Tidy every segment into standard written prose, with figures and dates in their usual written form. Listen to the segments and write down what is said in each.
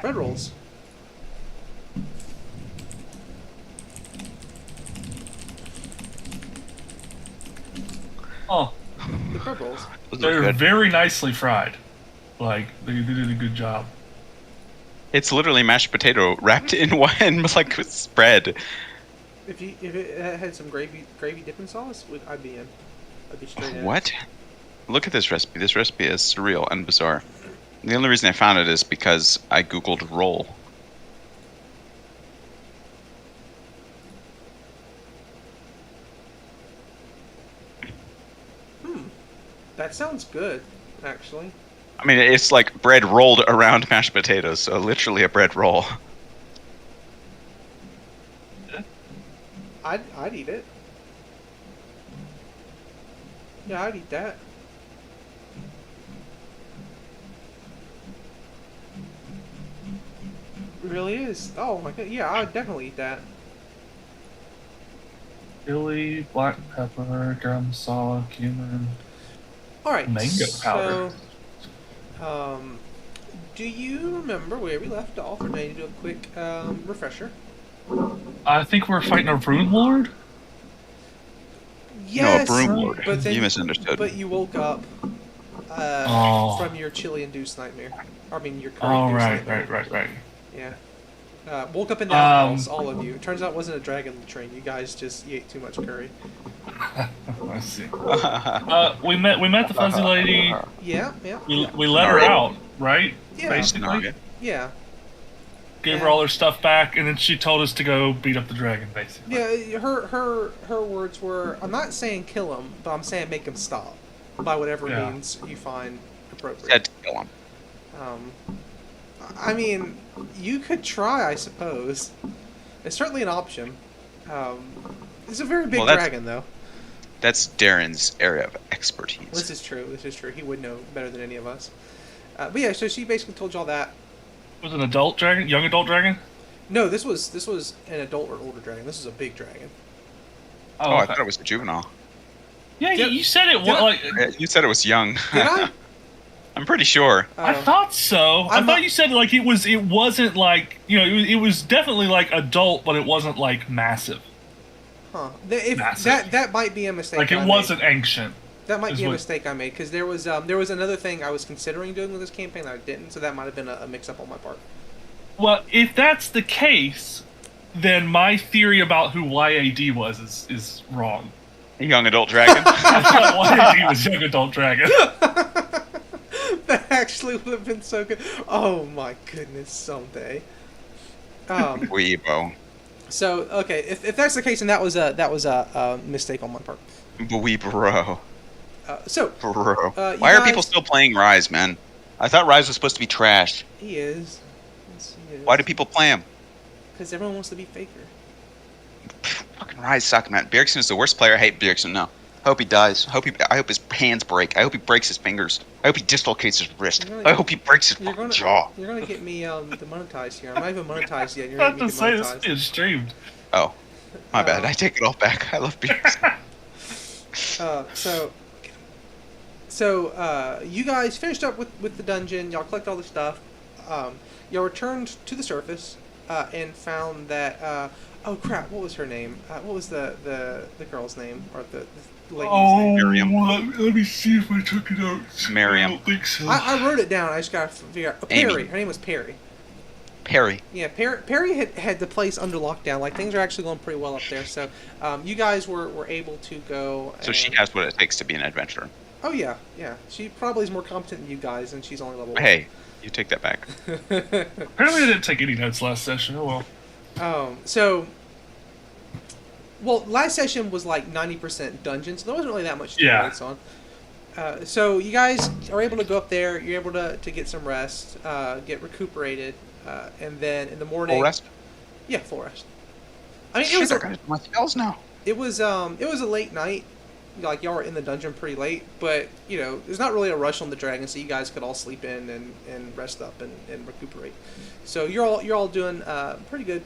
Bread rolls. Oh, The bread rolls. Those look they're good. very nicely fried. Like they did a good job. It's literally mashed potato wrapped in one like with spread. If it had some gravy dipping sauce, I'd be in. I'd be straight in. What? Look at this recipe. This recipe is surreal and bizarre. The only reason I found it is because I googled roll. That sounds good, actually. I mean, it's like bread rolled around mashed potatoes, so literally a bread roll. I'd eat it. Yeah, I'd eat that. It really is. Oh my god. Yeah, I'd definitely eat that. Chili, black pepper, garam masala, cumin, All right. mango powder. So, do you remember where we left off? Or do I need to do a quick refresher? I think we're fighting a rune lord. Yes, No, a broom lord. but then You misunderstood. But you woke up from your chili-induced nightmare. I mean, your Oh curry-induced right, nightmare. right. Yeah. Woke up in the outhouse, all of you. It turns out it wasn't a dragon in the train. You guys just ate too much curry. I see. We met the fuzzy lady. Yeah, yeah, We let her out, right? yeah, Basically, yeah. gave her all her stuff back, and then she told us to go beat up the dragon. Basically, Yeah, her words were, I'm not saying kill him, but I'm saying make him stop. By whatever Yeah. means you find appropriate. Had to kill him. I mean, you could try, I suppose. It's certainly an option. It's a very big Well, that's- dragon, though. That's Darren's area of expertise. This is true. This is true. He would know better than any of us. But yeah, so she basically told y'all that. it was an adult dragon, young adult dragon. No, this was an adult or older dragon. This is a big dragon. Oh, I okay. thought it was a juvenile. Yeah, Did- you said it. did I- Like You said it was young. Did I? I'm pretty sure. I thought so. I I'm thought not- you said like it was. It wasn't like it was definitely like adult, but it wasn't like massive. Huh. Massive. That might be a mistake. Like I it made. wasn't ancient. That might is be a what- mistake I made because there was another thing I was considering doing with this campaign that I didn't. So that might have been a mix-up on my part. Well, if that's the case, then my theory about who YAD was is wrong. Young adult dragon. I thought YAD was young adult dragon. That actually would have been so good. Oh my goodness, someday. Weebo. So okay, if that's the case, then that was a mistake on my part. Weebro. So Bro. you Why are guys- people still playing Rise, man? I thought Rise was supposed to be trash. he is. Yes, he is. Why do people play him? Because everyone wants to be faker. Fucking Rise suck, man. Bjergsen is the worst player. I hate Bjergsen now. I hope he dies. I hope his hands break. I hope he breaks his fingers. I hope he dislocates his wrist. You're gonna- I hope he breaks his You're fucking gonna jaw. You're gonna get me demonetized here. I'm not even monetized yet. You're I gonna have get me to say this is demonetized. being streamed. Oh, my bad. I take it all back. I love Bjergsen. So you guys finished up with the dungeon. Y'all collect all the stuff. Y'all returned to the surface and found that. Oh crap! What was her name? What was the girl's name or the lady's name? Miriam. Let me see if I took it out. Miriam. I don't think so. I wrote it down. I just gotta figure out. Oh, Amy. Perry. Her name was Perry. Perry. Yeah, Perry had the place under lockdown. Like things are actually going pretty well up there. So you guys were able to go. So she has what it takes to be an adventurer. Oh yeah, yeah. She probably is more competent than you guys, and she's only level one. Hey, you take that back. Apparently, I didn't take any notes last session. Oh well. Well, last session was like 90% dungeon, so there wasn't really that much to Yeah. notes on. So you guys are able to go up there. You're able to get some rest, get recuperated, and then in the morning. Full rest? Yeah, full rest. I mean, Shit, I gotta do my spells now. it was a late night. Like y'all were in the dungeon pretty late, but there's not really a rush on the dragon, so you guys could all sleep in and rest up and recuperate. So you're all doing pretty good.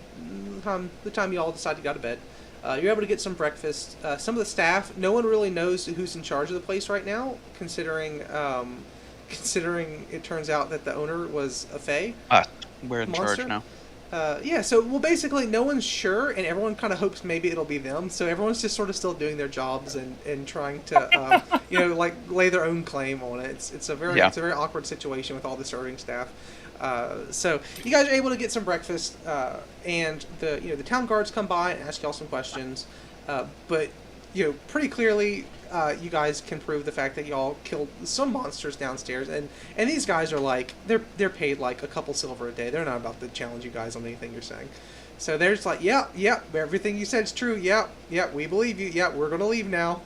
The time you all decide to go to bed, you're able to get some breakfast. Some of the staff, no one really knows who's in charge of the place right now, considering it turns out that the owner was a fae. We're in monster. charge now. Yeah, so well, basically, no one's sure, and everyone kind of hopes maybe it'll be them. So everyone's just sort of still doing their jobs and trying to, like lay their own claim on it. It's a very awkward situation with all the serving staff. So you guys are able to get some breakfast, and the town guards come by and ask y'all some questions, but pretty clearly. You guys can prove the fact that y'all killed some monsters downstairs, and these guys are like they're paid like a couple silver a day. They're not about to challenge you guys on anything you're saying. So they're just like, yep, everything you said's true. Yep, we believe you. Yep, we're gonna leave now.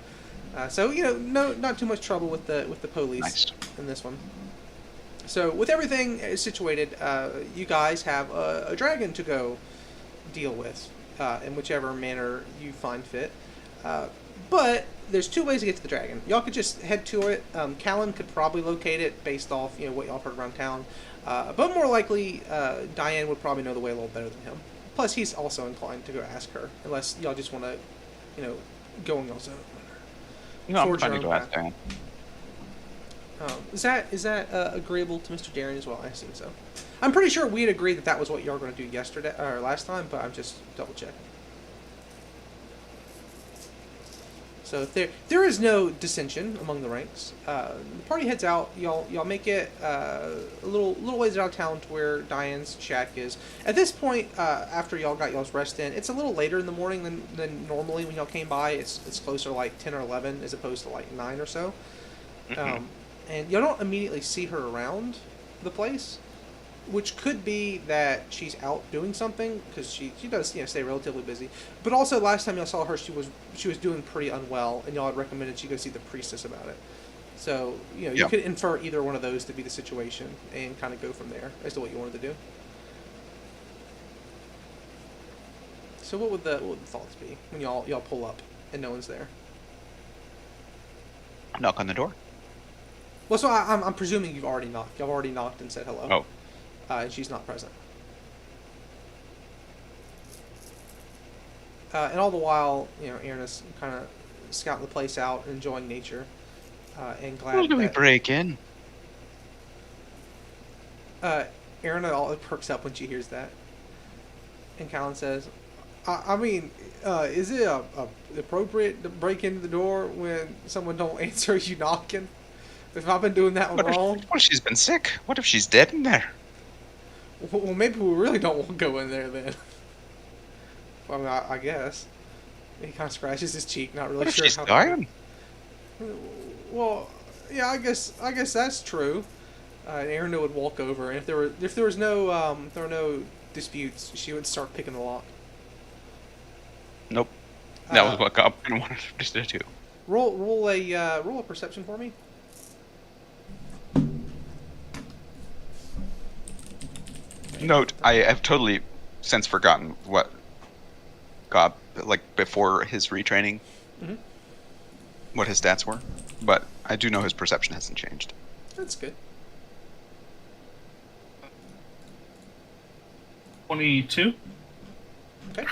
So not too much trouble with the police in this one. So with everything situated, you guys have a dragon to go deal with in whichever manner you find fit. But there's two ways to get to the dragon. Y'all could just head to it. Callan could probably locate it based off what y'all heard around town. But more likely, Diane would probably know the way a little better than him. Plus, he's also inclined to go ask her, unless y'all just want to, go on y'all's own. No, I'm trying to go ask Diane. Is that agreeable to Mr. Darren as well? I assume so. I'm pretty sure we had agreed that was what y'all were going to do yesterday or last time, but I'm just double checking. So there is no dissension among the ranks. The party heads out. Y'all make it a little ways out of town to where Diane's shack is. At this point, after y'all got y'all's rest in, it's a little later in the morning than normally when y'all came by. It's closer to like 10 or 11 as opposed to like 9 or so. Mm-hmm. And y'all don't immediately see her around the place, which could be that she's out doing something because she does stay relatively busy. But also last time y'all saw her, she was doing pretty unwell, and y'all had recommended she go see the priestess about it. So you could infer either one of those to be the situation and kind of go from there as to what you wanted to do. So what would the thoughts be when y'all pull up and no one's there? Knock on the door. Well, so I'm presuming you've already knocked. Y'all already knocked and said hello. Oh. And she's not present. And all the while, Aaron is kind of scouting the place out, enjoying nature, and glad. Where do we break in? Aaron all perks up when she hears that, and Callan says, "I mean, is it appropriate to break into the door when someone don't answer you knocking? If I've been doing that wrong, what if she's been sick? What if she's dead in there? Well, maybe we really don't want to go in there then." I mean, I guess. He kind of scratches his cheek, not really sure she's dying? Well, yeah, I guess that's true. And Aaron would walk over, and if there were no disputes, she would start picking the lock. Nope. That was what Cobb wanted her to do. Roll a perception for me. Note, I have totally since forgotten what Cobb, like before his retraining, what his stats were, but I do know his perception hasn't changed. That's good. 22. Okay.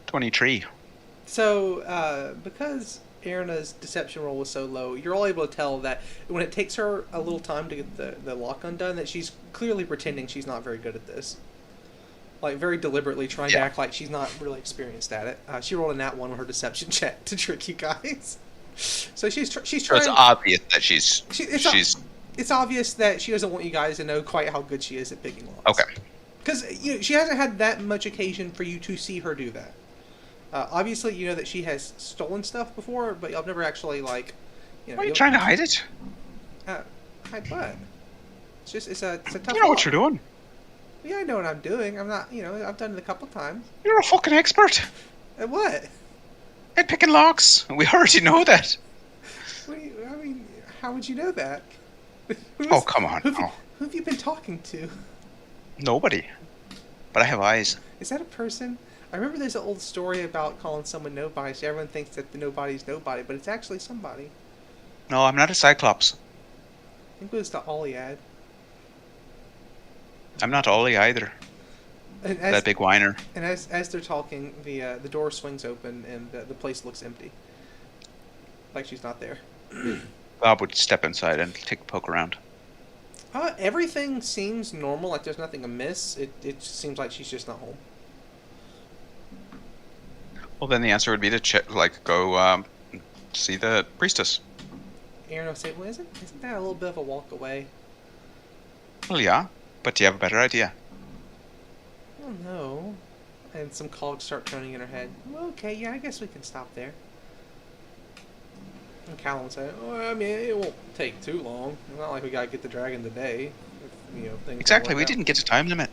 $23. So, because Erna's deception roll was so low, you're all able to tell that when it takes her a little time to get the lock undone, that she's clearly pretending she's not very good at this. Like, very deliberately trying to act like she's not really experienced at it. She rolled a nat 1 on her deception check to trick you guys. So she's trying... So it's obvious that she's... It's obvious that she doesn't want you guys to know quite how good she is at picking locks. Okay. Because she hasn't had that much occasion for you to see her do that. Obviously, you know that she has stolen stuff before, but y'all never actually, like... Why are you trying to hide it? Hide what? It's a tough You know what you're doing. Yeah, I know what I'm doing. I'm not, I've done it a couple times. You're a fucking expert. At what? At picking locks. We already know that. I mean, how would you know that? Oh, come on. Who have you been talking to? Nobody. But I have eyes. Is that a person? I remember there's an old story about calling someone nobody, so everyone thinks that the nobody's nobody, but it's actually somebody. No, I'm not a Cyclops. I think it was the Olyad. I'm not Ollie either. That big whiner. And as they're talking, the door swings open and the place looks empty. Like she's not there. Bob would step inside and take a poke around. Everything seems normal. Like there's nothing amiss. It just seems like she's just not home. Well, then the answer would be to go see the priestess. Aaron will say, "Well, isn't that a little bit of a walk away?" Well, yeah, but do you have a better idea? Oh no. And some cogs start turning in her head. Well, okay, yeah, I guess we can stop there. And Callum will say, "Well, I mean, it won't take too long. It's not like we gotta get the dragon today. If, things don't Exactly, work we out." didn't get a time limit.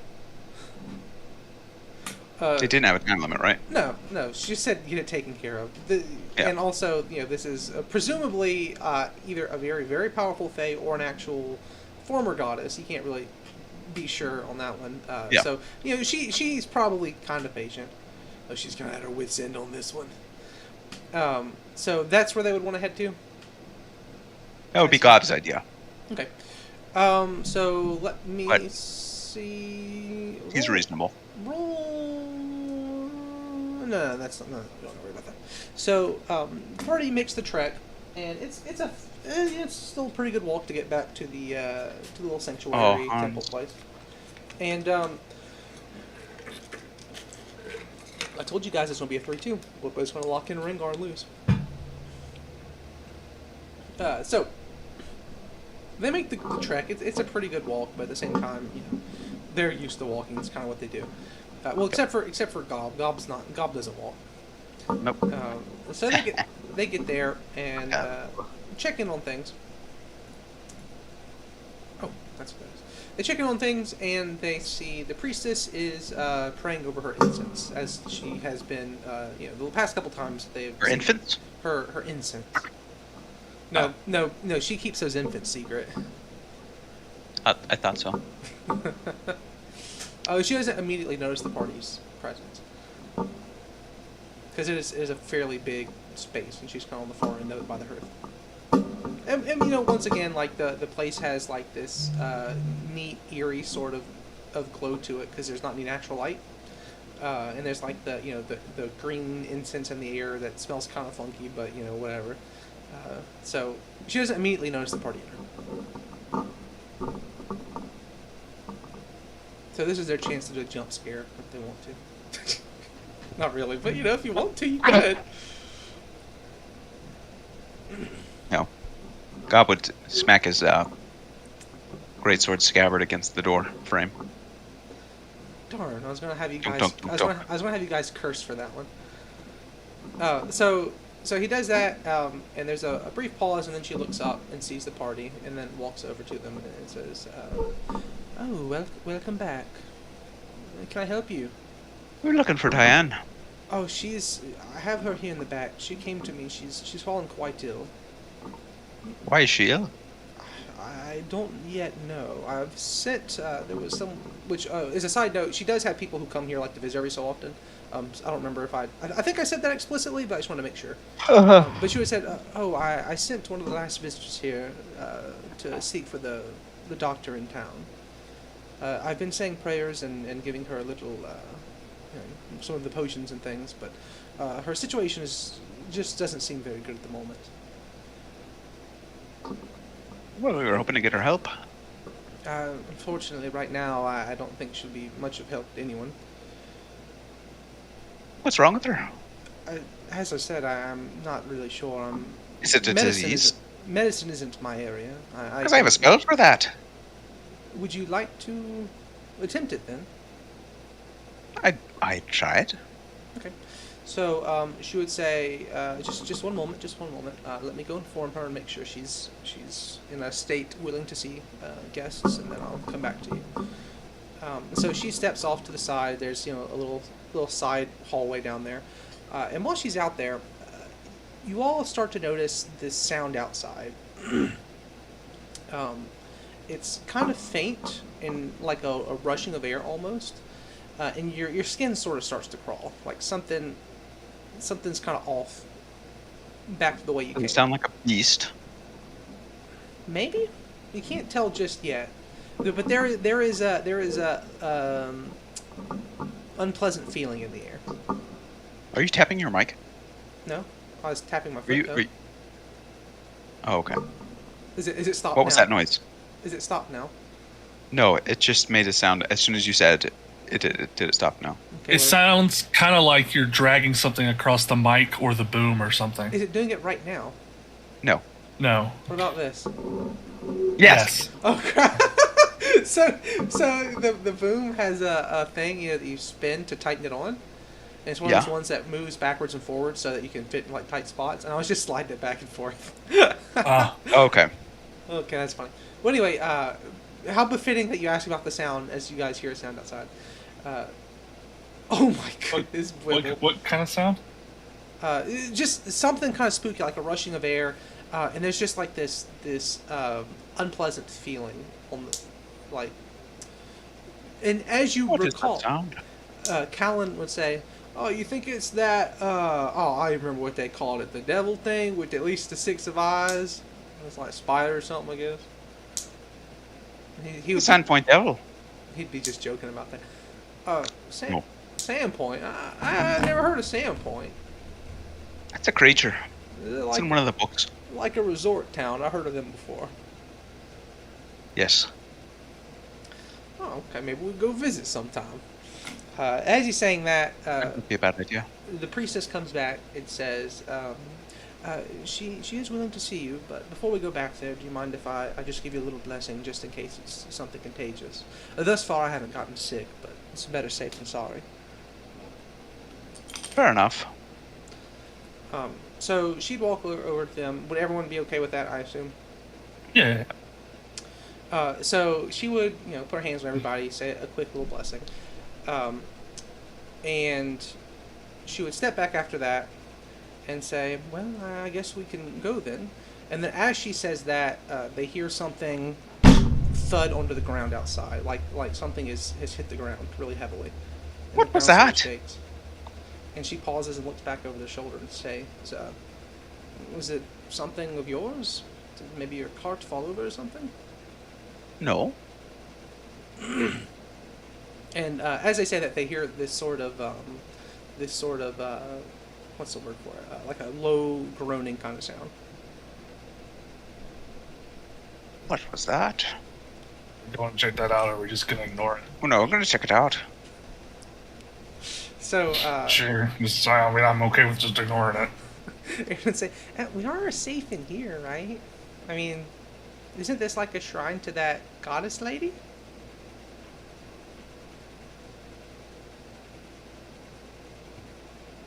They didn't have a time limit, right? No. She said get it taken care of. Yeah. And also, this is presumably either a very, very powerful fae or an actual former goddess. You can't really be sure on that one. Yeah. So, she's probably kind of patient. Oh, she's kind of at her wit's end on this one. So that's where they would want to head to? That would be Gob's idea. Okay. So let me But see. He's reasonable. Roll. No, that's not. No, don't worry about that. So, party makes the trek, and it's still a pretty good walk to get back to the little sanctuary temple place. And I told you guys it's gonna be a 3-2. We're both gonna lock in Rengar and lose. So they make the trek. It's a pretty good walk, but at the same time, they're used to walking. It's kind of what they do. Well, except for Gob. Gob doesn't walk. Nope. So they get there and check in on things. Oh, that's good. They check in on things and they see the priestess is praying over her incense, as she has been. The past couple times they've Her infants? Her incense. No, she keeps those infants secret. I thought so. Oh, she doesn't immediately notice the party's presence. Because it is a fairly big space, and she's kind of on the far end of it by the hearth. And once again, like, the place has, like, this neat, eerie sort of glow to it, because there's not any natural light. And there's, like, the green incense in the air that smells kind of funky, but, whatever. So she doesn't immediately notice the party enter. So this is their chance to do a jump scare if they want to. Not really, but if you want to, you could. No. Gob would smack his greatsword scabbard against the door frame. Darn, I was gonna have you guys. Dunk, dunk, I dunk. was gonna have you guys curse for that one. So he does that, and there's a brief pause, and then she looks up and sees the party, and then walks over to them and says, "Oh, welcome back. Can I help you?" We're looking for Diane. Oh, I have her here in the back. She came to me. She's fallen quite ill. Why is she ill? I don't yet know. I've sent, there was some, which, as a side note, she does have people who come here, like, to visit every so often. I don't remember if I think I said that explicitly, but I just want to make sure. But she would have said, I sent one of the last visitors here, to seek for the doctor in town. I've been saying prayers and giving her a little, some of the potions and things, but, her situation just doesn't seem very good at the moment. Well, we were hoping to get her help. Unfortunately, right now, I don't think she'll be much of help to anyone. What's wrong with her? As I said, I'm not really sure. Is it a disease? Medicine isn't my area. Because I have a spell for that. Would you like to attempt it then? I'd try it. Okay. So she would say, just one moment. Let me go inform her and make sure she's in a state willing to see guests, and then I'll come back to you. So she steps off to the side. There's a little side hallway down there, and while she's out there, you all start to notice this sound outside. It's kind of faint and like a rushing of air almost, and your skin sort of starts to crawl, like something's kind of off. Back to the way you came. You sound like a beast. Maybe you can't tell just yet, but there is a unpleasant feeling in the air. Are you tapping your mic? No, I was tapping my Are foot. you? though. Are you... Oh, okay. Is it stopped What now? was that noise? Is it stopped now? No, it just made a sound as soon as you said it. Did it stop now? Okay, It sounds kind of like you're dragging something across the mic or the boom or something. Is it doing it right now? No. No. What about this? Yes. Oh crap! so the boom has a thing that you spin to tighten it on. And it's one of those ones that moves backwards and forwards so that you can fit in like tight spots. And I was just sliding it back and forth. Okay. Okay, that's funny. Well, anyway, how befitting that you asked about the sound as you guys hear a sound outside. Oh my goodness, What kind of sound? just something kind of spooky, like a rushing of air, and there's just like this unpleasant feeling on the, like. And as you What recall, is that sound? Callan would say, "Oh, you think it's that? I remember what they called it, the devil thing with at least the 6 of eyes. It's like a spider or something, I guess." He would Sandpoint Devil. he'd be just joking about that. No. Sandpoint. I never heard of Sandpoint. That's a creature. They're It's in one of the books. like a resort town. I heard of them before. Yes. Oh, okay. Maybe we'll go visit sometime. As he's saying that, That would be a bad idea. the priestess comes back and says, she is willing to see you, but before we go back there, do you mind if I just give you a little blessing just in case it's something contagious? Thus far, I haven't gotten sick, but it's better safe than sorry. Fair enough. So she'd walk over to them. Would everyone be okay with that, I assume? Yeah. So she would, put her hands on everybody, say a quick little blessing. And she would step back after that and say, well, I guess we can go then. And then as she says that, they hear something thud onto the ground outside, like something has hit the ground really heavily. And What the was ground that? sort of shakes. And she pauses and looks back over their shoulder and says, was it something of yours? Did maybe your cart fall over or something? No. And as they say that, they hear this sort of what's the word for it? Like a low groaning kind of sound. What was that? Do you want to check that out, or are we just gonna ignore it? Oh no, I'm gonna check it out. So Sure. I'm okay with just ignoring it. Aaron would say, "We are safe in here, right? I mean, isn't this like a shrine to that goddess lady?"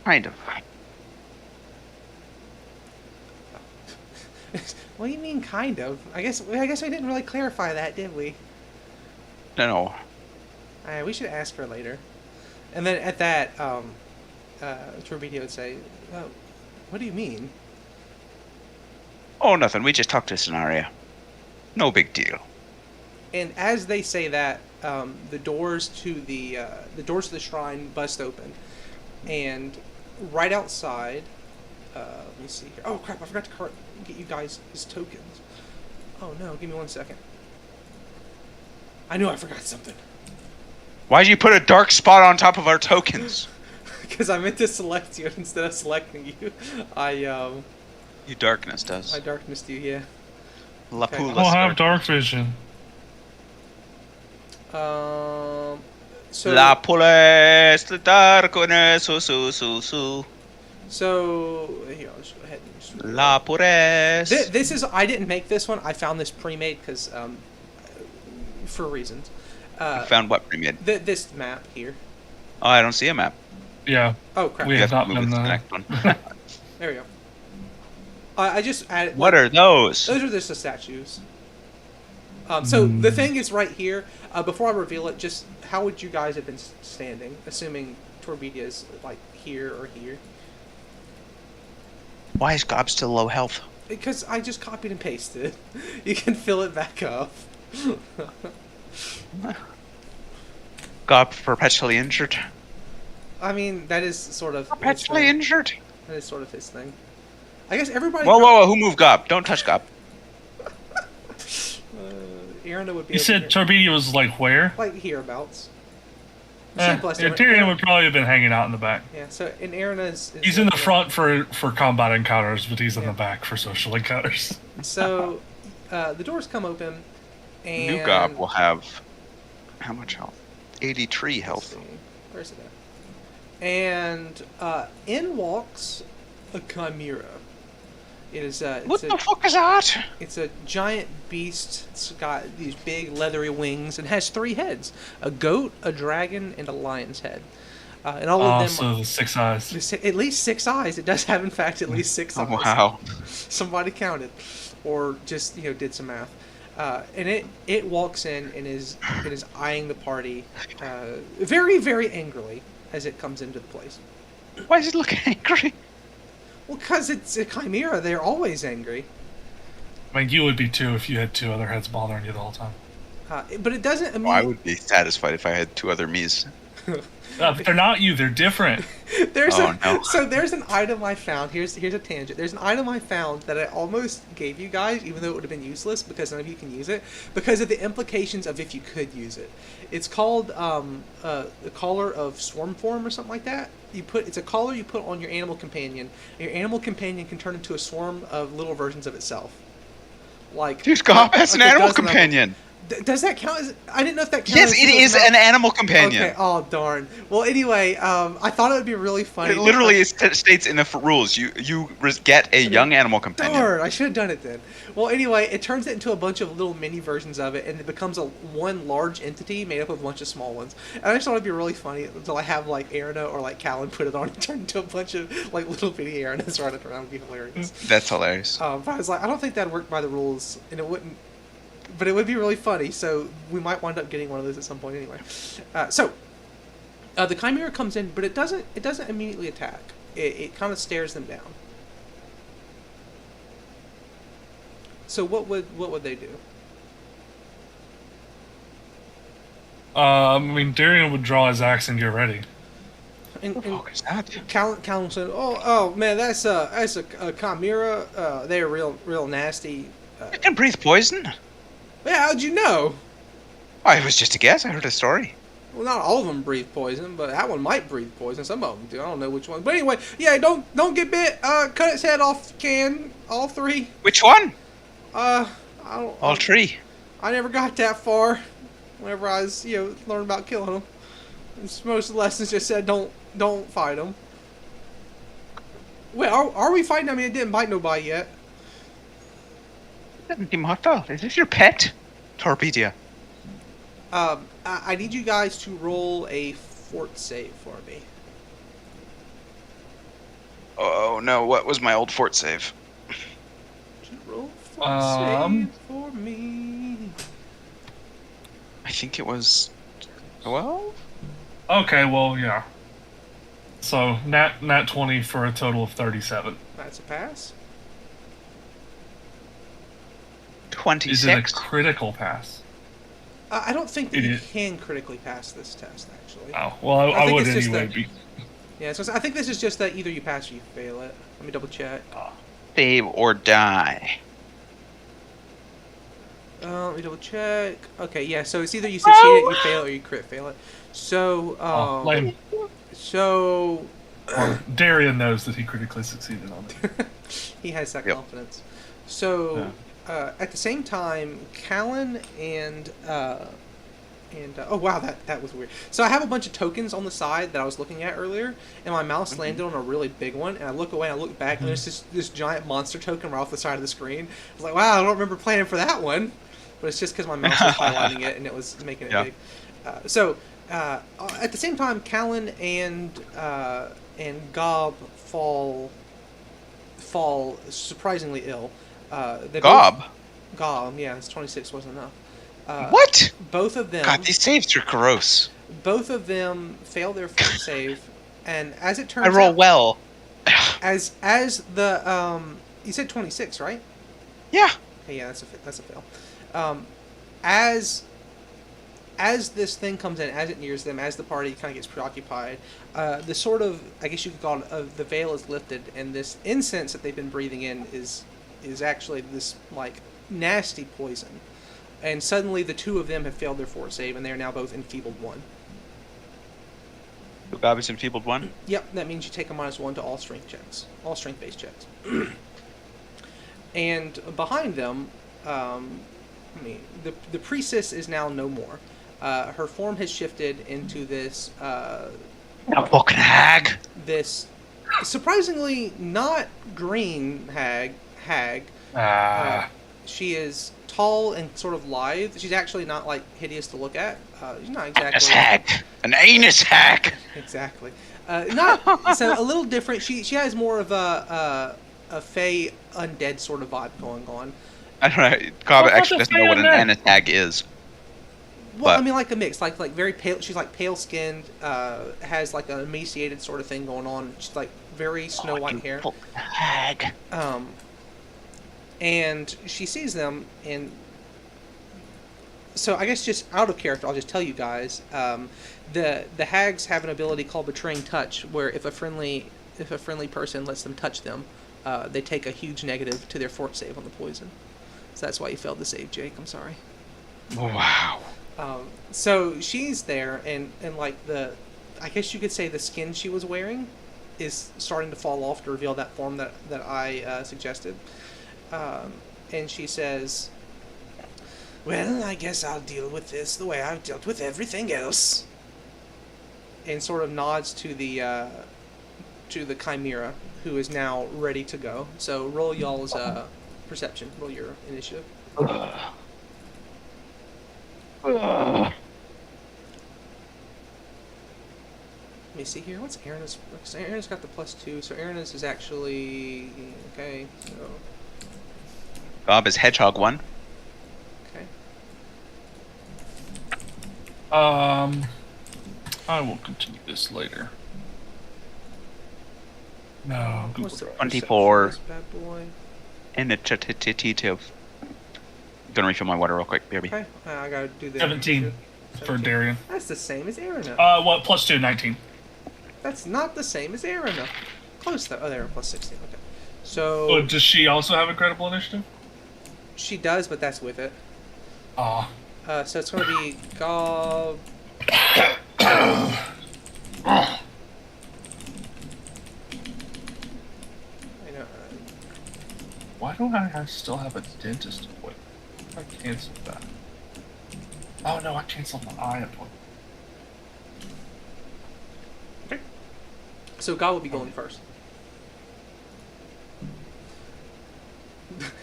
Kind of. What do you mean, kind of? I guess we didn't really clarify that, did we? No. We should ask her later. And then at that, Torbidio would say, "What do you mean?" Oh, nothing. We just talked to Scenario. No big deal. And as they say that, the doors to the shrine bust open, and right outside, let me see here. Oh crap! I forgot to get you guys his tokens. Oh no! Give me 1 second. I knew I forgot something. Why'd you put a dark spot on top of our tokens? Because I meant to select you instead of selecting you. You darkness does. I darknessed you. Yeah. La Okay. Pula I'll have Star. dark vision. So La Pula es the darkness. So here, I'll just go ahead and just La Pures. This is, I didn't make this one. I found this pre-made because for reasons. I found what pre-made? This map here. Oh, I don't see a map. Yeah. Oh crap! We You have have to not move been it to the there. next one. There we go. I just added. What are those? Those are just the statues. So the thing is right here. Before I reveal it, just how would you guys have been standing, assuming Torbidia is like here or here? Why is Gob still low health? Because I just copied and pasted. You can fill it back up. Gob perpetually injured. I mean, that is sort of Perpetually injured. That is sort of his thing. I guess everybody. Whoa! Who moved Gob? Don't touch Gob. Erina would be. You over said here. Torbidia was like where? Like hereabouts. Yeah, Tyrion would probably have been hanging out in the back. Yeah, so and Erina is He's in the front for combat encounters, but he's in the back for social encounters. So, the doors come open, and New Gob will have how much health? 83 let's health. see, where's it at? And in walks a chimera. It is What the fuck is that? It's a giant beast. It's got these big leathery wings and has 3 heads: a goat, a dragon, and a lion's head. And all of them, So the 6 eyes. at least 6 eyes. It does have, in fact, at least 6 Oh, eyes. wow. Somebody counted, or just did some math. And it walks in and is eyeing the party very, very angrily as it comes into the place. Why does it look angry? Well, because it's a chimera. They're always angry. I mean, you would be too if you had 2 other heads bothering you the whole time. But it doesn't. I mean, Well, I would be satisfied if I had 2 other me's. But they're not you. They're different. So there's an item I found. Here's a tangent. There's an item I found that I almost gave you guys, even though it would have been useless because none of you can use it, because of the implications of if you could use it. It's called the collar of swarm form or something like that. It's a collar you put on your animal companion. And your animal companion can turn into a swarm of little versions of itself. Like Dude, Gob has an a animal dozen of them. companion. Does that count as? I didn't know if that counted. Yes, it is an animal companion. Okay. Oh darn. Well, anyway, I thought it would be really funny. It literally states in the rules you get a young animal companion. Darn, I should have done it then. Well, anyway, it turns it into a bunch of little mini versions of it, and it becomes one large entity made up of a bunch of small ones. And I just thought it'd be really funny until I have like Arana or like Callan put it on and turn into a bunch of like little bitty Aranas running around. It'd be hilarious. That's hilarious. But I was like, I don't think that'd work by the rules, and it wouldn't. But it would be really funny, so we might wind up getting one of those at some point anyway. The chimera comes in, but it doesn't immediately attack. It kind of stares them down. So what would they do? I mean, Darian would draw his axe and get ready. And What is that? Callan said, "Oh man, that's a chimera. They're real nasty." It can breathe poison. Yeah, how'd you know? Oh, it was just a guess. I heard a story. Well, not all of them breathe poison, but that one might breathe poison. Some of them do. I don't know which one. But anyway, yeah, don't get bit. Cut its head off if you can. All 3. Which one? I don't. All 3. I never got that far. Whenever I was, learning about killing them, most of the lessons just said don't fight them. Wait, are we fighting? I mean, it didn't bite nobody yet. Is this your pet? Torpedia. I need you guys to roll a fort save for me. Oh no, what was my old fort save? Roll fort save for me. I think it was 12? Okay, well, yeah. So, nat 20 for a total of 37. That's a pass. 26. Is it a critical pass? I don't think that It you is. can critically pass this test, actually. Oh, well, I I think would it's just anyway. that- Yeah, so I think this is just that either you pass or you fail it. Let me double check. Save or die. Let me double check. Okay, yeah, so it's either you succeed it, you fail, or you crit fail it. So, Lame. so Well, Darian knows that he critically succeeded on it. he has that Yep. confidence. So, at the same time, Callan and oh wow, that was weird. So I have a bunch of tokens on the side that I was looking at earlier, and my mouse landed on a really big one, and I look away and I look back, and there's this giant monster token right off the side of the screen. I was like, wow, I don't remember planning for that one, but it's just because my mouse was highlighting it and it was making it big. At the same time, Callan and Gob fall surprisingly ill. Gob? Gob, yeah, his 26 wasn't enough. What? Both of them. God, these saves are gross. Both of them fail their fort save, and as it turns I roll out, well. as the you said 26, right? Yeah. Okay, yeah, that's a fail. As this thing comes in, as it nears them, as the party kind of gets preoccupied, the sort of, I guess you could call it, the veil is lifted, and this incense that they've been breathing in is actually this like nasty poison. And suddenly the two of them have failed their fort save, and they are now both enfeebled 1. Gob is enfeebled 1? Yep, that means you take a -1 to all strength checks, all strength-based checks. And behind them, I mean, the priestess is now no more. Her form has shifted into this A fucking hag. this surprisingly not green hag. Ah. She is tall and sort of lithe. She's actually not like hideous to look at. She's not Anus exactly hag. An anus hag. exactly. Not so a little different. She has more of a fey undead sort of vibe going on. I don't know. Cobb What actually the doesn't know what an fan anus hag is. Well, But- I mean, like a mix, like very pale. She's like pale skinned, has like an emaciated sort of thing going on. She's like very snow white hair. Hag. And she sees them, and so I guess just out of character, I'll just tell you guys. The hags have an ability called Betraying Touch, where if a friendly person lets them touch them, they take a huge negative to their fort save on the poison. So that's why you failed the save, Jake. I'm sorry. Wow. So she's there, and like I guess you could say the skin she was wearing is starting to fall off to reveal that form that I suggested. And she says, "Well, I guess I'll deal with this the way I've dealt with everything else." And sort of nods to the chimera, who is now ready to go. So roll y'all's perception. Roll your initiative. Let me see here. What's Aaron's? Aaron's got the +2, so Aaron's is actually okay. So Cobb is hedgehog 1. okay. I will continue this later. No, Google What's the Drive. 24. perception of this bad boy? Initiative. Gonna refill my water real quick, baby. Okay, I gotta do the 17 for 17. Darian. That's the same as Aaron. What? +2, 19. That's not the same as Aaron. Close though. Oh, there, +16. Okay. Oh, So does she also have incredible initiative? she does, but that's with it. Ah. So it's gonna be Gob. I know. Why do I still have a dentist appointment? I canceled that. Oh no, I canceled my eye appointment. So God will be going first.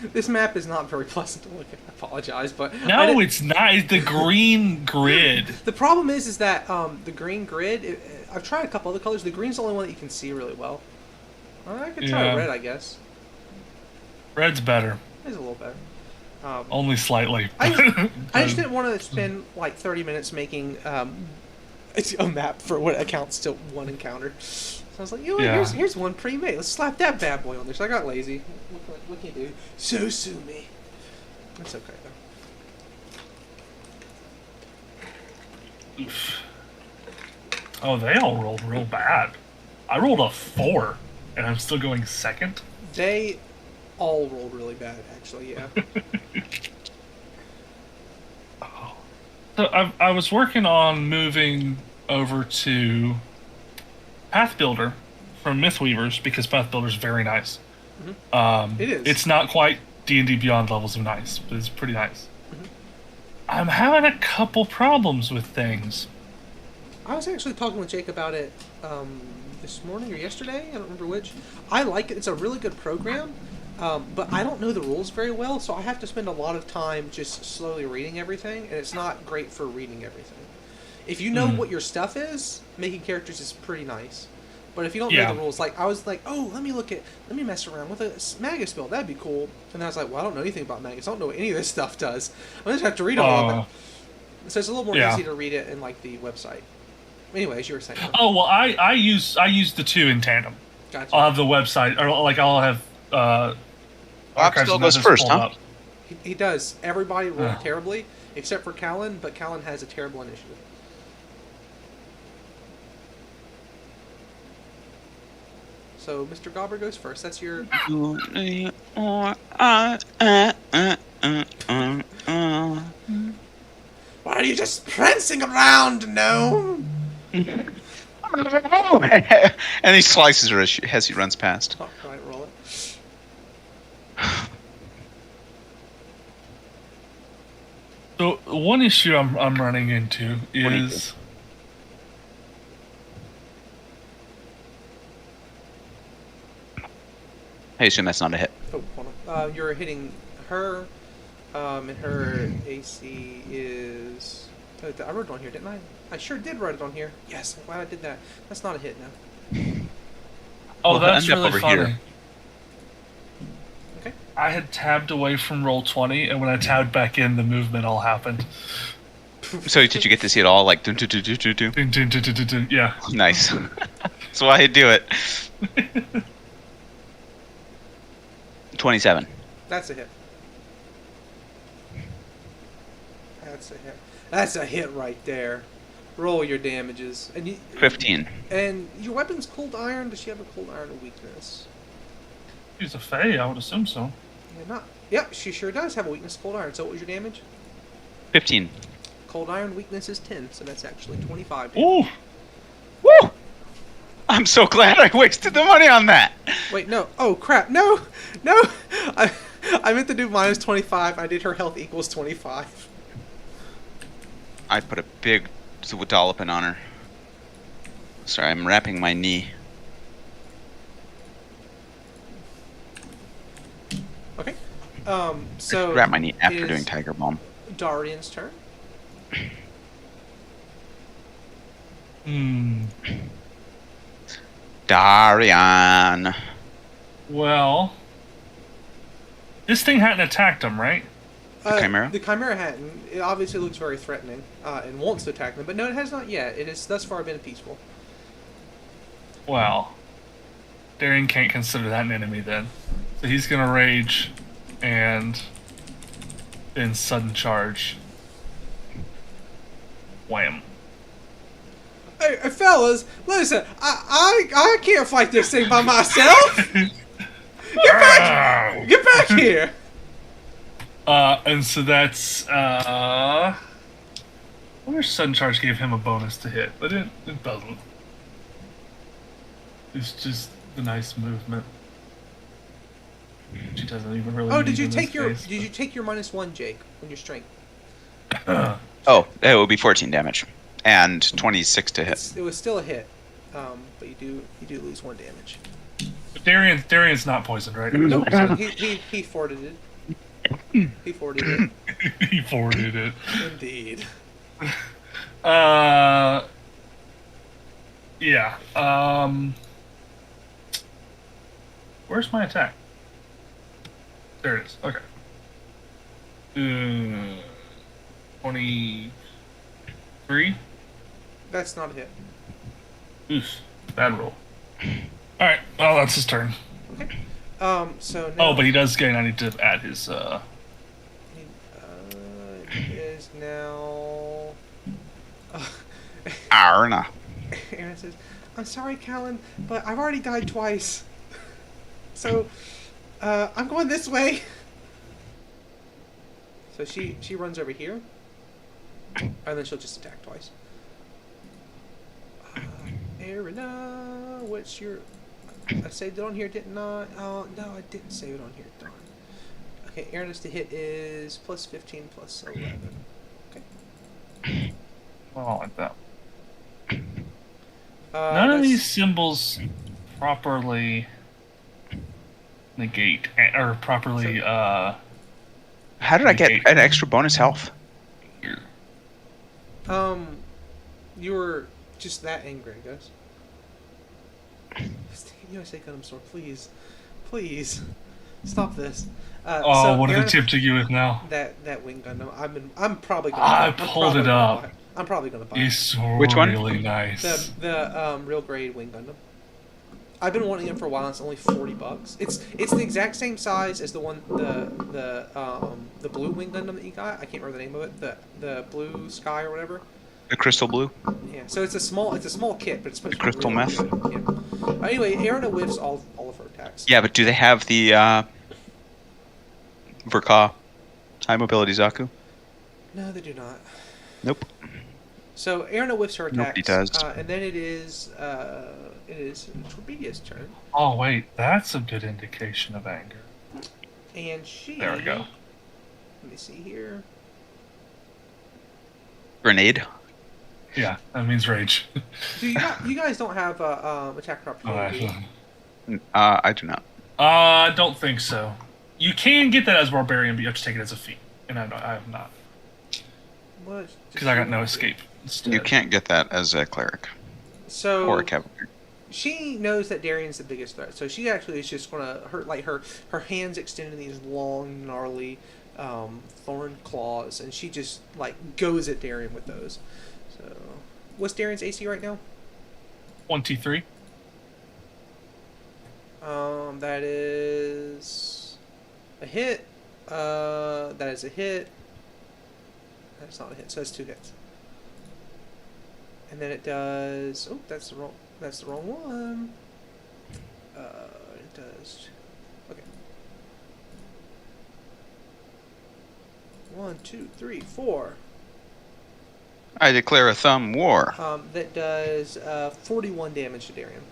This map is not very pleasant to look at. I apologize, but No, it's not. It's the green grid. The problem is that the green grid. I've tried a couple other colors. The green's the only one that you can see really well. I could try Yeah. red, I guess. Red's better. It's a little better. Only slightly. I just didn't want to spend like 30 minutes making a map for what accounts to one encounter. So I was like, you know what, Yeah. here's one pre-made. Let's slap that bad boy on there. So I got lazy. What can you do? So sue me. That's okay though. Oof. Oh, they all rolled real bad. I rolled a 4, and I'm still going second. They all rolled really bad, actually. Yeah. So I was working on moving over to Path Builder from Mythweavers because Path Builder is very nice. It is. It's not quite D&D Beyond levels of nice, but it's pretty nice. Mhm. I'm having a couple problems with things. I was actually talking with Jake about it this morning or yesterday. I don't remember which. I like it. It's a really good program, but I don't know the rules very well, so I have to spend a lot of time just slowly reading everything, and it's not great for reading everything. If you know what your stuff is, making characters is pretty nice. But if you don't know Yeah. the rules, like I was like, oh, let me mess around with a Magus spell. That'd be cool. And I was like, well, I don't know anything about Magus. I don't know what any of this stuff does. I just have to read all of it. So it's a little more Yeah. easy to read it in like the website. Anyways, you were saying. Oh well, I use the two in tandem. Gotcha. I'll have the website, or like I'll have. Archives still of goes Nethys first, pulled huh? up. He does. Everybody rolled Oh. terribly, except for Callan, but Callan has a terrible initiative. So Mr. Gobber goes first. That's your. Why are you just prancing around, gnome? And he slices her as he runs past. Oh, right, roll it. So one issue I'm running into What do you is I assume that's not a hit. Oh, hold on. You're hitting her, and her AC is. Oh, I wrote it on here, didn't I? I sure did write it on here. Yes, I'm glad I did that. That's not a hit now. oh Well, that's end up really over funny. here. Okay. I had tabbed away from roll 20, and when I tabbed back in, the movement all happened. So did you get to see it all? Like, do, do, do, do, do, do? Dun, dun, dun, dun, dun, dun. Yeah. Nice. That's why I do it. 27. That's a hit. That's a hit. That's a hit right there. Roll your damages. And 15. And your weapon's cold iron. Does she have a cold iron weakness? She's a fae, I would assume so. Yeah, not. Yep, she sure does have a weakness to cold iron. So what was your damage? 15. Cold iron weakness is 10, so that's actually 25. Ooh! Woo! I'm so glad I wasted the money on that. Wait, no. Oh, crap. No! No! I meant to do minus 25. I did her health equals 25. I put a big dolloping on her. Sorry, I'm wrapping my knee. Okay. So. Wrap my knee after is doing Tiger Balm. Darian's turn. Hmm. Darian. Well, this thing hadn't attacked him, right? Chimera? The Chimera hadn't. It obviously looks very threatening and wants to attack them, but no, it has not yet. It has thus far been peaceful. Well, Darian can't consider that an enemy then. So he's gonna rage and then sudden charge. Wham. Hey, fellas, listen. I can't fight this thing by myself. Get back here. And so that's I wonder if sudden charge gave him a bonus to hit, but it doesn't. It's just the nice movement. She doesn't even really. Oh, need did you in take this your case, did you take your -1, Jake, on your strength? Oh, it will be 14 damage. And 26 to hit. It was still a hit, but you do lose 1 damage. But Darian's not poisoned, right? Nope. he forwarded it. He forwarded it. He forwarded it. Indeed. Yeah. Where's my attack? There it is. Okay. 23. That's not a hit. Oof. Bad roll. All right. Well, that's his turn. Okay. So now. Oh, but he does gain. I need to add his. He is now. Arna. Aaron says, "I'm sorry, Callan, but I've already died twice. So, I'm going this way." So she runs over here, and then she'll just attack twice. Arina, what's your? I saved it on here, didn't I? Oh no, I didn't save it on here. Darn. Okay, Arina's to hit is plus 15 plus 11. Okay. I don't like that. None of these symbols properly negate or properly. How did I get an extra bonus health? You were just that angry, I guess. You say Gundam Sword, please, stop this. What are they tempting you with now? That wing Gundam. I'm probably gonna. I pulled it up. I'm probably gonna buy It's Which one? really nice. The real grade wing Gundam. I've been wanting it for a while. And it's only $40. It's the exact same size as the one the blue wing Gundam that you got. I can't remember the name of it. The blue sky or whatever. The crystal blue? Yeah. So it's a small kit, but it's supposed The to be crystal really meth? good. Yeah. Anyway, Arina whiffs all of her attacks. Yeah, but do they have the Verka high mobility Zaku? No, they do not. Nope. So Arina whiffs her attacks. Nobody does. And then it is Trebedia's turn, Oh wait, that's a good indication of anger. and she. There we go. Let me see here. Grenade. Yeah, that means rage. Do you guys don't have attack of Oh, opportunity, do you? actually. I do not. I don't think so. You can get that as barbarian, but you have to take it as a feat, and I have not What? because I got no escape instead. You can't get that as a cleric So or a cavalier. she knows that Darian's the biggest threat, so she actually is just gonna her hands extended in these long, gnarly, thorn claws, and she just like goes at Darian with those. So, what's Darian's AC right now? 23. That is a hit. That is a hit. That's not a hit, so that's 2 hits. And then it does. Oh, that's the wrong. That's the wrong one. It does. Okay. 1, 2, 3, 4. I declare a thumb war. That does 41 damage to Darian.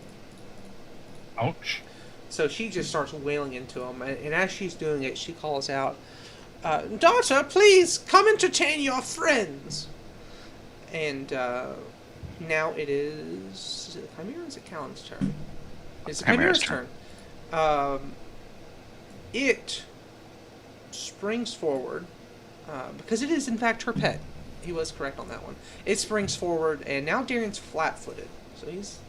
Ouch. So she just starts wailing into him, and as she's doing it, she calls out, "Daughter, please come entertain your friends." And now it is it Chimera or is it Callan's turn? It's Chimera's turn. It springs forward because it is in fact her pet. He was correct on that one. It springs forward, and now Darian's flat-footed, so he's.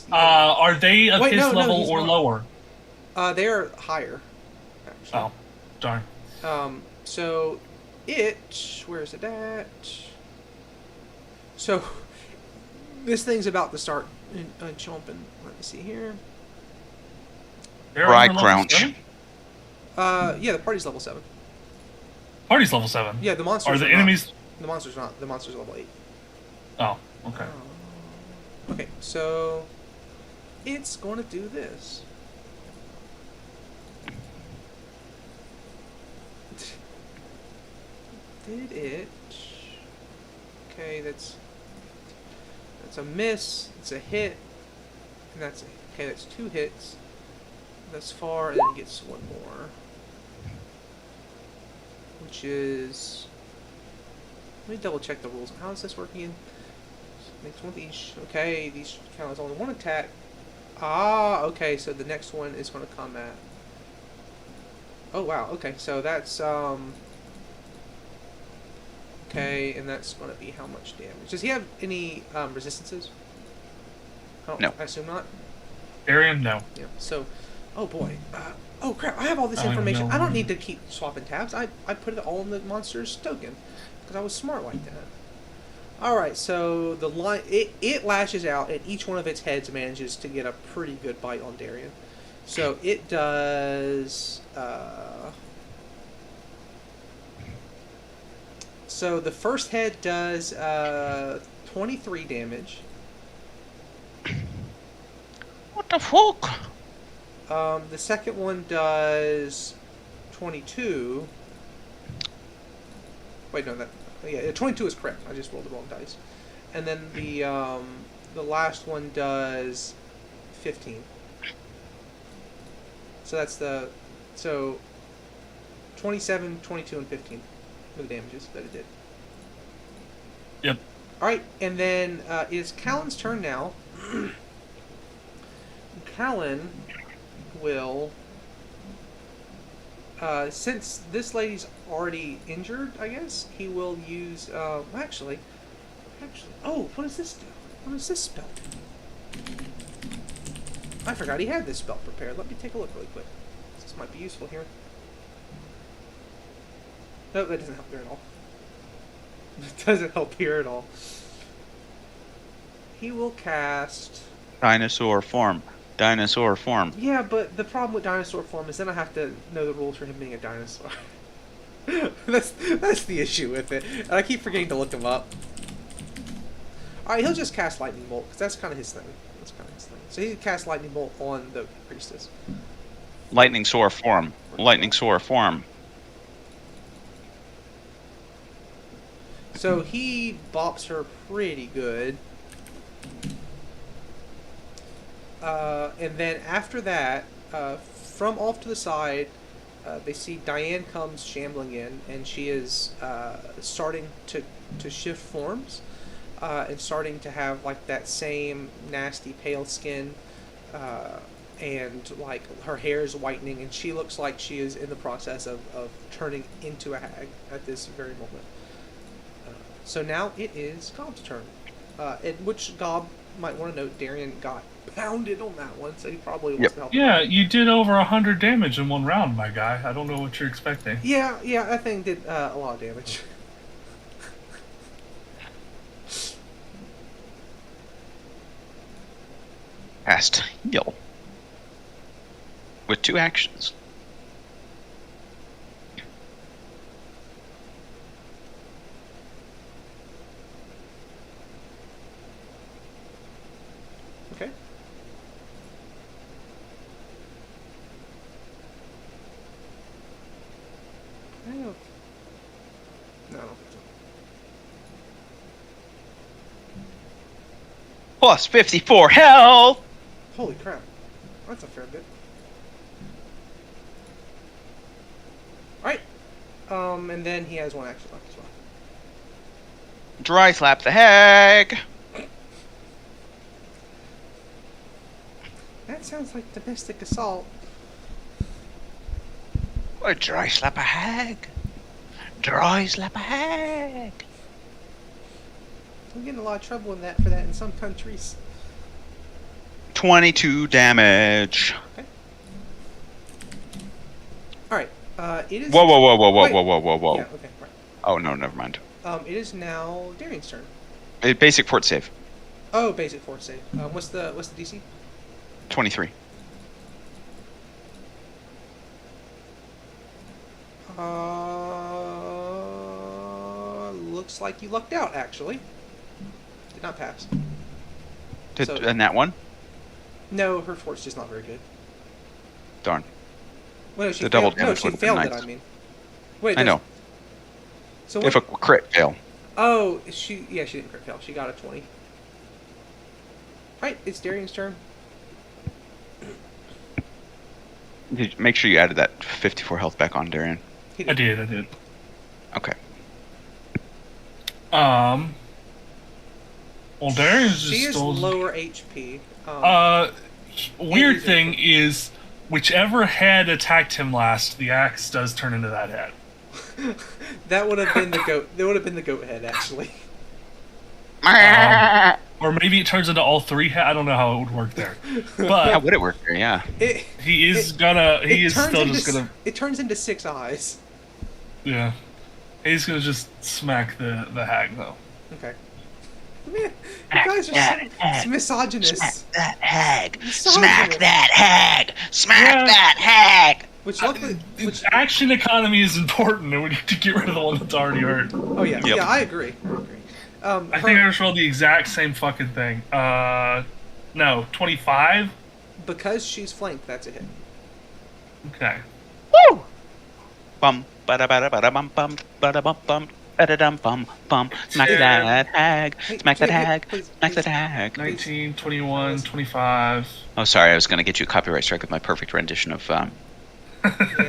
Are they of Wait, his no, level he's or not. lower? They're higher, actually. Oh, darn. So it, where's it at? So this thing's about to start jumping. Let me see here. They're Right on level crouch. 7? Yeah, the party's level 7. Party's level 7. Yeah, the monsters Are the not. enemies? The monsters not. The monsters are level 8. Oh, okay. Okay, so it's going to do this. Did it? Okay, that's a miss. It's a hit, and okay. That's 2 hits. Thus far, and then it gets 1 more, which is. Let me double check the rules. How does this work again? Makes 1 of each. Okay, these count as only 1 attack. Ah, okay. So the next one is going to come at. Oh wow. Okay, so that's Okay, and that's going to be how much damage? Does he have any resistances? No. I assume not. Darian, no. Yeah. So, oh boy. Oh crap! I have all this I don't information. know. I don't need to keep swapping tabs. I put it all in the monster's token because I was smart like that. All right. So the line it lashes out, and each one of its heads manages to get a pretty good bite on Darian. So it does. So the first head does 23 damage. What the fuck? The second one does 22. Wait, no, yeah, 22 is correct. I just rolled the wrong dice. And then the last one does 15. So that's 27, 22, and 15 are the damages that it did. Yep. All right, and then it's Callan's turn now. Callan will, since this lady's already injured, I guess he will use. Actually, oh, what does this do? What does this spell do? I forgot he had this spell prepared. Let me take a look really quick. This might be useful here. No, that doesn't help here at all. It doesn't help here at all. He will cast. Dinosaur form. Dinosaur form. Yeah, but the problem with dinosaur form is then I have to know the rules for him being a dinosaur. that's the issue with it. And I keep forgetting to look him up. Alright, he'll just cast Lightning Bolt, because that's kind of his thing. So he can cast Lightning Bolt on the priestess. Lightning soar form. Lightning soar form. So he bops her pretty good. And then after that, from off to the side, they see Diane comes shambling in, and she is starting to shift forms, and starting to have like that same nasty pale skin, and like her hair is whitening, and she looks like she is in the process of turning into a hag at this very moment. So now it is Gob's turn, in which Gob might want to note Darian got pounded on that one, so he probably wants to help. Yeah, you did over 100 damage in one round, my guy. I don't know what you're expecting. Yeah, that thing did a lot of damage. Cast heal with 2 actions. Okay. I don't. No, I don't think so. Plus 54 health. Holy crap. That's a fair bit. Alright. And then he has 1 action left as well. Dry slap the hag. That sounds like domestic assault. Or dry slap a hag. Dry slap a hag. I'm getting a lot of trouble for that in some countries. 22 damage. Okay. Alright. It is. Whoa, whoa, whoa, whoa, whoa, Wait. whoa, whoa, whoa, whoa. Yeah, okay, right. Oh, no, never mind. It is now Darian's turn. Basic fort save. Oh, basic force save. What's the DC? 23. Looks like you lucked out, actually. Did not pass. And that one? No, her force is not very good. Darn. Well, no, she The double failed. No, damage she would've been failed it. nice. I mean. Wait. I know. So If a crit fail. Oh, she didn't crit fail. She got a 20. Right, it's Darian's turn. Make sure you added that 54 health back on, Darian. I did. Okay. Well, Darian's just She is still... lower HP. Weird thing is, whichever head attacked him last, the axe does turn into that head. That would have been the goat. That would have been the goat head, actually. Or maybe it turns into all 3 heads. I don't know how it would work there. But How would it work there? Yeah. he is still just gonna... It turns into 6 eyes. Yeah. He's gonna just smack the hag, though. Okay. Man, you guys are so misogynist. Smack that hag. Misogynist. Smack that hag. Smack Yeah. that hag. Which Action economy is important, and we need to get rid of the one that's already hurt. Oh yeah, Yep. yeah, I agree. I think I just rolled the exact same fucking thing. No, 25? Because she's flanked, that's a hit. Okay. Woo! Bum bada bada bada bum bum bada bum bum bada dum bum bum. Smack Yeah. that hag. Hey, Smack that hey, hag. please, Smack that please. hag. 19, 21, 25. Oh, sorry. I was going to get you a copyright strike with my perfect rendition of Yeah,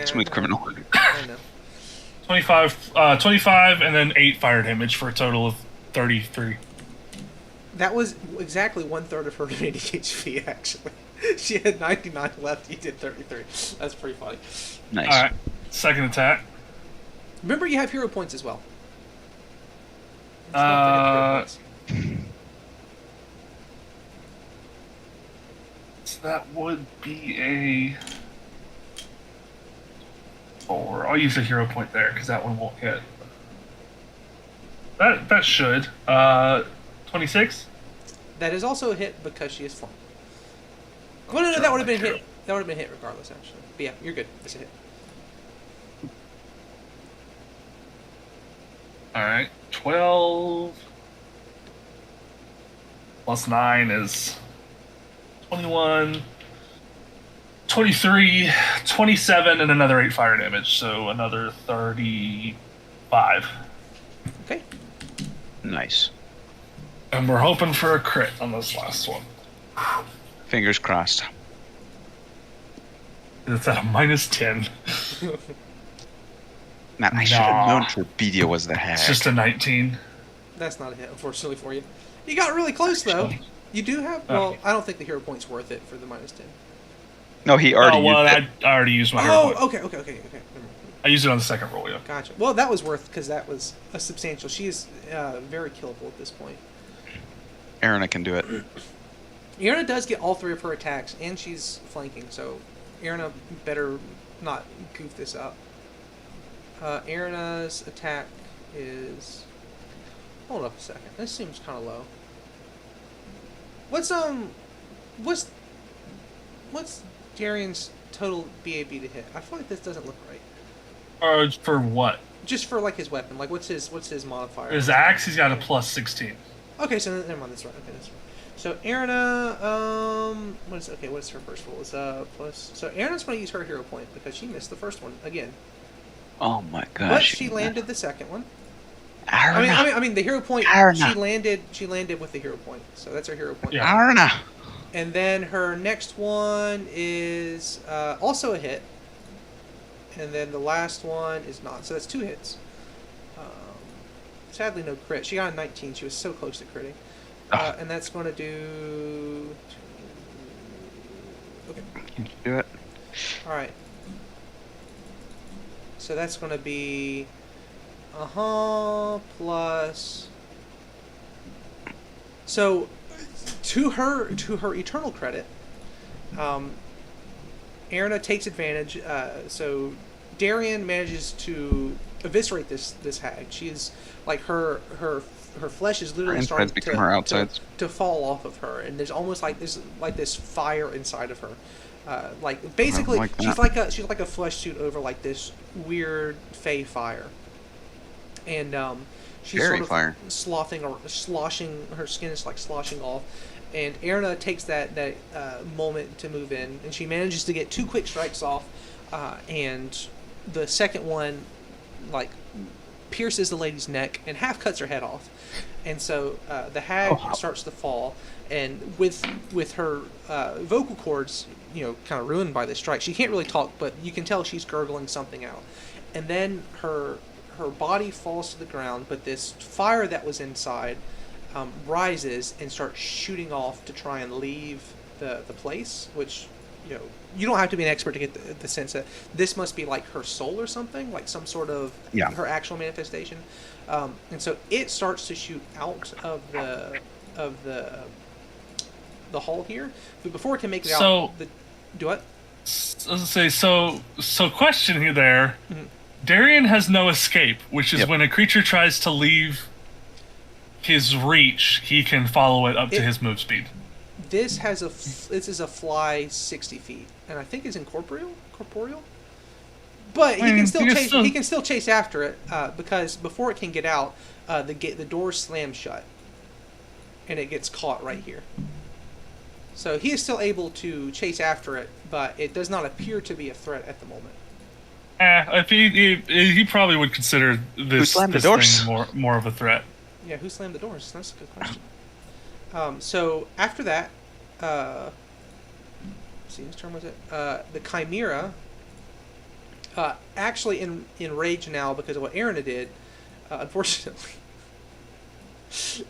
Smooth Criminal. I know. 25, and then 8 fire damage for a total of 33. That was exactly 1/3 of her remaining HP. Actually, she had 99 left. You did 33. That's pretty funny. Nice. Alright, second attack. Remember, you have hero points as well. Don't forget hero points. So that would be a 4. I'll use a hero point there because that one won't hit. That should. 26? That is also a hit because she is flanked. Well, no, that would have been hit. That would have been hit regardless, actually. But yeah, you're good. It's a hit. Alright, 12 plus 9 is 21, 23, 27, and another 8 fire damage, so another 35. Okay. Nice. And we're hoping for a crit on this last one. Fingers crossed. It's at a -10. Man, I should have known Torpedia was the hag. It's just a 19. That's not a hit, unfortunately for you. You got really close though. You do have. Well, I don't think the hero point's worth it for the -10. No, he already used it. I already used my hero point. Okay. Never mind. I used it on the second roll, yeah. Gotcha. Well, that was worth because that was a substantial. She is very killable at this point. Erina can do it. Erina does get all 3 of her attacks, and she's flanking, so Erina better not goof this up. Erina's attack is... Hold up a second. This seems kind of low. What's Darian's total BAB to hit? I feel like this doesn't look right. For what? Just for like his weapon. Like what's his modifier? His axe, he's got a plus 16. Okay, so never mind. That's right. Okay, that's right. So Erina, what's her first roll? Is plus. So Erina's going to use her hero point because she missed the first one again. Oh my gosh! But she landed the second one. Erina. I mean the hero point. Erina. She landed with the hero point. So that's her hero point. Yeah. Erina. And then her next one is also a hit. And then the last one is not. So that's 2 hits. Sadly, no crit. She got a 19. She was so close to critting. And that's going to do... Okay. Can you do it? Alright. So that's going to be... plus... So, to her eternal credit, Erina takes advantage. So Darian manages to eviscerate this hag. She's like her flesh is literally starting to fall off of her, and there's almost like this fire inside of her. Like basically, she's like a flesh suit over like this weird fey fire, and she's Fairy sort of fire. sloshing. Her skin is like sloshing off. And Erina takes that moment to move in, and she manages to get 2 quick strikes off, and the second one, like, pierces the lady's neck and half cuts her head off. And so the hag starts to fall, and with her vocal cords, kind of ruined by this strike, she can't really talk, but you can tell she's gurgling something out. And then her body falls to the ground, but this fire that was inside rises and starts shooting off to try and leave the place, which, you don't have to be an expert to get the sense that this must be like her soul or something, like some sort of her actual manifestation. And so it starts to shoot out of the hall here, but before it can make it out, do what? Say so question here there. Mm-hmm. Darian has no escape, which is when a creature tries to leave his reach, he can follow it up to his move speed. This is a fly 60 feet, and I think is corporeal. But he can still chase. He can still chase after it because before it can get out, the door slams shut, and it gets caught right here. So he is still able to chase after it, but it does not appear to be a threat at the moment. If he probably would consider this thing more of a threat. Yeah, who slammed the doors? That's a good question. So after that, let's see, whose turn was it? The Chimera, actually in rage now because of what Erina did. Unfortunately,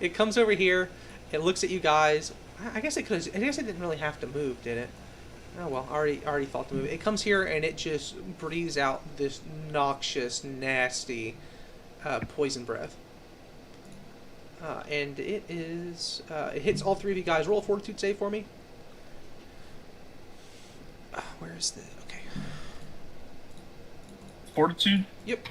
it comes over here. It looks at you guys. I guess it could. I guess it didn't really have to move, did it? Oh well, already thought to move. It comes here and it just breathes out this noxious, nasty poison breath. And it hits all 3 of you guys. Roll a fortitude save for me. Where is the... Okay. Fortitude? Yep.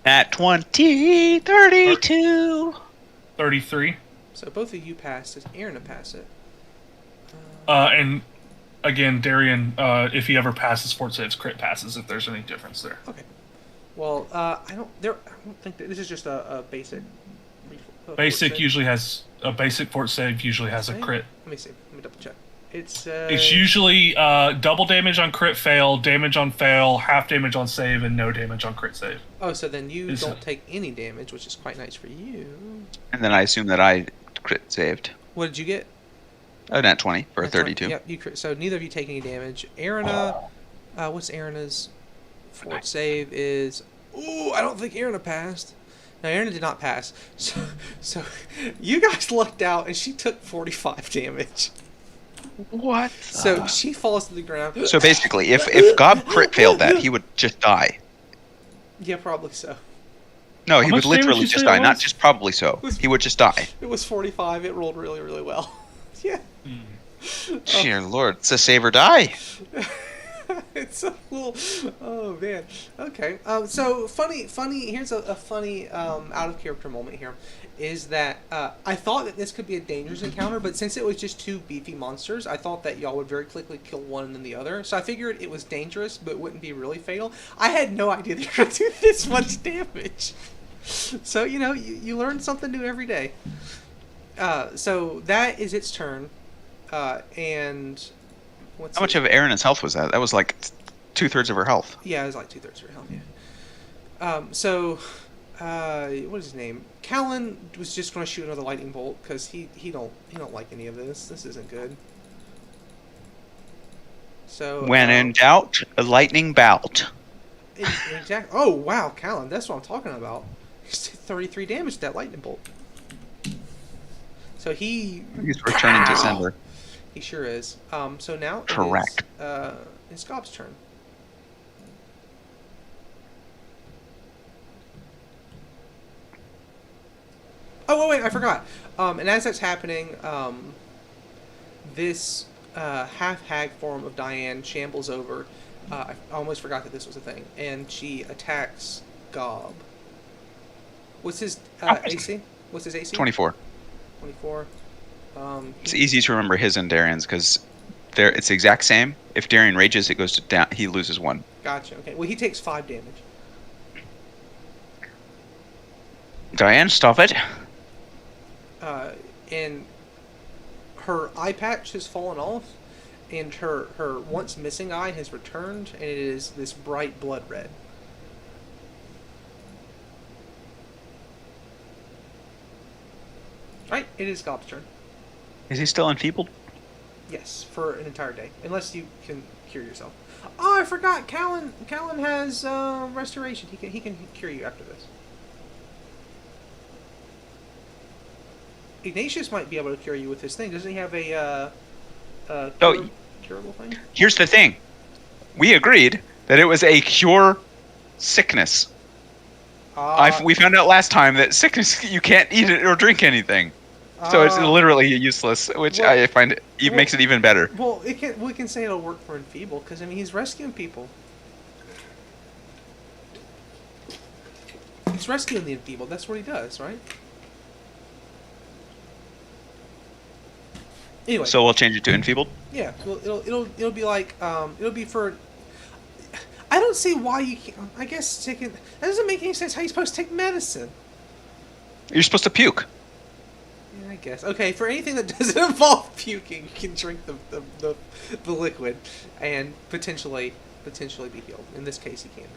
At 20, 32. 33. So both of you passed. Does Erina pass it? And again, Darian, if he ever passes fort saves, crit passes if there's any difference there. Okay. Well, I don't think that this is just a basic. Basic usually has a basic fort save. Usually has a crit. Let me see. Let me double check. It's usually double damage on crit fail, damage on fail, half damage on save, and no damage on crit save. Oh, so then you don't take any damage, which is quite nice for you. And then I assume that I crit saved. What did you get? Oh, nat 20 for a 32. 20. Yep, you crit. So neither of you take any damage. Erina What's Erina's fort save is? Ooh, I don't think Erina passed. No, Erina did not pass. So you guys lucked out, and she took 45 damage. What? So she falls to the ground. So basically, if Gob crit failed that, he would just die. Yeah, probably so. No, he How would much damage literally you just say die. it Not was? just probably so. He would just die. It was 45. It rolled really, really well. Yeah. Dear Lord, it's a save or die. It's a little. Oh man. Okay. So funny. Here's a funny out of character moment here, is that I thought that this could be a dangerous encounter, but since it was just two beefy monsters, I thought that y'all would very quickly kill one and then the other. So I figured it was dangerous, but wouldn't be really fatal. I had no idea they were gonna do this much damage. So you learn something new every day. So that is its turn, and. How much of Erina's health was that? That was like 2/3 of her health. Yeah, it was like 2/3 of her health. Yeah. So, what is his name? Callan was just going to shoot another lightning bolt because he don't like any of this. This isn't good. So. When in doubt, a lightning bout. Exactly. Oh wow, Callan, that's what I'm talking about. He's 33 damage to that lightning bolt. So He's returning to sender. He sure is. So now Correct. It's Gob's turn. Oh wait, I forgot. And as that's happening, this half hag form of Diane shambles over. I almost forgot that this was a thing, and she attacks Gob. What's his AC? What's his AC? 24. 24. It's easy to remember his and Darian's because it's the exact same. If Darian rages, it goes to down. He loses 1. Gotcha. Okay. Well, he takes 5 damage. Diane, stop it. And her eye patch has fallen off, and her once missing eye has returned, and it is this bright blood red. Right. It is Gob's turn. Is he still enfeebled? Yes, for an entire day, unless you can cure yourself. Oh, I forgot. Callan has restoration. He can cure you after this. Ignatius might be able to cure you with his thing. Doesn't he have a curable thing? Here's the thing. We agreed that it was a cure sickness. We found out last time that sickness, you can't eat it or drink anything. So it's literally useless, which I find makes it even better. Well, we can say it'll work for Enfeeble, because, I mean, he's rescuing people. He's rescuing the Enfeebled. That's what he does, right? Anyway. So we'll change it to enfeebled? Yeah. Well, it'll be like, it'll be for... I don't see why you can't... I guess taking... That doesn't make any sense how you're supposed to take medicine. You're supposed to puke. Yeah, I guess. Okay, for anything that doesn't involve puking, you can drink the liquid and potentially be healed. In this case, he can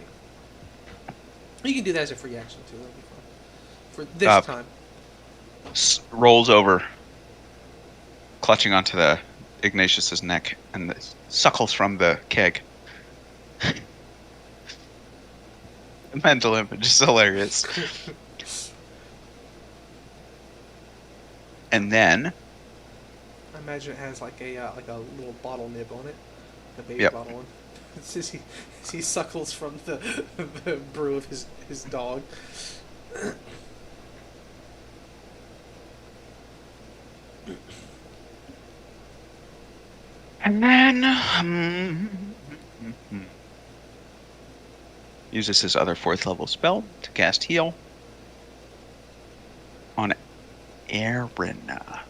be. You can do that as a free action, too. That'll be fun. For this time. Rolls over, clutching onto the Ignatius's neck, and suckles from the keg. The mental image is hilarious. And then, I imagine it has like a little bottle nib on it, a baby bottle one. It's just he suckles from the brew of his dog. And then uses his other 4th level spell to cast heal on Erina.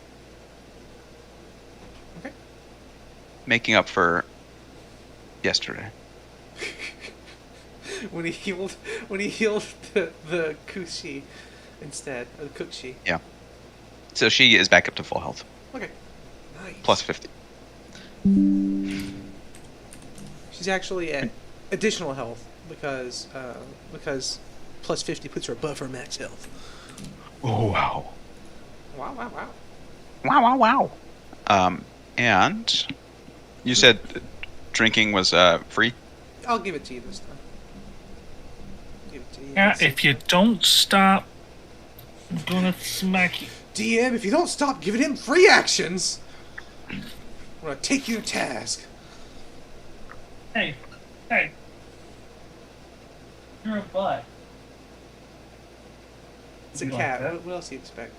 Okay. Making up for yesterday. when he healed the Kushi instead, or the Cookshi. Yeah. So she is back up to full health. Okay. Nice. Plus 50. She's actually at additional health because plus 50 puts her above her max health. Oh wow. Wow. Wow. And you said drinking was free? I'll give it to you this time. Give it to you. Yeah, if you don't stop, I'm gonna smack you. DM, if you don't stop giving him free actions, I'm gonna take you to task. Hey. You're a butt. It's a You like cat. that? What else do you expect?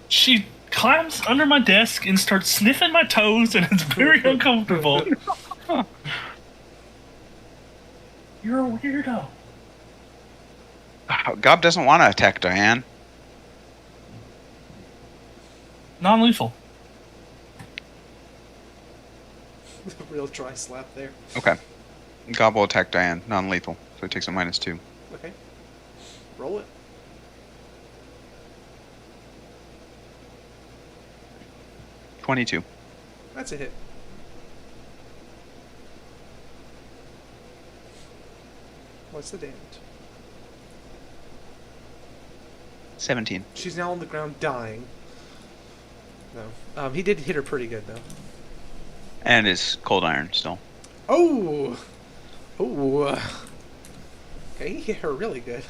She climbs under my desk and starts sniffing my toes, and it's very uncomfortable. You're a weirdo. Gob doesn't want to attack Diane. Non-lethal. Real dry slap there. Okay. Gob will attack Diane, non-lethal, so he takes a -2. Okay. Roll it. 22. That's a hit. What's the damage? 17. She's now on the ground dying. No. He did hit her pretty good, though. And is cold iron still. Oh! Oh. Okay, he hit her really good.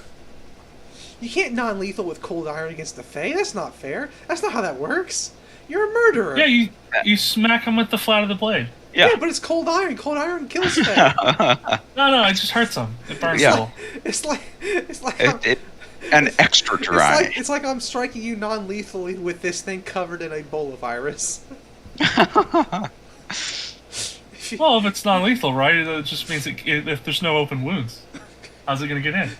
You can't non-lethal with cold iron against the Fae. That's not fair. That's not how that works. You're a murderer. Yeah, you smack him with the flat of the blade. Yeah. Yeah, but it's cold iron. Cold iron kills Fae. No, it just hurts him. It burns Yeah. a little. It's like And extra dry. It's like I'm striking you non-lethally with this thing covered in Ebola virus. Well, if it's non-lethal, right? It just means if there's no open wounds, how's it gonna get in?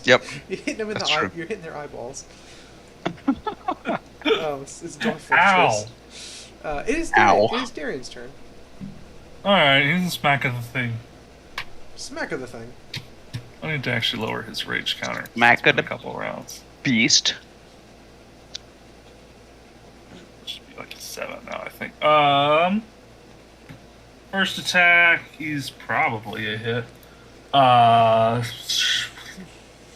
Yep. You're hitting them in That's the eye. true. You're hitting their eyeballs. Oh, it's joyful. Ow! It is Ow. It is Darian's turn. All right, he's a smack of the thing. Smack of the thing. I need to actually lower his rage counter. Smack It's been of a couple of rounds. Beast. Should be like a 7 now, I think. First attack, he's probably a hit.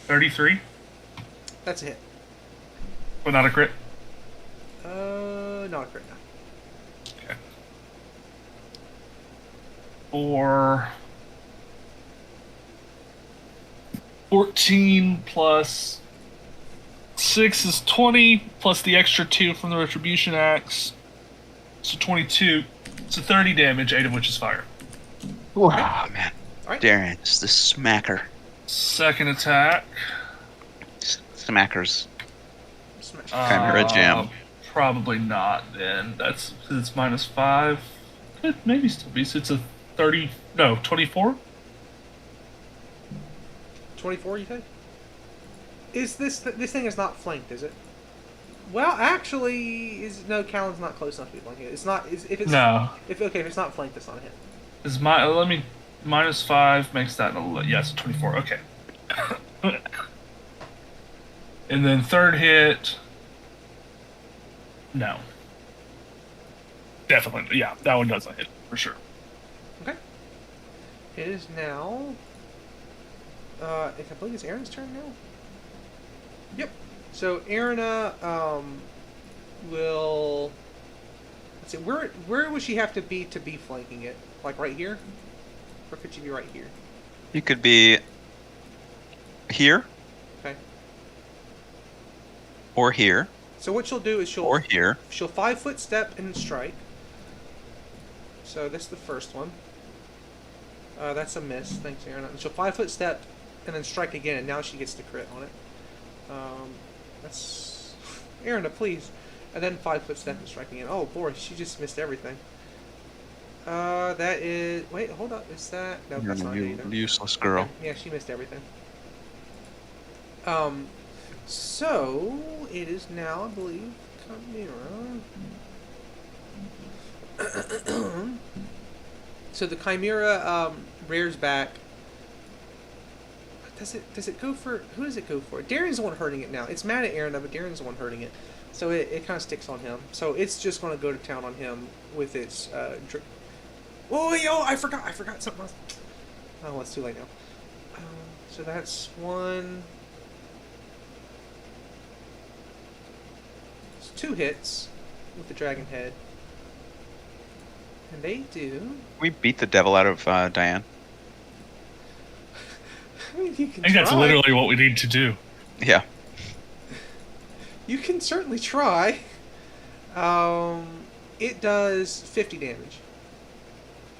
33, That's a hit. but not a crit. Not a crit. No. Okay. Or 14 plus 6 is 20, plus the extra 2 from the Retribution Axe. So 22. So 30 damage, 8 of which is fire. Oh, man. All right. Darian's the smacker. Second attack. Smackers. Smash. Chimera Jam. Probably not then. It's -5. Could maybe still be. So it's a 30. No, 24? 24, you say? Is this thing is not flanked? Is it? Well, actually, no. Callan's not close enough to be flanked. It's not. If it's No. If it's not flanked, it's not a hit. Is my let me -5 makes that yes 24. Okay. And then third hit. No. Definitely, yeah, that one doesn't hit for sure. Okay. It is now. I believe it's Aaron's turn now. Yep. So Aaron will. Let's see. Where would she have to be flanking it? Like right here, or could she be right here? You could be here. Okay. Or here. So what she'll do is Or here. she'll 5-foot step and strike. So that's the first one. That's a miss. Thanks, Aaron. She'll 5-foot step and then strike again, and now she gets the crit on it. That's Aaron, please. And then 5-foot step and strike again. Oh boy, she just missed everything. That is. Wait, hold up. Is that? No, You're that's not it a either. useless girl. Okay, yeah, she missed everything. So it is now, I believe, Chimera. So the Chimera rears back. Does it go for who does it go for? Darian's the one hurting it now. It's mad at Aaron, but Darian's the one hurting it. So it kind of sticks on him. So it's just going to go to town on him with its. Oh, I forgot something else. Oh, it's too late now. So that's one. It's 2 hits with the dragon head, and they do. We beat the devil out of Diane. You can I think that's try. literally what we need to do. Yeah. You can certainly try. It does 50 damage.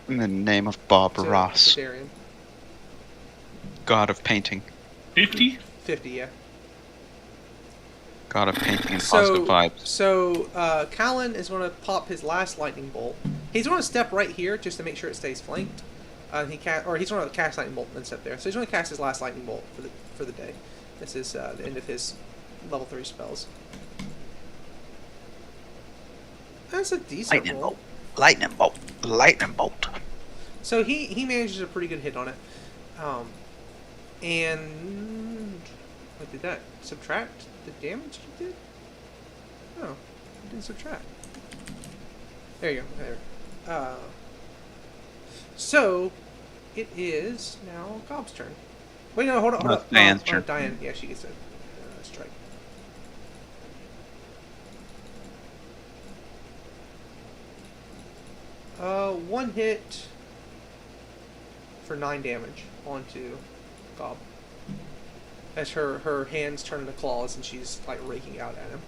In the name of Bob to Ross, Darian. god of painting. 50? 50, yeah. God of painting and positive vibes. So, Callan is going to pop his last lightning bolt. He's going to step right here just to make sure it stays flanked. He's going to cast lightning bolt and then step there. So he's going to cast his last lightning bolt for the day. This is the end of his level 3 spells. That's a decent Lightning roll. bolt. Lightning bolt. Lightning bolt. So he manages a pretty good hit on it. And what did that subtract the damage he did? No, it didn't subtract. There you go. There. So it is now Gob's turn. Wait, no, hold on. No, it's Diane's turn. Diane, yeah, she gets a strike. One hit for 9 damage onto Gob. As her hands turn into claws and she's like raking out at him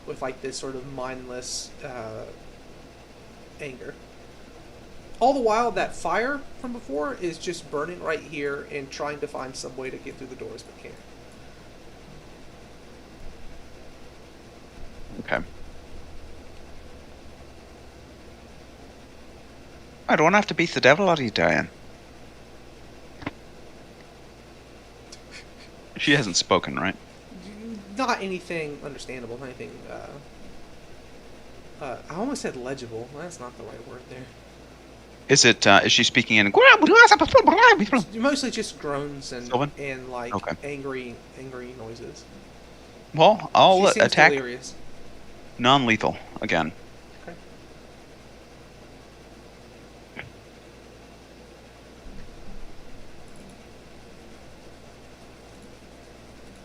with like this sort of mindless anger. All the while, that fire from before is just burning right here and trying to find some way to get through the doors, but can't. Okay. I don't have to beat the devil out of you, Diane. She hasn't spoken, right? Not anything understandable, not anything, I almost said legible. That's not the right word there. Is she speaking in... Mostly just groans Sylvan? and like Okay. angry noises. Well, I'll She seems attack delirious. non-lethal again. Okay.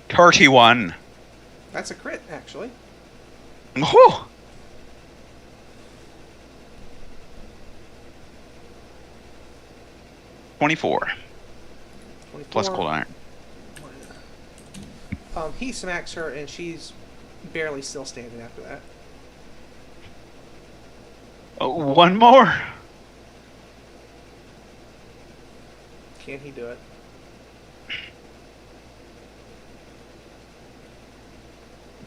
$31. That's a crit, actually. Whew. $24. 24. Plus cold iron. He smacks her, and she's barely still standing after that. One more. Can he do it?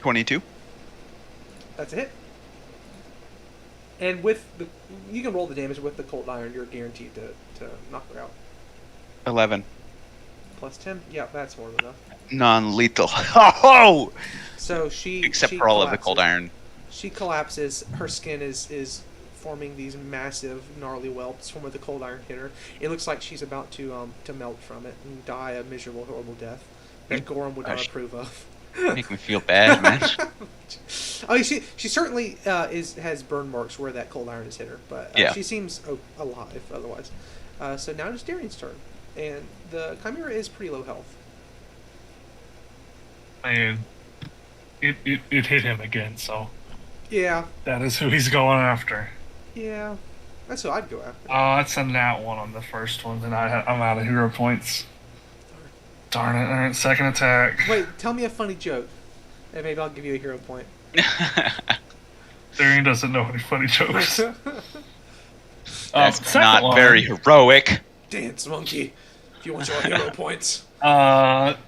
$22. That's a hit. And with the... You can roll the damage with the cold iron. You're guaranteed to knock her out. 11. Plus 10? Yeah, that's more than enough. Non-lethal. Oh! So she... Except she for all of the collapses. cold iron. She collapses. Her skin is forming these massive, gnarly whelps from where the cold iron hit her. It looks like she's about to melt from it and die a miserable, horrible death that Gorham would not Gosh. approve of. Make me feel bad, man. Oh, she certainly has burn marks where that cold iron has hit her, but Yeah. she seems alive otherwise. So now it's Darian's turn, and the Chimera is pretty low health. And it hit him again, so Yeah, that is who he's going after. yeah, that's who I'd go after. It's a nat 1 on the first one, and I'm out of hero points. Darn it. Alright, second attack. Wait, tell me a funny joke, and maybe I'll give you a hero point. Darian doesn't know any funny jokes. That's Second not one. very heroic. Dance, monkey, if you want your hero points.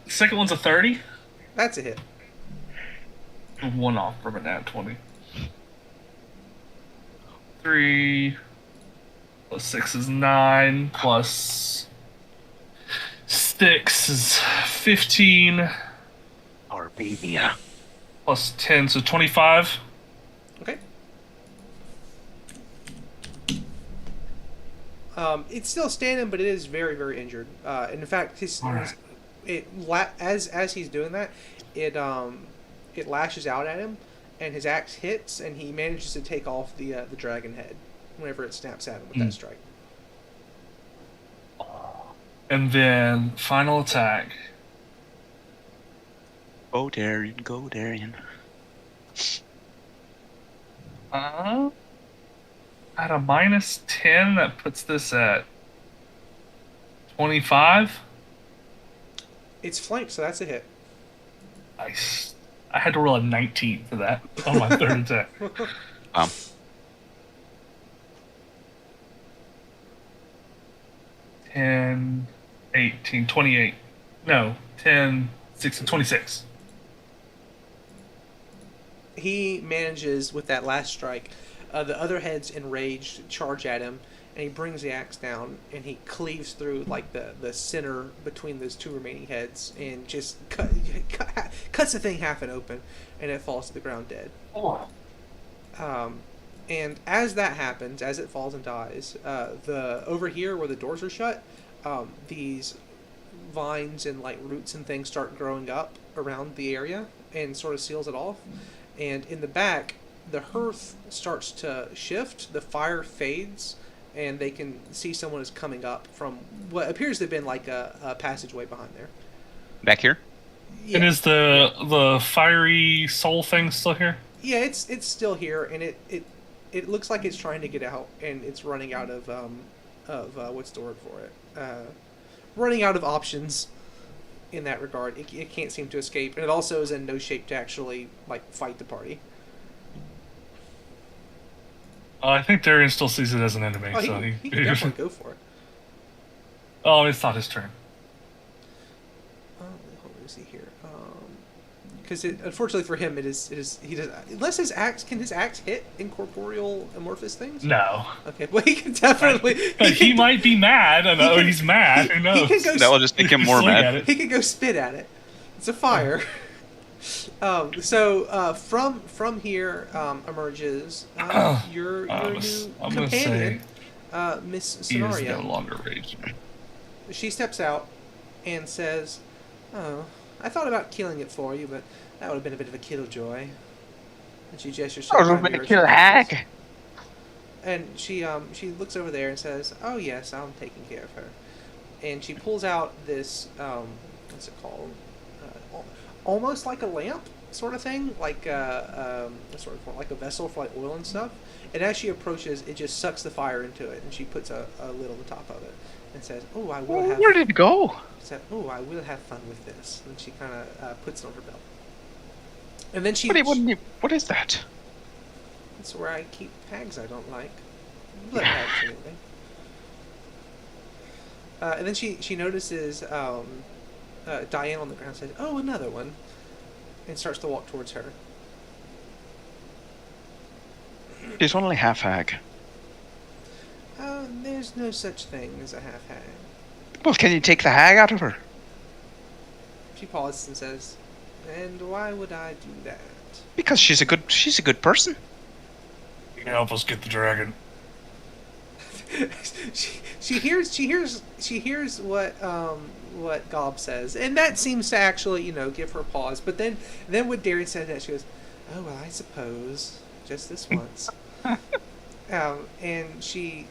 Second one's a 30. That's a hit. 1 off from a nat 20. 3 plus 6 is 9 plus 6 is 15 Arbavia. plus 10, so 25. Okay. It's still standing, but it is very, very injured. And in fact, as he's doing that, it lashes out at him, and his axe hits, and he manages to take off the dragon head whenever it snaps at him with that strike. And then final attack. Go Darian, go Darian. At a minus 10, that puts this at 25. It's flanked, so that's a hit. Nice. I had to roll a 19 for that on my third attack. Um, 10, 18, 28. No, 10, 16, 26. He manages with that last strike. The other heads enraged charge at him, and he brings the axe down and he cleaves through like the center between those two remaining heads and just cuts the thing half and open, and it falls to the ground dead. Oh. And as that happens, as it falls and dies, the over here where the doors are shut, these vines and like roots and things start growing up around the area and sort of seals it off. And in the back, the hearth starts to shift, the fire fades, and they can see someone is coming up from what appears to have been like a passageway behind there. back here. Yeah. And is the fiery soul thing still here? Yeah, it's still here, and it looks like it's trying to get out, and it's running out of what's the word for it? Running out of options. In that regard, it can't seem to escape, and it also is in no shape to actually like fight the party. I think Darian still sees it as an enemy, Oh, so he can definitely go for it. Oh, it's not his turn. Let me see here. Because unfortunately for him, he does unless his axe can his axe hit incorporeal amorphous things. No. Okay, well he can definitely. He might be mad. I know he's mad. Who knows? That will just make him more Swing mad. at it. He can go spit at it. It's a fire. From here emerges your new I'm gonna companion, Miss He is no Sonaria. longer raging. She steps out and says, "Oh, I thought about killing it for you, but that would have been a bit of a killjoy." And she gestures. Oh, we're gonna kill a hag. And she looks over there and says, "Oh yes, I'm taking care of her." And she pulls out this what's it called? Almost like a lamp sort of thing, like like a vessel for like oil and stuff. And as she approaches, it just sucks the fire into it, and she puts a lid on the top of it and says, "Oh, I will have." Where did it go? Said, "Oh, I will have fun with this." And she kind of puts it on her belt. And then she. What is that? That's where I keep hags I don't like. Blood hags, anyway. And then she notices Diane on the ground, says, "Oh, another one," and starts to walk towards her. She's only half hag. There's no such thing as a half hag. Well, can you take the hag out of her? She pauses and says, "And why would I do that?" Because she's a good person. You can help us get the dragon. she hears what Gob says, and that seems to actually give her pause. But then when Darian said that, she goes, "Oh well, I suppose just this once." And she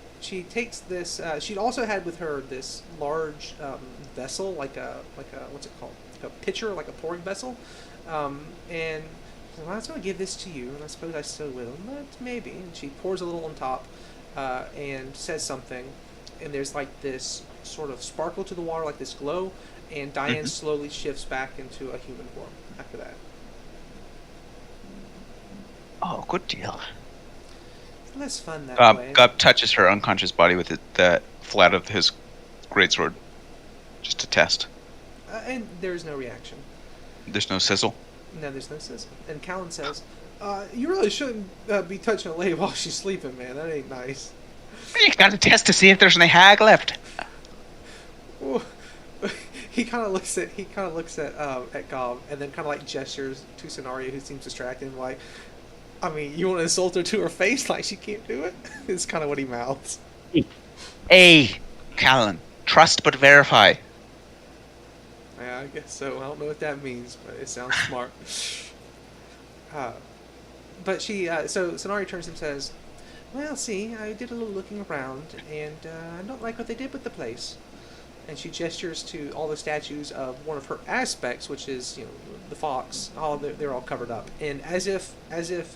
takes this. She'd also had with her this large vessel, like a what's it called? Like a pitcher, like a pouring vessel. And well, I was going to give this to you, and I suppose I still will, but maybe. And she pours a little on top, and says something, and there's like this sort of sparkle to the water, like this glow, and Diane slowly shifts back into a human form after that. Oh, good deal. It's less fun that way. Gob touches her unconscious body with the flat of his greatsword, just to test. And there's no reaction. There's no sizzle. No, there's no sizzle. And Callan says, "You really shouldn't be touching a lady while she's sleeping, man. That ain't nice." You gotta test to see if there's any hag left. Well, he kind of looks at Gob, and then kind of like gestures to Sonaria, who seems distracted, and like, I mean, you want to insult her to her face like she can't do it? It's kind of what he mouths. Hey, Callan, trust but verify. Yeah, I guess so. I don't know what that means, but it sounds smart. But so Sonaria turns and says, "Well, see, I did a little looking around, and I don't like what they did with the place." And she gestures to all the statues of one of her aspects, which is the fox. They're all covered up, and as if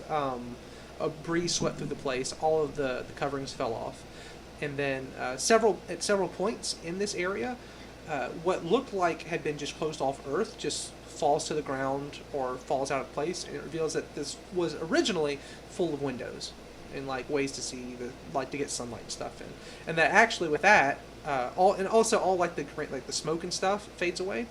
a breeze swept through the place, all of the coverings fell off, and then at several points in this area, what looked like had been just closed off Earth just falls to the ground or falls out of place, and it reveals that this was originally full of windows and like ways to see to get sunlight and stuff in, and that actually with that all like the smoke and stuff fades away,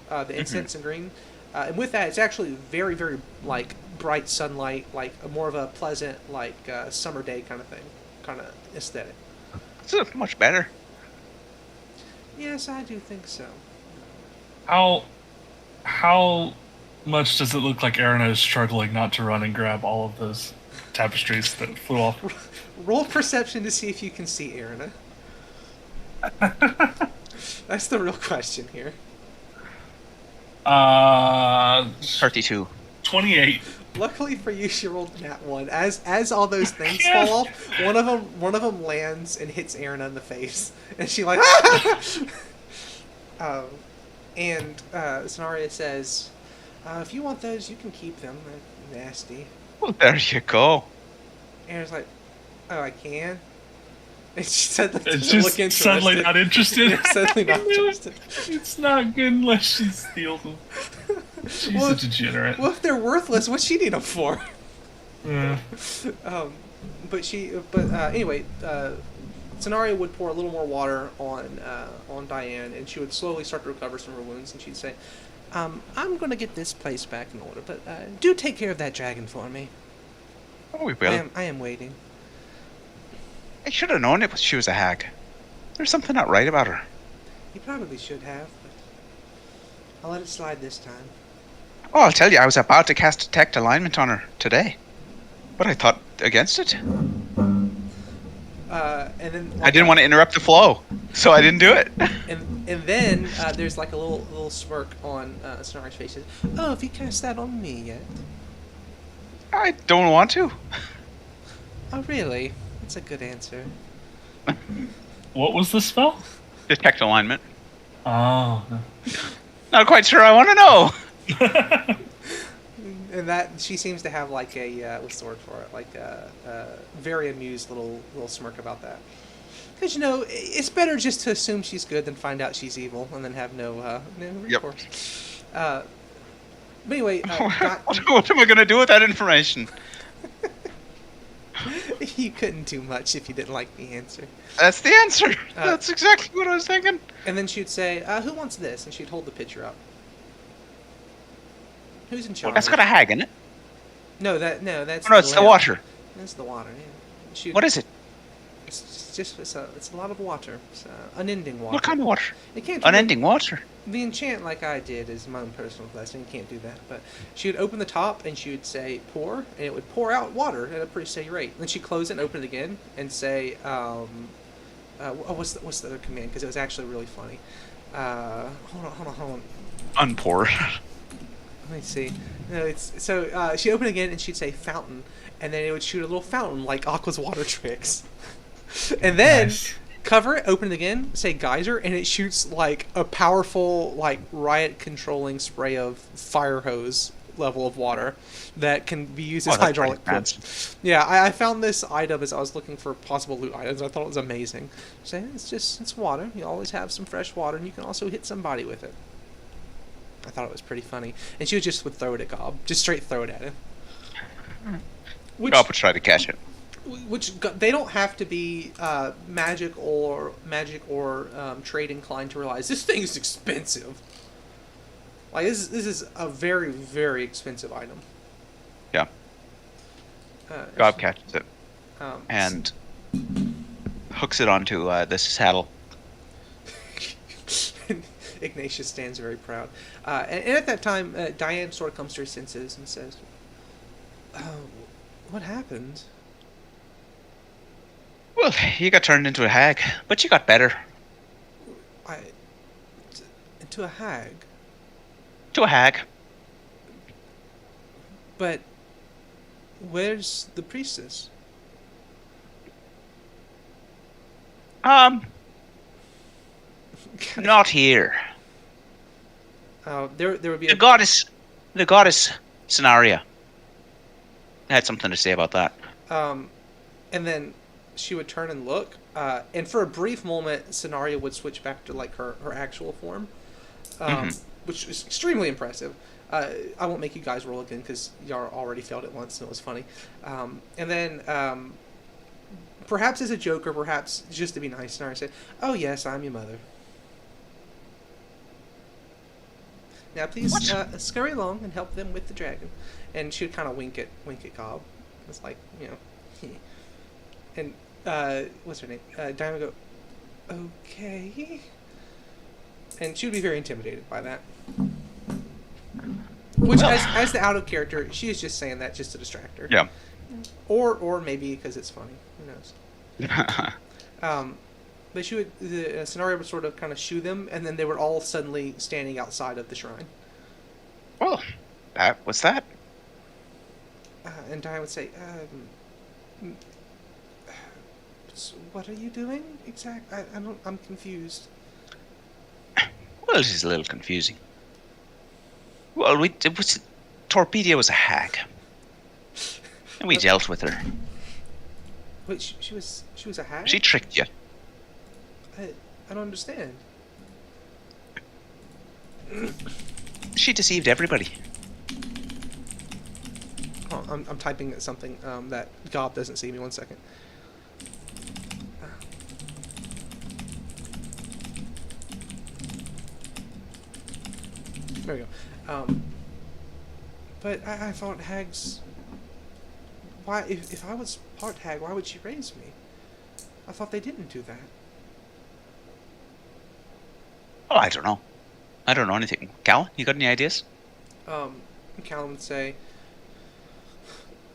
the incense and green, and with that it's actually very very like bright sunlight, like more of a pleasant like summer day kind of thing, kind of aesthetic. It's much better. Yes, I do think so. How much does it look like Erina is struggling not to run and grab all of those tapestries that flew off? Roll perception to see if you can see Erina. That's the real question here. 32. 28. Luckily for you, she rolled that one. As all those things fall off, one of them lands and hits Erina in the face, and she like. And Sonaria says, "If you want those, you can keep them. They're nasty." Well, there you go. Erina's like, "Oh, I can." And she said, "It's just suddenly not interested." Suddenly not interested. It's not good unless she steals them. She's a degenerate. Well, if they're worthless, what's she need them for? Yeah. Anyway, Sonaria would pour a little more water on Diane, and she would slowly start to recover some of her wounds, and she'd say, "I'm going to get this place back in order, but do take care of that dragon for me." Oh, we will. I am waiting. I should have known she was a hag. There's something not right about her. You probably should have, but I'll let it slide this time. Oh, I'll tell you, I was about to cast Detect Alignment on her today, but I thought against it. And then I didn't want to interrupt the flow, so I didn't do it. And then there's like a little smirk on Sonaria's face. Says, "Oh, have you cast that on me yet?" I don't want to. Oh, really? That's a good answer. What was the spell? Detect Alignment. Oh. Not quite sure I want to know. And that she seems to have like a what's the word for it? Like a very amused little smirk about that. Because it's better just to assume she's good than find out she's evil and then have no recourse. But anyway, what am I going to do with that information? You couldn't do much if you didn't like the answer. That's the answer. That's exactly what I was thinking. And then she'd say, "Who wants this?" And she'd hold the picture up. Who's in charge? Well, that's got a hag in it. No, that's. Oh, no, it's the water. That's the water. Yeah. What is it? It's a lot of water. It's unending water. What kind of water? It can't. Unending water. The enchant, like I did, is my own personal blessing. You can't do that. But she would open the top and she would say pour, and it would pour out water at a pretty steady rate. Then she'd close it and open it again and say, what's the other command? Because it was actually really funny. Hold on. Unpour. Let me see. No, she'd open it again and she'd say fountain, and then it would shoot a little fountain like Aqua's water tricks. And then cover it, open it again, say geyser, and it shoots like a powerful like riot controlling spray of fire hose level of water that can be used as hydraulic pumps. Yeah, I found this item as I was looking for possible loot items. I thought it was amazing. So it's water. You always have some fresh water, and you can also hit somebody with it. I thought it was pretty funny. And she would throw it at Gob. Just straight throw it at him. Gob would try to catch it. Which they don't have to be magic or trade inclined to realize this thing is expensive. Like this is a very very expensive item. Yeah. Gob catches it and hooks it onto the saddle. Ignatius stands very proud, and at that time, Diane sort of comes to her senses and says, "What happened?" Well, you got turned into a hag, but you got better. Into a hag? To a hag. But where's the priestess? Not here. There would be the goddess Sonaria had something to say about that. And then she would turn and look, And for a brief moment, Scenario would switch back to like her actual form, which is extremely impressive. I won't make you guys roll again because y'all already failed it once and it was funny. And then, perhaps as a joke or perhaps just to be nice, Scenario said, "Oh yes, I'm your mother. Now please scurry along and help them with the dragon." And she would kind of wink at Cobb. It's like, and what's her name? Diana would go, "Okay," and she would be very intimidated by that. Which, as the out of character, she is just saying that just to distract her. Yeah. Or maybe because it's funny. Who knows? But the Scenario would sort of kind of shoo them, and then they were all suddenly standing outside of the shrine. Well, what's that? And Diane would say, so what are you doing exactly? I'm confused. Well, it is a little confusing. Well, Torpedia was a hag, and we dealt with her. Wait, she was a hag? She tricked you. I don't understand. She deceived everybody. Oh, I'm typing at something that Gob doesn't see me. 1 second. There we go. But I thought hags. Why, if I was part hag, why would she raise me? I thought they didn't do that. Oh, I don't know. I don't know anything. Cal, you got any ideas? Callum would say,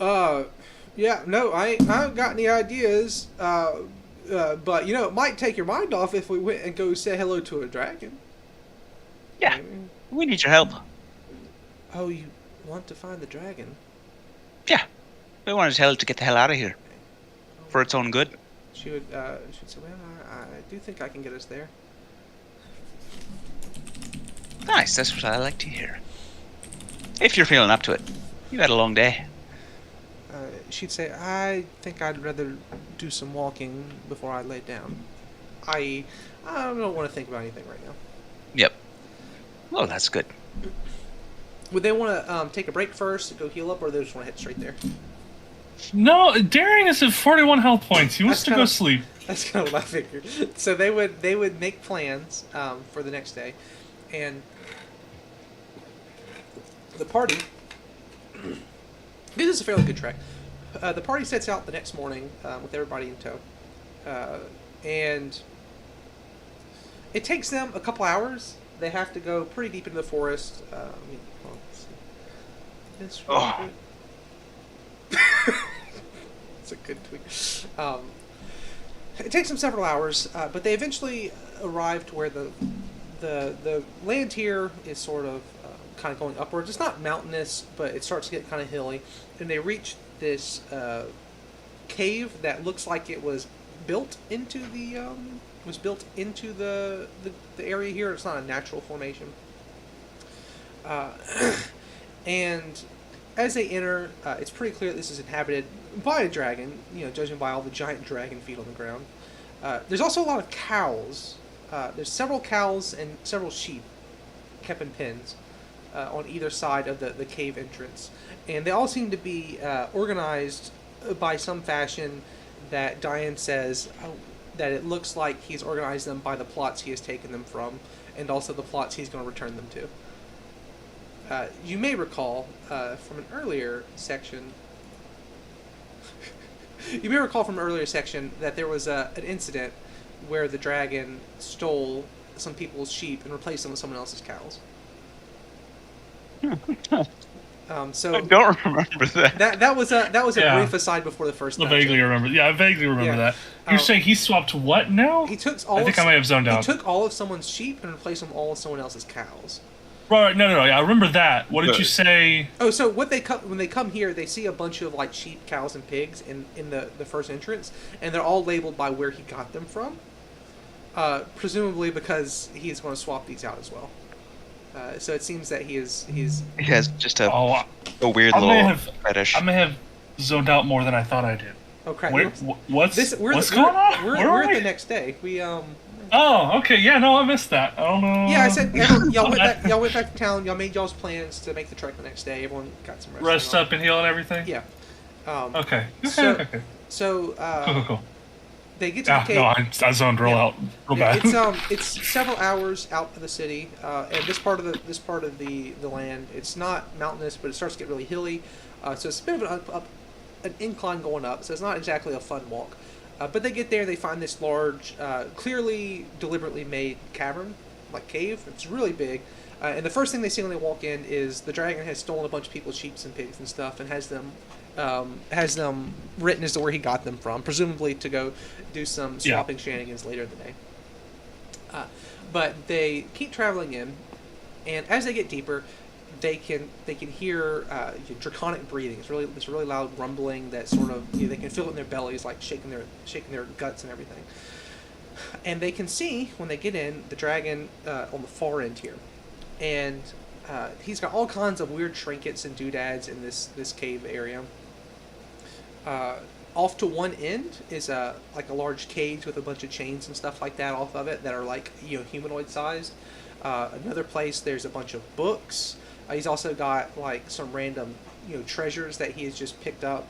yeah, no, I haven't got any ideas, but, it might take your mind off if we went and go say hello to a dragon. Yeah, we need your help. Oh, you want to find the dragon? Yeah, we wanted to tell it to get the hell out of here. For its own good. She'd say, well, I do think I can get us there. Nice, that's what I like to hear. If you're feeling up to it. You've had a long day. She'd say, I think I'd rather do some walking before I lay down. I don't want to think about anything right now. Yep. Well, that's good. Would they want to take a break first to go heal up, or they just want to head straight there? No, Daring is at 41 health points. He wants to go sleep. That's kind of what I figured. So they would make plans for the next day, and the party. This is a fairly good track. The party sets out the next morning with everybody in tow, and it takes them a couple hours. They have to go pretty deep into the forest. Let's see. This it's a good tweet. It takes them several hours, but they eventually arrive to where the land here is sort of kind of going upwards. It's not mountainous, but it starts to get kind of hilly, and they reach this cave that looks like it was built into the area here. It's not a natural formation. And as they enter, it's pretty clear that this is inhabited by a dragon, judging by all the giant dragon feet on the ground. There's also a lot of cows. There's several cows and several sheep kept in pens on either side of the cave entrance. And they all seem to be organized by some fashion that Diane says that it looks like he's organized them by the plots he has taken them from, and also the plots he's going to return them to. You may recall from an earlier section. You may recall from an earlier section that there was an incident where the dragon stole some people's sheep and replaced them with someone else's cows. So I don't remember that. That was a brief aside before the first. I vaguely remember. Yeah, I vaguely remember that. You're saying he swapped what now? He took I think I may have zoned out. He took all of someone's sheep and replaced them all with someone else's cows. Right, no. Yeah, I remember that. What did you say? Oh, so when they come here, they see a bunch of like sheep, cows, and pigs in the first entrance, and they're all labeled by where he got them from. Presumably because he's going to swap these out as well. So it seems that he has just a weird little fetish. I may have zoned out more than I thought I did. Oh crap! Wait, what's We're what's going on? We're, Where are at we? the next day. Oh, okay. Yeah, no, I missed that. I don't know. Yeah, I said y'all went back. Y'all went back to town. Y'all made y'all's plans to make the trek the next day. Everyone got some rest. Rest up and heal and everything. Yeah. Okay. So, Okay. so Cool. they get to the cave. No, I zoned real out, real bad. It's several hours out of the city, and this part of the land. It's not mountainous, but it starts to get really hilly. So it's a bit of an incline going up. So it's not exactly a fun walk. But they get there, they find this large, clearly, deliberately made cavern, like cave. It's really big. And the first thing they see when they walk in is the dragon has stolen a bunch of people's sheep and pigs and stuff, and has them written as to where he got them from, presumably to go do some swapping shenanigans later in the day. But they keep traveling in, and as they get deeper, they can hear draconic breathing. It's really loud rumbling that sort of they can feel it in their bellies, like shaking their guts and everything. And they can see when they get in the dragon on the far end here, and he's got all kinds of weird trinkets and doodads in this cave area. Off to one end is like a large cage with a bunch of chains and stuff like that off of it that are like humanoid sized. Another place there's a bunch of books. He's also got like some random treasures that he has just picked up.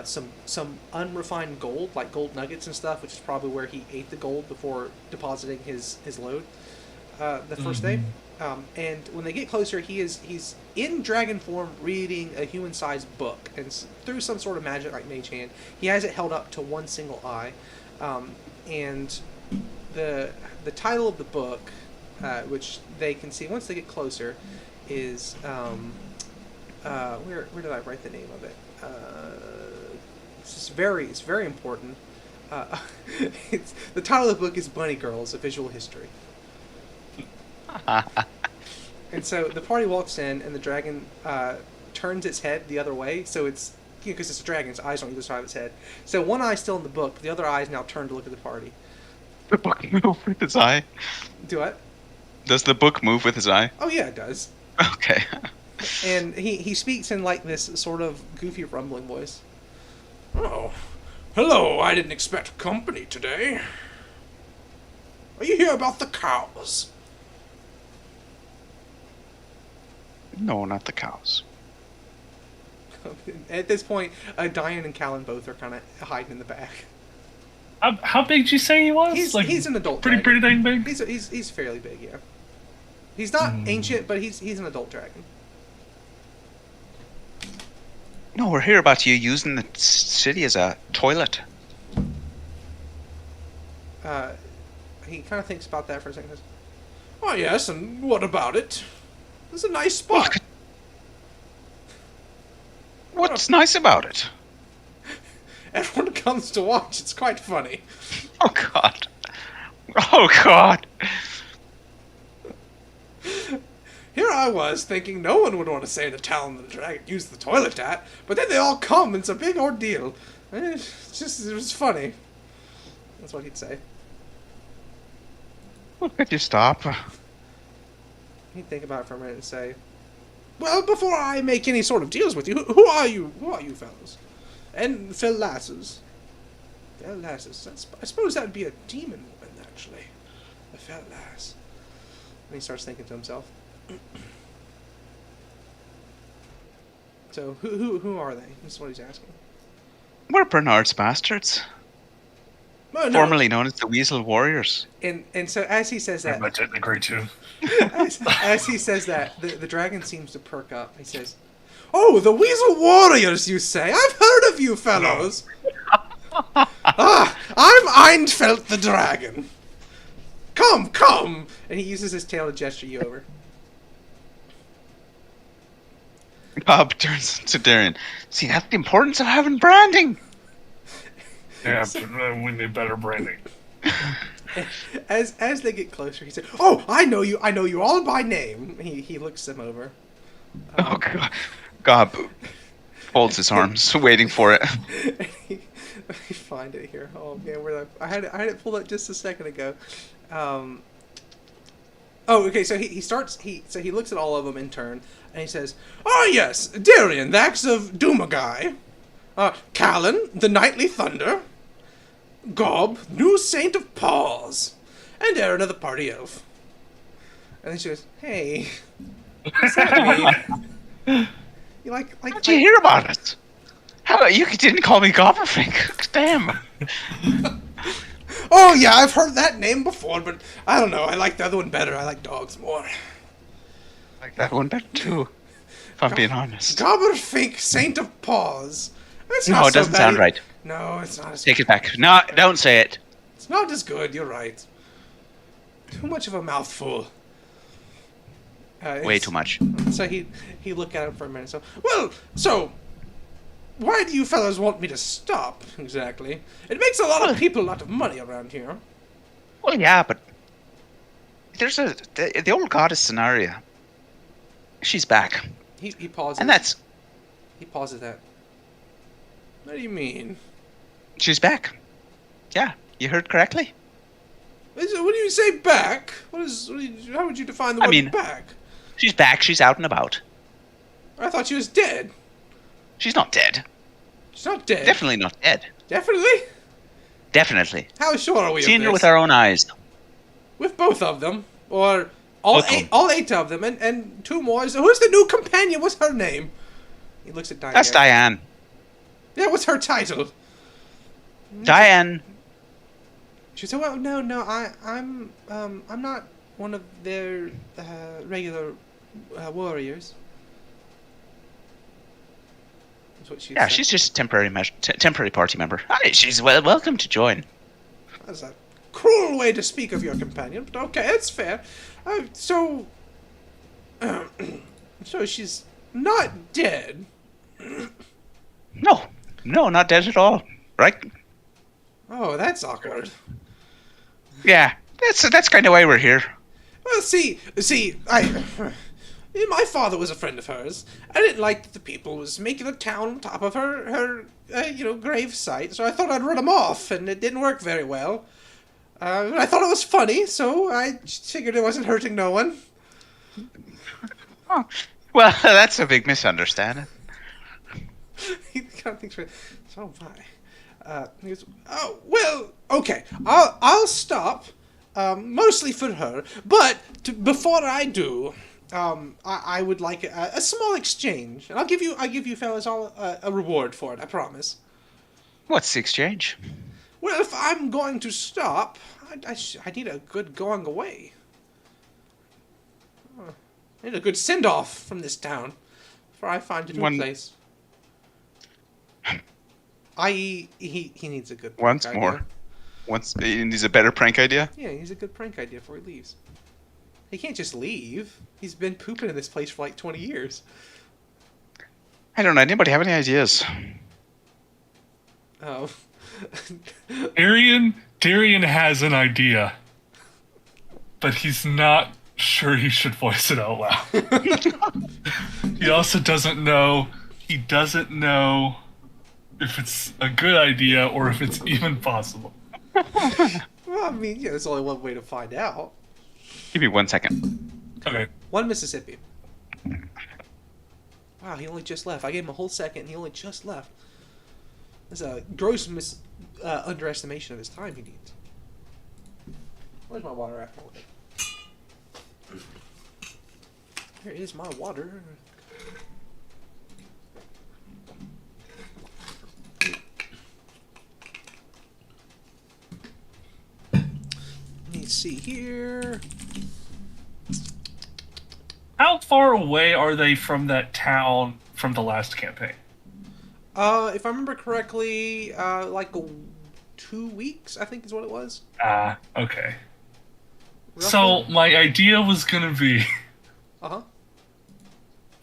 Some unrefined gold, like gold nuggets and stuff, which is probably where he ate the gold before depositing his load the first day. And when they get closer, he's in dragon form reading a human-sized book, and through some sort of magic like mage hand, he has it held up to one single eye. And the title of the book, which they can see once they get closer, is where did I write the name of it? It's very important. It's the title of the book is Bunny Girls: A Visual History. And so the party walks in, and the dragon turns its head the other way. So it's because it's a dragon, its eyes on either side of its head. So one eye's still in the book, but the other eye is now turned to look at the party. The book move with his eye? Do what? Does the book move with his eye? Oh yeah, it does. Okay. And he speaks in like this sort of goofy rumbling voice. Oh, hello, I didn't expect company today. Are you here about the cows? No, not the cows. At this point, Diane and Callan both are kind of hiding in the back. How big did you say he was? He's an adult pretty dragon. Pretty dang big? He's fairly big, yeah. He's not ancient, but he's an adult dragon. No, we're here about you using the city as a toilet. He kind of thinks about that for a second. Says, oh yes, and what about it? It's a nice spot. What's nice about it? Everyone comes to watch. It's quite funny. Oh God. Oh God. Here I was thinking no one would want to say the town that the dragon used the toilet at, but then they all come and it's a big ordeal. It was funny. That's what he'd say. Well, could you stop? He'd think about it for a minute and say, well, before I make any sort of deals with you, who are you? Who are you fellows? And fell lasses. Fell lasses. I suppose that'd be a demon woman, actually. A fell lass. And he starts thinking to himself. So, who are they? This is what he's asking. We're Bernard's bastards. Well, no. Formerly known as the Weasel Warriors. And so as he says that, I didn't agree to. as he says that, the dragon seems to perk up. He says, "Oh, the Weasel Warriors, you say? I've heard of you fellows. I'm Eindfelt the dragon. Come!" And he uses his tail to gesture you over. Bob turns to Darian. See, that's the importance of having branding. Yeah, but we need better branding. As they get closer, he said, "Oh, I know you all by name." He looks them over. Oh God! Gob folds his arms, waiting for it. Let me find it here. Oh man, I had it pulled up just a second ago. Okay. So he starts. He looks at all of them in turn, and he says, "Oh yes, Darian, the axe of Dumagai. Callan, the Nightly Thunder, Gob, new Saint of Paws, and Aaron of the Party Elf. And then she goes, "Hey, what's that mean?" You like? How did you hear about it? How you didn't call me Gopperfink? Damn. Oh yeah, I've heard that name before, but I don't know. I like the other one better. I like dogs more. I like that one better too. If I'm being honest. Gobberfink, Saint of Paws. It's No, not it so doesn't bad. sound right. No, it's not as Take it back. No, don't say it. It's not as good. You're right. Too much of a mouthful. Way too much. So he looked at him for a minute. So why do you fellas want me to stop exactly? It makes a lot of people a lot of money around here. Well, yeah, but there's the old goddess scenario. She's back, He pauses. and that's He pauses that. What do you mean? she's back. Yeah, you heard correctly. What do you say back? How would you define the word back? She's back. She's out and about. I thought she was dead. She's not dead. She's not dead. Definitely not dead. Definitely? Definitely. How sure are we Seen of her this? with our own eyes. With both of them? Or all Both of them. all eight of them and two more? So who's the new companion? What's her name? He looks at Diane. That's Diane. Yeah, what's her title? Diane. She said, "Well, no, I'm not one of their regular warriors." That's what she Yeah, said. she's just a temporary party member. She's welcome to join. That's a cruel way to speak of your companion, but okay, it's fair. So she's not dead. No, not dead at all. Right? Oh, that's awkward. Yeah, that's kind of why we're here. Well, see, my father was a friend of hers. I didn't like that the people was making a town on top of her grave site, so I thought I'd run them off, and it didn't work very well. I thought it was funny, so I figured it wasn't hurting no one. Oh, well, that's a big misunderstanding. He kind of thinks, so my. He goes, "Oh well, okay. I'll stop, mostly for her. But before I do, I would like a small exchange, and I'll give you fellas all a reward for it. I promise. What's the exchange? Well, if I'm going to stop, I need a good going away. I need a good send off from this town before I find a new place. I.e., he needs a good prank idea. More. He needs a better prank idea? Yeah, he needs a good prank idea before he leaves. He can't just leave. He's been pooping in this place for like 20 years. I don't know. Anybody have any ideas? Oh. Darian has an idea, but he's not sure he should voice it out loud. He also doesn't know. He doesn't know if it's a good idea or if it's even possible. Well, I mean, yeah, there's only one way to find out. Give me 1 second. Okay. One Mississippi. Wow, he only just left. I gave him a whole second, and he only just left. That's a gross underestimation of his time he needs. Where's my water at? Here is my water. Let me see here. How far away are they from that town from the last campaign? If I remember correctly, like 2 weeks, I think is what it was. Okay. Roughly? So my idea was gonna be Uh-huh.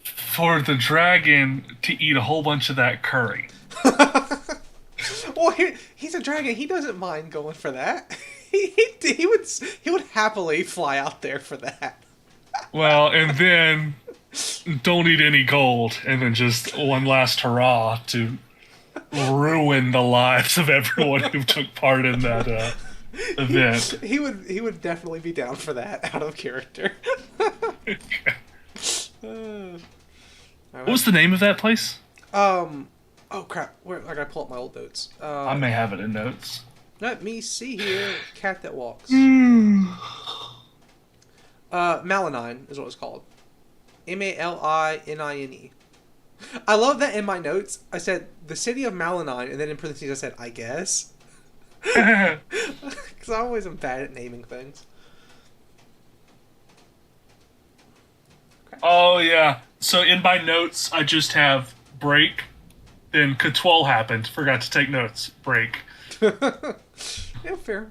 for the dragon to eat a whole bunch of that curry. Well, he's a dragon. He doesn't mind going for that. He would happily fly out there for that. Well, and then don't eat any gold, and then just one last hurrah to ruin the lives of everyone who took part in that event. He would definitely be down for that out of character. What was the name of that place? Oh Oh crap! Where I gotta pull up my old notes. I may have it in notes. Let me see here. Cat that walks. Hmm. Malinine is what it's called. Malinine. I love that in my notes I said the city of Malinine, and then in parentheses I said I guess. Because I always am bad at naming things. Okay. Oh yeah. So in my notes, I just have break. Then Catwall happened. Forgot to take notes. Break. Yeah, fair.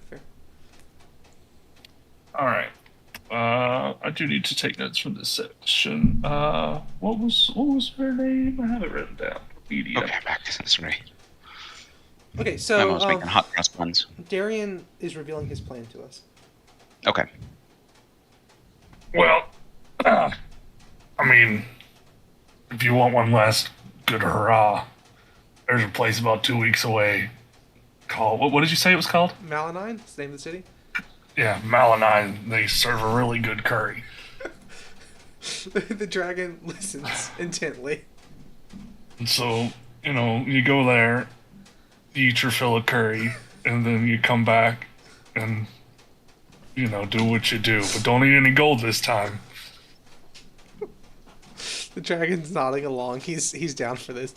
All right. I do need to take notes from this section. What was her name? I have it written down. Media. Okay, back to sensory. Okay, I so was making hot cross buns. Darian is revealing his plan to us. Okay. Well, I mean, if you want one last good hurrah, there's a place about 2 weeks away called, what did you say it was called? Malinine, that's the name of the city. Yeah, Malinine. They serve a really good curry. The dragon listens intently. And so, you go there, you eat your fill of curry, and then you come back and, do what you do. But don't eat any gold this time. The dragon's nodding along. He's down for this.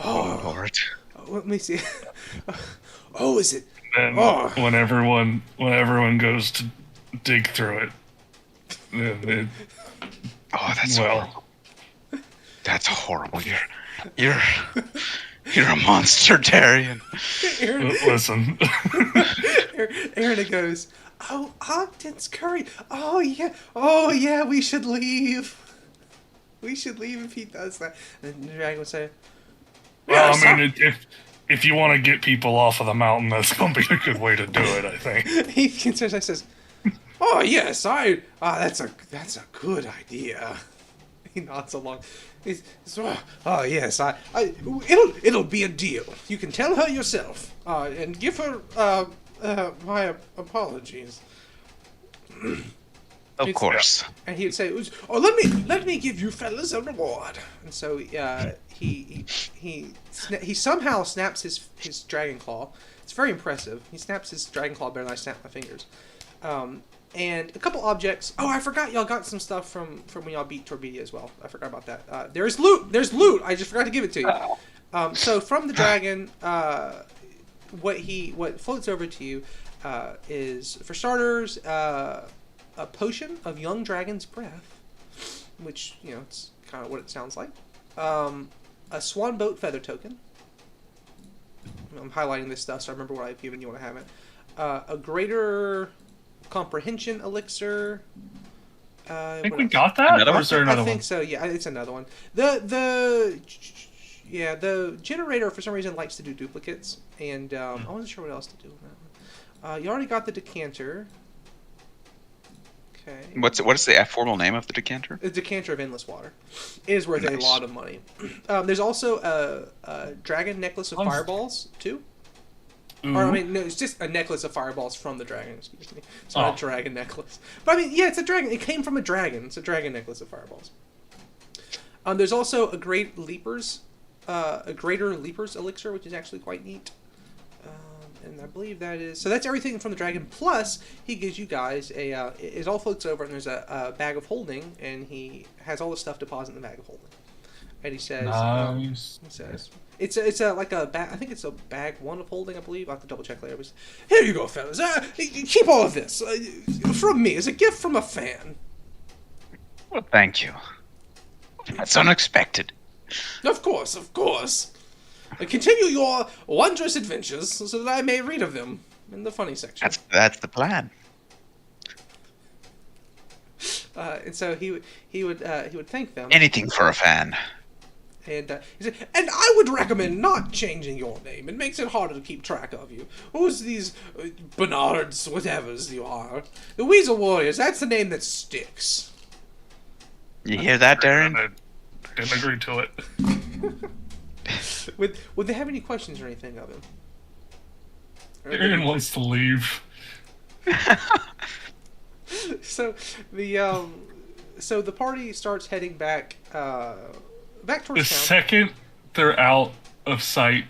Oh, Lord. Let me see. Oh, is it? And Oh. when everyone goes to dig through it, Oh, that's well, horrible. That's horrible. You're a monster, Darian. Aaron, listen. Aaron goes, oh, Ogden's curry. Oh yeah, we should leave. We should leave if he does that. And the dragon would say, Well, I mean, if you want to get people off of the mountain, that's going to be a good way to do it, I think. he considers. I says, "Oh yes, that's a good idea." He nods along. He's oh yes, it'll be a deal. You can tell her yourself, and give her my apologies. Of course. And he would say, "Oh, let me give you fellas a reward." And so he somehow snaps his dragon claw. It's very impressive. He snaps his dragon claw better than I snap my fingers. And a couple objects. Oh, I forgot y'all got some stuff from when y'all beat Torbidia as well. I forgot about that. There's loot. There's loot. I just forgot to give it to you. So from the dragon, what floats over to you is, for starters, a potion of young dragon's breath, which it's kind of what it sounds like. A swan boat feather token. I'm highlighting this stuff so I remember what I've given you when I haven't. A greater comprehension elixir. I think we got that? Another Or one? is there another I think one? so. Yeah, it's another one. The generator for some reason likes to do duplicates, and I wasn't sure what else to do with that one. You already got the decanter. Okay. What is the formal name of the decanter? The decanter of endless water. It is worth a Nice. lot of money. There's also a dragon necklace of Oh. fireballs too. Ooh. Or I mean, no, it's just a necklace of fireballs from the dragon. Excuse me. It's not Oh. a dragon necklace. But I mean, yeah, it's a dragon. It came from a dragon. It's a dragon necklace of fireballs. There's also a greater leapers elixir, which is actually quite neat. And I believe that is so. That's everything from the dragon. Plus, he gives you guys it all floats over, and there's a bag of holding, and he has all the stuff deposited in the bag of holding. And he says, Nice. he says, it's a like a bag. I think it's a bag one of holding. I believe I have to double check later. But here you go, fellas. Keep all of this from me as a gift from a fan. Well, thank you. That's unexpected. Of course. Continue your wondrous adventures so that I may read of them in the funny section. That's the plan. And so he would thank them. Anything for a fan. And he said, and I would recommend not changing your name. It makes it harder to keep track of you. Who's these Bernards, whatevers you are? The Weasel Warriors, that's the name that sticks. You hear that, Darren? I didn't agree to it. Would they have any questions or anything of him? Aaron wants to leave. So the party starts heading back The towards town. second they're out of sight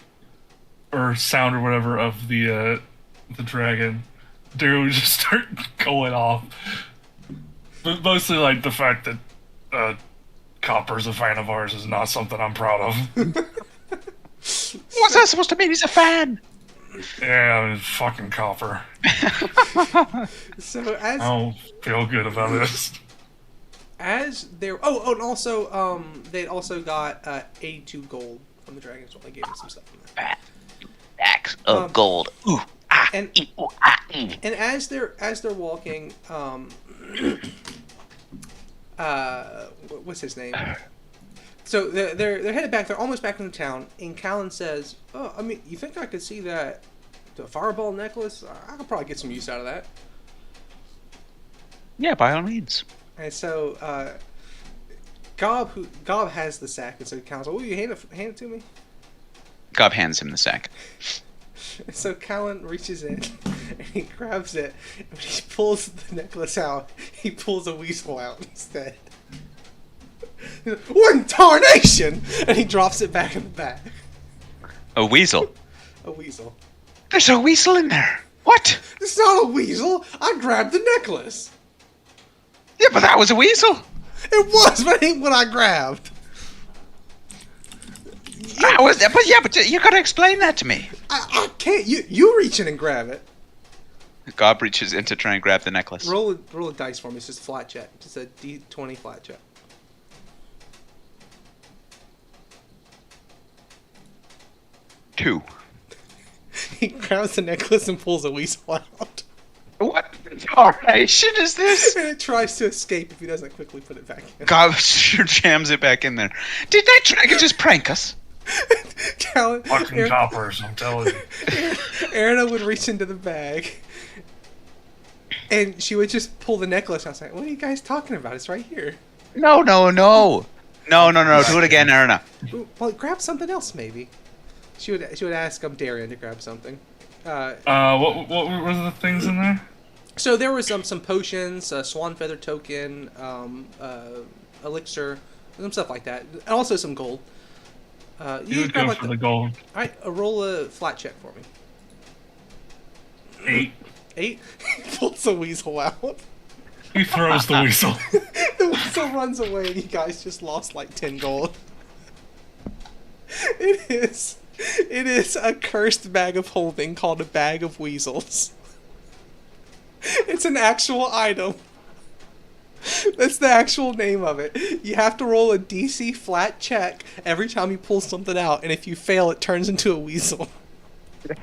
or sound or whatever of the dragon, Daryl would just start going off. But mostly like the fact that Copper's a fan of ours is not something I'm proud of. What's that supposed to mean? He's a fan. Yeah, I mean, fucking Copper. So I don't feel good about this. as they're and also they also got 82 gold from the dragons. Well, they gave me some stuff from that. Stacks of gold. Ooh, And ooh, ah, and as they're walking, what's his name? So they're headed back. They're almost back into town. And Callan says, "Oh, I mean, you think I could see the fireball necklace? I could probably get some use out of that." Yeah, by all means. And so Gob has the sack, and so Callan's like, "Will you hand it to me?" Gob hands him the sack. And so Callan reaches in and he grabs it. And when he pulls the necklace out, he pulls a weasel out instead. One tarnation! And he drops it back in the bag. A weasel. A weasel. There's a weasel in there. What? It's not a weasel. I grabbed the necklace. Yeah, but that was a weasel. It was, but it ain't what I grabbed. But you gotta explain that to me. I can't. You reach in and grab it. Gob reaches in to try and grab the necklace. Roll a dice for me. It's just a flat check. Just a D20 flat check. 2. He grabs the necklace and pulls a weasel out. What tarnation is this? And it tries to escape if he doesn't quickly put it back in. Gob sure jams it back in there. Did that dragon just prank us? Callan, Fucking Coppers, I'm telling you. Erna would reach into the bag, and she would just pull the necklace. I was like, "What are you guys talking about? It's right here." No. Do it again, Erna. Well, grab something else, maybe. She would ask Darian to grab something. What were the things in there? So there was some potions, a swan feather token, elixir, some stuff like that, and also some gold. You would go for the gold. All right, roll a flat check for me. 8. 8. He pulls a weasel out. He throws the weasel. The weasel runs away, and you guys just lost like 10 gold. It is a cursed bag of holding called a bag of weasels. It's an actual item. That's the actual name of it. You have to roll a DC flat check every time you pull something out, and if you fail, it turns into a weasel.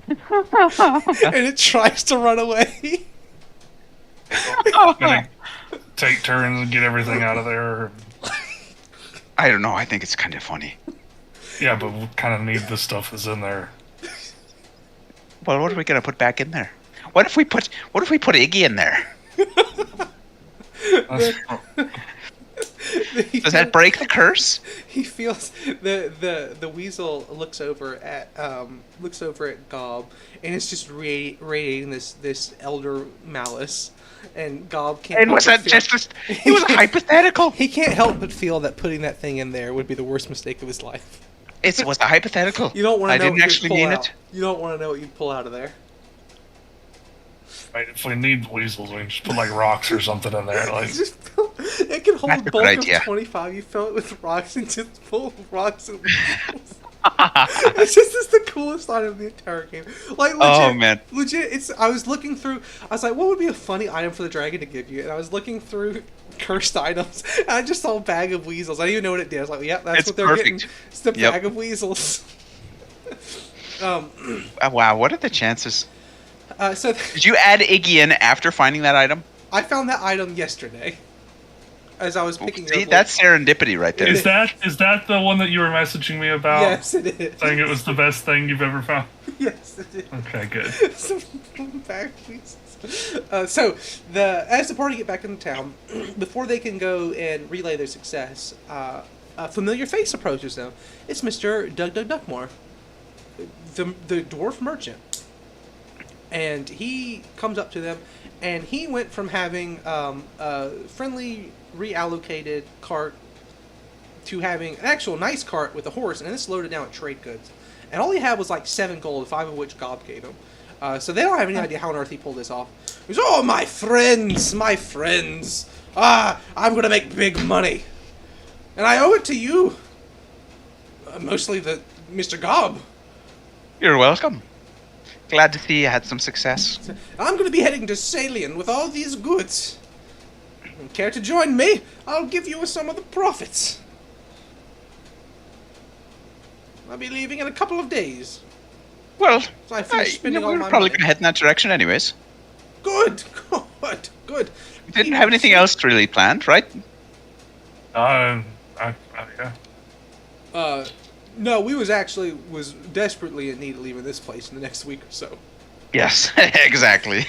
And it tries to run away. Gonna take turns and get everything out of there. I don't know. I think it's kind of funny. Yeah, but we kind of need the stuff that's in there. Well, what are we gonna put back in there? What if we put Iggy in there? Does that break the curse? He feels the weasel looks over at Gob, and it's just radiating this elder malice, and Gob can't. And was that just? It was a hypothetical. He can't help but feel that putting that thing in there would be the worst mistake of his life. It was a hypothetical. You don't want to I know didn't what actually you'd pull mean out. it. You don't want to know what you'd pull out of there. Right, if we need weasels, we can just put like rocks or something in there. Like, It can hold That's a a bulk good of idea. 25. You fill it with rocks and just full of rocks and weasels. It's the coolest item of the entire game. Like, legit, Oh, man. legit. I was looking through. I was like, what would be a funny item for the dragon to give you? And I was looking through cursed items, and I just saw a bag of weasels. I didn't even know what it did. I was like, yep, that's It's what they're perfect. getting. It's the Yep. bag of weasels. Wow, what are the chances? So Did you add Iggy in after finding that item? I found that item yesterday, as I was picking it See, up. that's serendipity right there. is that the one that you were messaging me about? Yes, it is. Saying it was the best thing you've ever found. Yes, it is. Okay, good. Some bag weasels. So as the party get back into town, before they can go and relay their success, a familiar face approaches them. It's Mr. Doug Duckmore, the dwarf merchant, and he comes up to them, and he went from having a friendly reallocated cart to having an actual nice cart with a horse, and it's loaded down with trade goods. and all he had was like 7 gold, 5 of which Gob gave him. So they don't have any idea how on earth he pulled this off. He goes, "Oh, my friends, my friends! I'm gonna make big money, and I owe it to you. Mostly the Mr. Gob. You're welcome. Glad to see you had some success. I'm gonna be heading to Salian with all these goods. Care to join me? I'll give you some of the profits. I'll be leaving in a couple of days. Well, So I finish spending all we're my probably money. going to head in that direction anyways. Good, good. We didn't have anything else really planned, right? Yeah. No, we was desperately in need of leaving this place in the next week or so. Yes, exactly.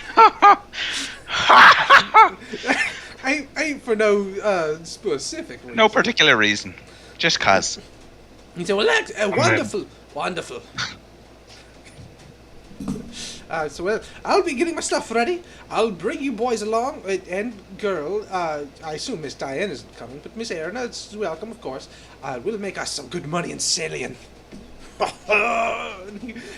I ain't for no specific reason. No particular reason. Just cause. He said, "Well, wonderful. So I'll be getting my stuff ready. I'll bring you boys along, and girl. I assume Miss Diane isn't coming, but Miss Erna is welcome, of course. We'll make us some good money in Salian."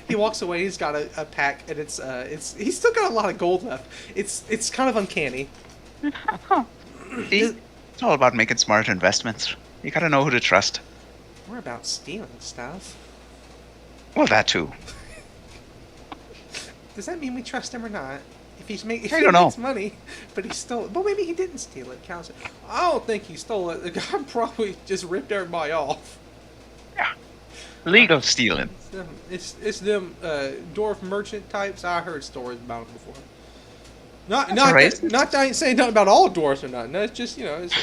he walks away. He's got a pack, and he's still got a lot of gold left. It's kind of uncanny. See, it's all about making smart investments. You gotta know who to trust. We're about stealing stuff. Well, that too. Does that mean we trust him or not? If he I don't know. makes money, but he stole it. Well, maybe he didn't steal it. Counts it. I don't think he stole it. The guy probably just ripped everybody off. Yeah. Legal stealing. It's them dwarf merchant types. I heard stories about them before. Not racist. that I ain't saying nothing about all dwarfs or nothing. No, it's just it's.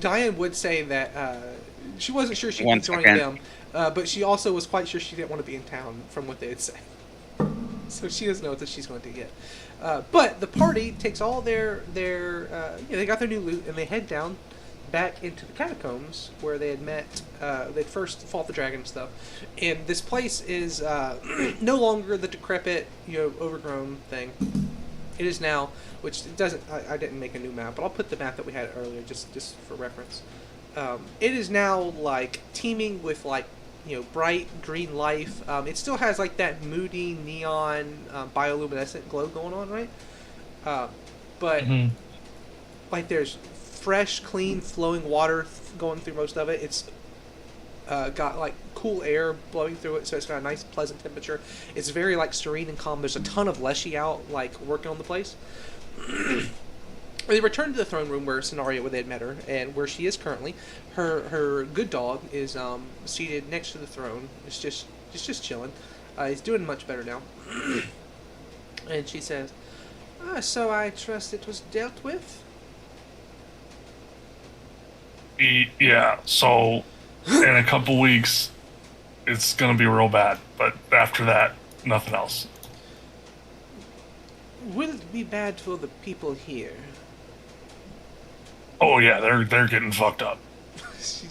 Diane would say that she wasn't sure she could join them, but she also was quite sure she didn't want to be in town from what they had said. So she doesn't know what she going to get. But the party takes all their they got their new loot and they head down back into the catacombs where they had met. They'd first fought the dragon and stuff. And this place is no longer the decrepit, overgrown thing. It is now, which it doesn't. I didn't make a new map, but I'll put the map that we had earlier just for reference. It is now like teeming with bright green life. It still has like that moody neon bioluminescent glow going on, right? But like there's fresh, clean, flowing water going through most of it. It's got like cool air blowing through it, so it's got a nice, pleasant temperature. It's very like serene and calm. There's a ton of Leshy out like working on the place. They returned to the throne room where where they had met her, and where she is currently. Her good dog is seated next to the throne. It's just chilling. He's doing much better now. And she says, "So I trust it was dealt with." Yeah. So in a couple weeks, it's gonna be real bad. But after that, nothing else. Will it be bad for the people here? Oh yeah, they're getting fucked up. She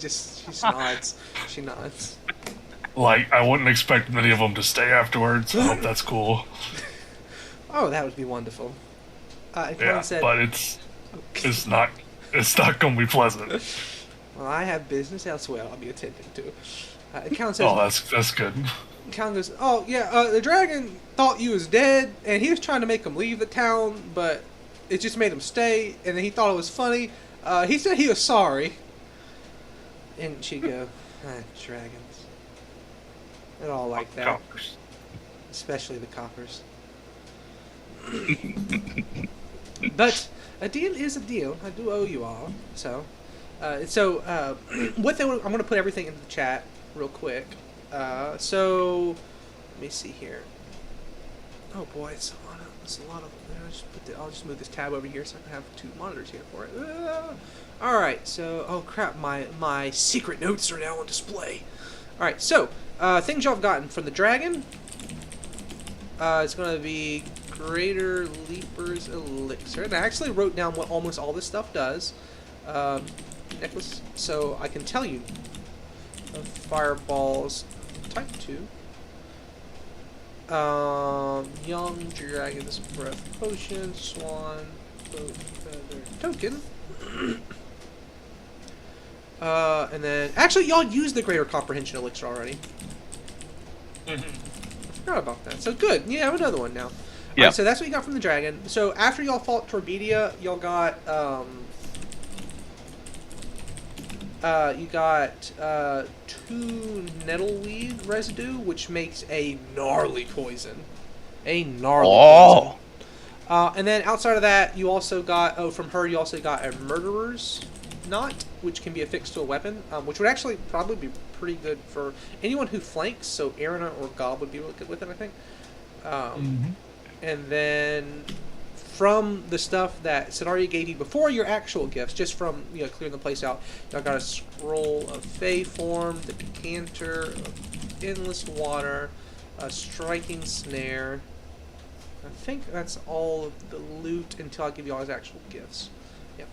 nods. She nods. Like, I wouldn't expect many of them to stay afterwards. I hope that's cool. Oh, that would be wonderful. Yeah, said, but it's not gonna be pleasant. "Well, I have business elsewhere I'll be attending to." Count says, Oh, that's good. Count goes, "Oh yeah, the dragon thought you was dead, and he was trying to make him leave the town, but it just made him stay, and then he thought it was funny. He said he was sorry." And she'd go, "Dragons. They're all like that. Coppers. Especially the coppers." But a deal is a deal. I do owe you all. So with that, I'm going to put everything into the chat real quick. So let me see here. Oh boy, it's a lot of. I'll just move this tab over here so I can have 2 monitors here for it. All right. So, oh crap, my secret notes are now on display. All right. So things y'all have gotten from the dragon. It's going to be Greater Leaper's Elixir. And I actually wrote down what almost all this stuff does. Necklace. So I can tell you. Fireballs type 2. Young Dragon's Breath Potion. Swan. Boat Feather Token. And then actually, y'all used the Greater Comprehension Elixir already. Forgot about that. So good. Yeah, I have another one now. Yeah. Alright, so that's what you got from the dragon. So after y'all fought Torbedia, y'all got you got 2 nettleweed residue, which makes a gnarly poison. A gnarly poison. And then outside of that, you also got from her. You also got a murderer's knot, which can be affixed to a weapon, which would actually probably be pretty good for anyone who flanks. So Arena or Gob would be really good with it, I think. And then from the stuff that Sidaria gave you before your actual gifts, just from clearing the place out, y'all got a scroll of Fey form, the decanter of endless water, a striking snare. I think that's all of the loot until I give you all his actual gifts. Yep.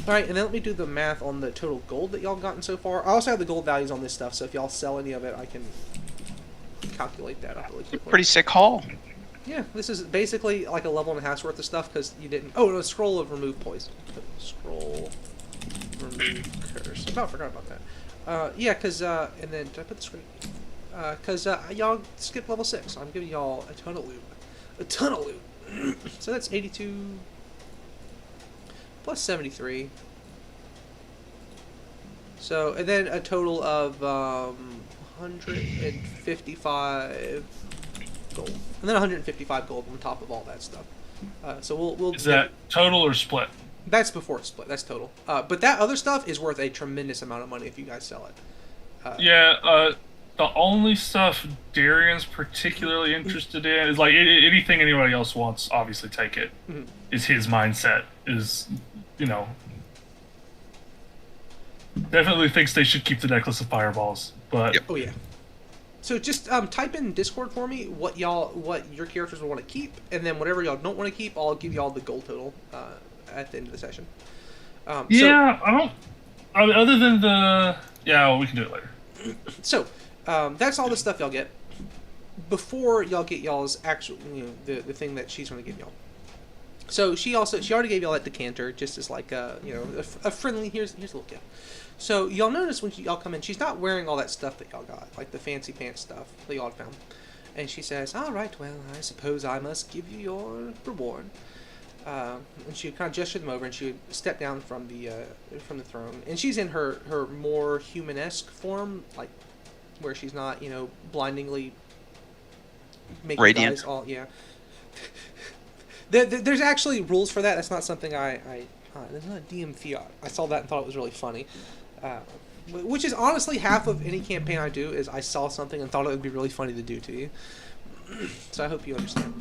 Alright, and then let me do the math on the total gold that y'all have gotten so far. I also have the gold values on this stuff, so if y'all sell any of it, I can calculate that up really quickly. Pretty sick haul. Yeah, this is basically like a level and a half's worth of stuff because you didn't. Oh, no, scroll of remove poison. Scroll remove curse. I forgot about that. Yeah, because and then did I put the screen? Because y'all skipped level 6. So I'm giving y'all a ton of loot. A ton of loot. So that's 82 plus 73. So, and then a total of 155 gold. And then 155 gold on top of all that stuff. So we'll Is that total or split? That's before it's split. That's total. But that other stuff is worth a tremendous amount of money if you guys sell it. The only stuff Darian's particularly interested in is like anything anybody else wants. Obviously, take it. Is his mindset is, definitely thinks they should keep the necklace of fireballs. But oh yeah. So just type in Discord for me what your characters will want to keep, and then whatever y'all don't want to keep, I'll give y'all the gold total at the end of the session. Other than we can do it later. So. That's all the stuff y'all get before y'all get y'all's actual, the thing that she's going to give y'all. So she already gave y'all that decanter just as like a friendly, here's a little gift. So y'all notice when y'all come in, she's not wearing all that stuff that y'all got, like the fancy pants stuff that y'all found. And she says, all right, well, I suppose I must give you your reward. And she kind of gestured them over, and she would step down from the throne. And she's in her more human-esque form, like, where she's not, blindingly making radiant. Guys all, yeah. There's actually rules for that. That's not something there's not a DM fiat. I saw that and thought it was really funny. Which is honestly half of any campaign I do is I saw something and thought it would be really funny to do to you. So I hope you understand.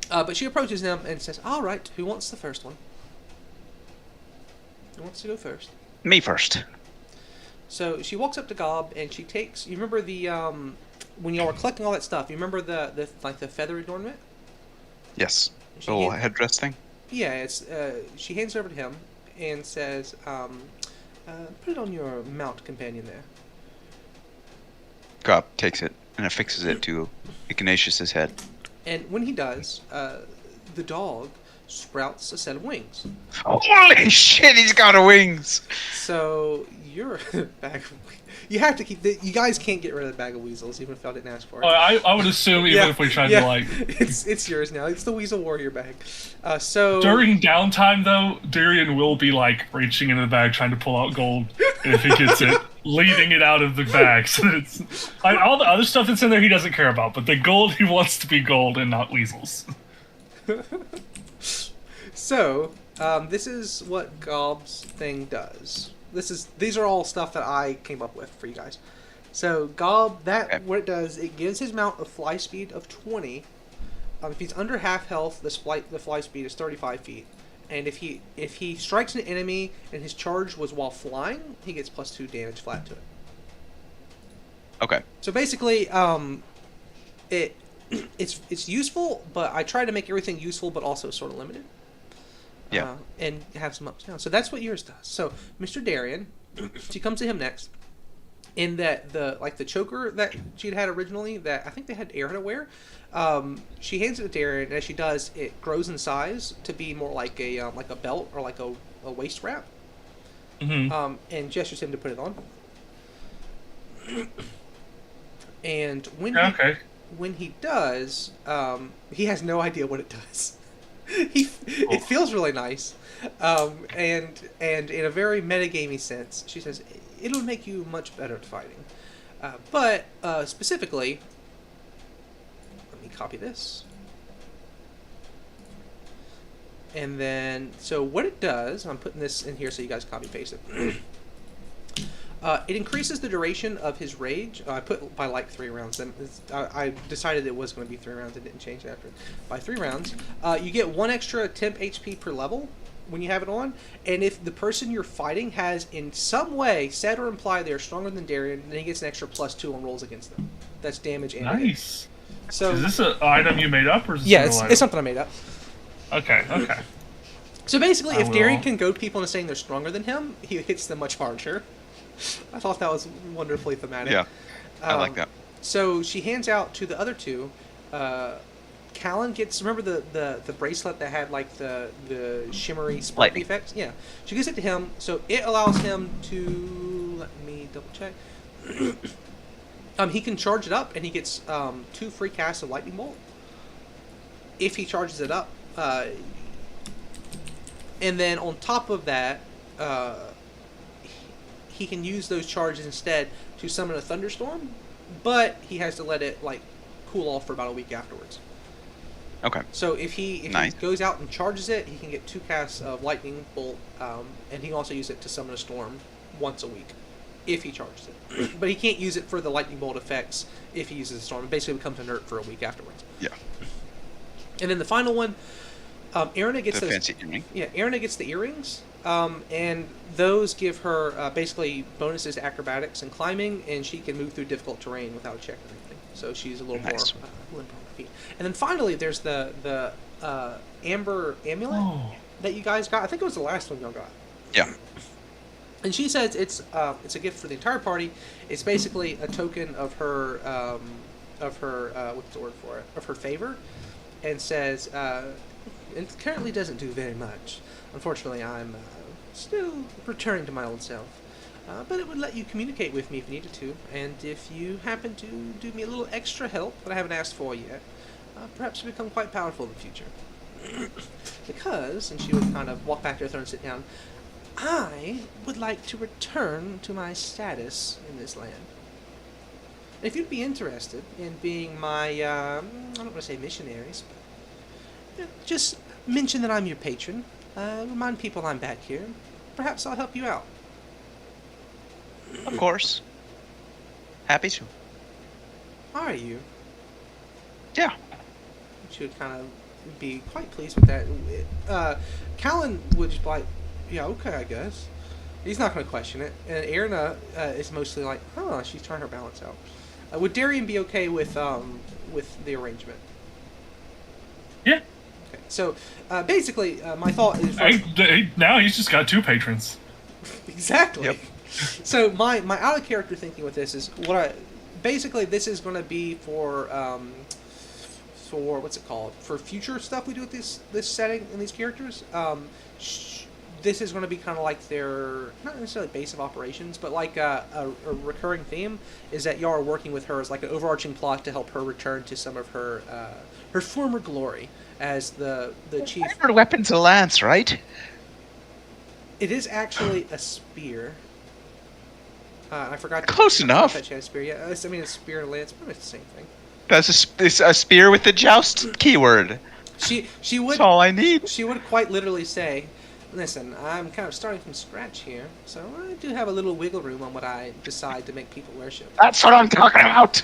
But she approaches them and says, all right, who wants the first one? Who wants to go first? Me first. So she walks up to Gob and she takes. You remember the when y'all were collecting all that stuff? You remember the feather adornment? Yes. The little headdress thing. Yeah, it's. She hands it over to him and says, "Put it on your mount, companion." There. Gob takes it and affixes it to Ignatius's head. And when he does, the dog sprouts a set of wings. Holy shit! He's got wings. So you're a bag of weasels. You have to keep you guys can't get rid of the bag of weasels, even if y'all didn't ask for it. I would assume even if we tried to like. It's yours now. It's the Weasel Warrior bag. So during downtime though, Darian will be like reaching into the bag trying to pull out gold, and if he gets it, leaving it out of the bag. So it's like all the other stuff that's in there he doesn't care about, but the gold he wants to be gold and not weasels. So, this is what Gob's thing does. These are all stuff that I came up with for you guys. So Gob, what it does, it gives his mount a fly speed of 20. If he's under half health, the fly speed is 35 feet. And if he strikes an enemy and his charge was while flying, he gets +2 damage flat to it. Okay. So basically, it's useful, but I try to make everything useful, but also sort of limited. Yeah. And have some ups and downs. So that's what yours does. So Mr. Darian, she comes to him next, in that the choker that she'd had originally, that I think they had Aaron to wear, she hands it to Darren, and as she does, it grows in size to be more like a belt or like a waist wrap, and gestures him to put it on. And when he does, he has no idea what it does. It feels really nice, and in a very metagamey sense, she says it'll make you much better at fighting. But specifically, let me copy this. And then, so what it does, I'm putting this in here so you guys copy paste it. It increases the duration of his rage. I put by like 3 rounds. I decided it was going to be 3 rounds. It didn't change after. By 3 rounds, you get 1 extra temp HP per level when you have it on. And if the person you're fighting has in some way said or implied they are stronger than Darian, then he gets an extra +2 on rolls against them. That's damage and nice. Hit. So is this an item you made up, or is this it's something I made up. Okay. So basically, if Darian can goad people into saying they're stronger than him, he hits them much harder. I thought that was wonderfully thematic. Yeah, I like that. So she hands out to the other 2. Callan gets, remember the bracelet that had like the shimmery sparkly effects? Yeah. She gives it to him, so it allows him to, let me double check. He can charge it up, and he gets 2 free casts of lightning bolt if he charges it up. And then on top of that, he can use those charges instead to summon a thunderstorm, but he has to let it like cool off for about a week afterwards. Okay. So if he goes out and charges it, he can get 2 casts of lightning bolt, and he can also use it to summon a storm once a week if he charges it. But he can't use it for the lightning bolt effects if he uses a storm. It basically becomes inert for a week afterwards. Yeah. And then the final one, Erina gets the fancy earring. Yeah, Erina gets the earrings, and those give her basically bonuses to acrobatics and climbing, and she can move through difficult terrain without a check or anything. So she's a little more limber on her feet. And then finally, there's the amber amulet that you guys got. I think it was the last one y'all got. Yeah. And she says it's a gift for the entire party. It's basically a token of her what's the word for it? Of her favor, and says. It currently doesn't do very much. Unfortunately, I'm still returning to my old self. But it would let you communicate with me if you needed to. And if you happen to do me a little extra help that I haven't asked for yet, perhaps you become quite powerful in the future. Because, and she would kind of walk back to her throne and sit down, I would like to return to my status in this land. If you'd be interested in being my, I don't want to say missionaries, but just mention that I'm your patron. Remind people I'm back here. Perhaps I'll help you out. Of course. Happy to. Are you? Yeah. She would kind of be quite pleased with that. Callan would just be like, yeah, okay, I guess. He's not going to question it. And Erina is mostly like, she's trying her balance out. Would Darian be okay with the arrangement? Yeah. Okay. So basically, my thought is now he's just got 2 patrons. Exactly. Yep. So my out of character thinking with this is basically this is going to be for what's it called, for future stuff we do with this setting and these characters. This is going to be kind of like their, not necessarily base of operations, but like a recurring theme is that y'all are working with her as like an overarching plot to help her return to some of her former glory as the chief. Favorite weapon's a lance, right? It is actually a spear. I forgot. Close enough. That she had a spear. Yeah, I mean a spear and a lance, but it's the same thing. That's a spear with the joust keyword. She would. That's all I need. She would quite literally say, "Listen, I'm kind of starting from scratch here, so I do have a little wiggle room on what I decide to make people worship." That's what I'm talking about.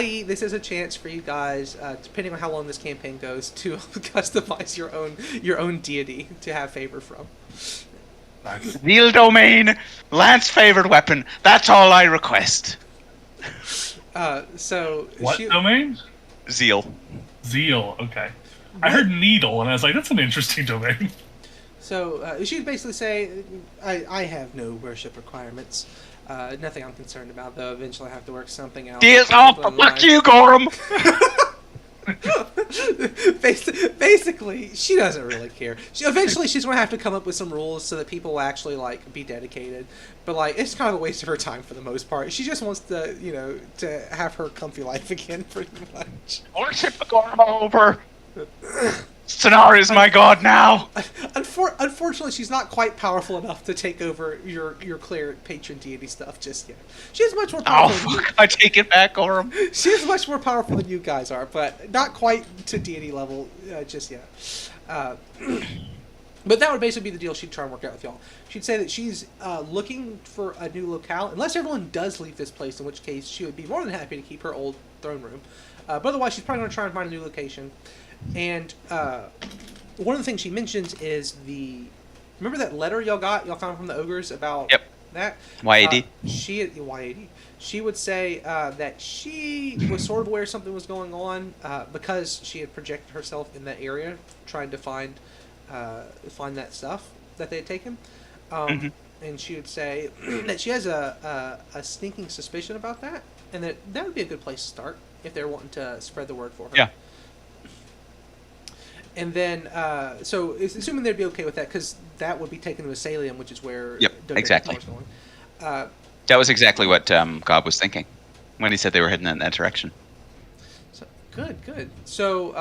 This is a chance for you guys, depending on how long this campaign goes, to customize your own deity to have favor from. Zeal domain, lance favored weapon. That's all I request. So what domain? Zeal. Zeal. Okay. I heard needle, and I was like, that's an interesting domain. So she'd basically say, I have no worship requirements. Nothing I'm concerned about, though. Eventually I have to work something out. Fuck you, Gorham! Basically, she doesn't really care. Eventually, she's going to have to come up with some rules so that people will actually, like, be dedicated. But, like, it's kind of a waste of her time for the most part. She just wants to, to have her comfy life again, pretty much. Worship the Gorham over! Sonar is my god now! Unfortunately, she's not quite powerful enough to take over your cleric patron deity stuff just yet. She's much more powerful than you. I take it back, Gorham. She's much more powerful than you guys are, but not quite to deity level just yet. But that would basically be the deal she'd try and work out with y'all. She'd say that she's looking for a new locale, unless everyone does leave this place, in which case she would be more than happy to keep her old throne room. But otherwise, she's probably going to try and find a new location. And one of the things she mentions is remember that letter y'all found from the ogres about that? YAD? YAD. She would say that she was sort of aware something was going on because she had projected herself in that area trying to find that stuff that they had taken. And she would say that she has a sneaking suspicion about that, and that would be a good place to start if they're wanting to spread the word for her. Yeah. And then, so assuming they'd be okay with that, because that would be taken to Asalium, which is where exactly. is going. That was exactly what Gob was thinking when he said they were heading in that direction. So, good. So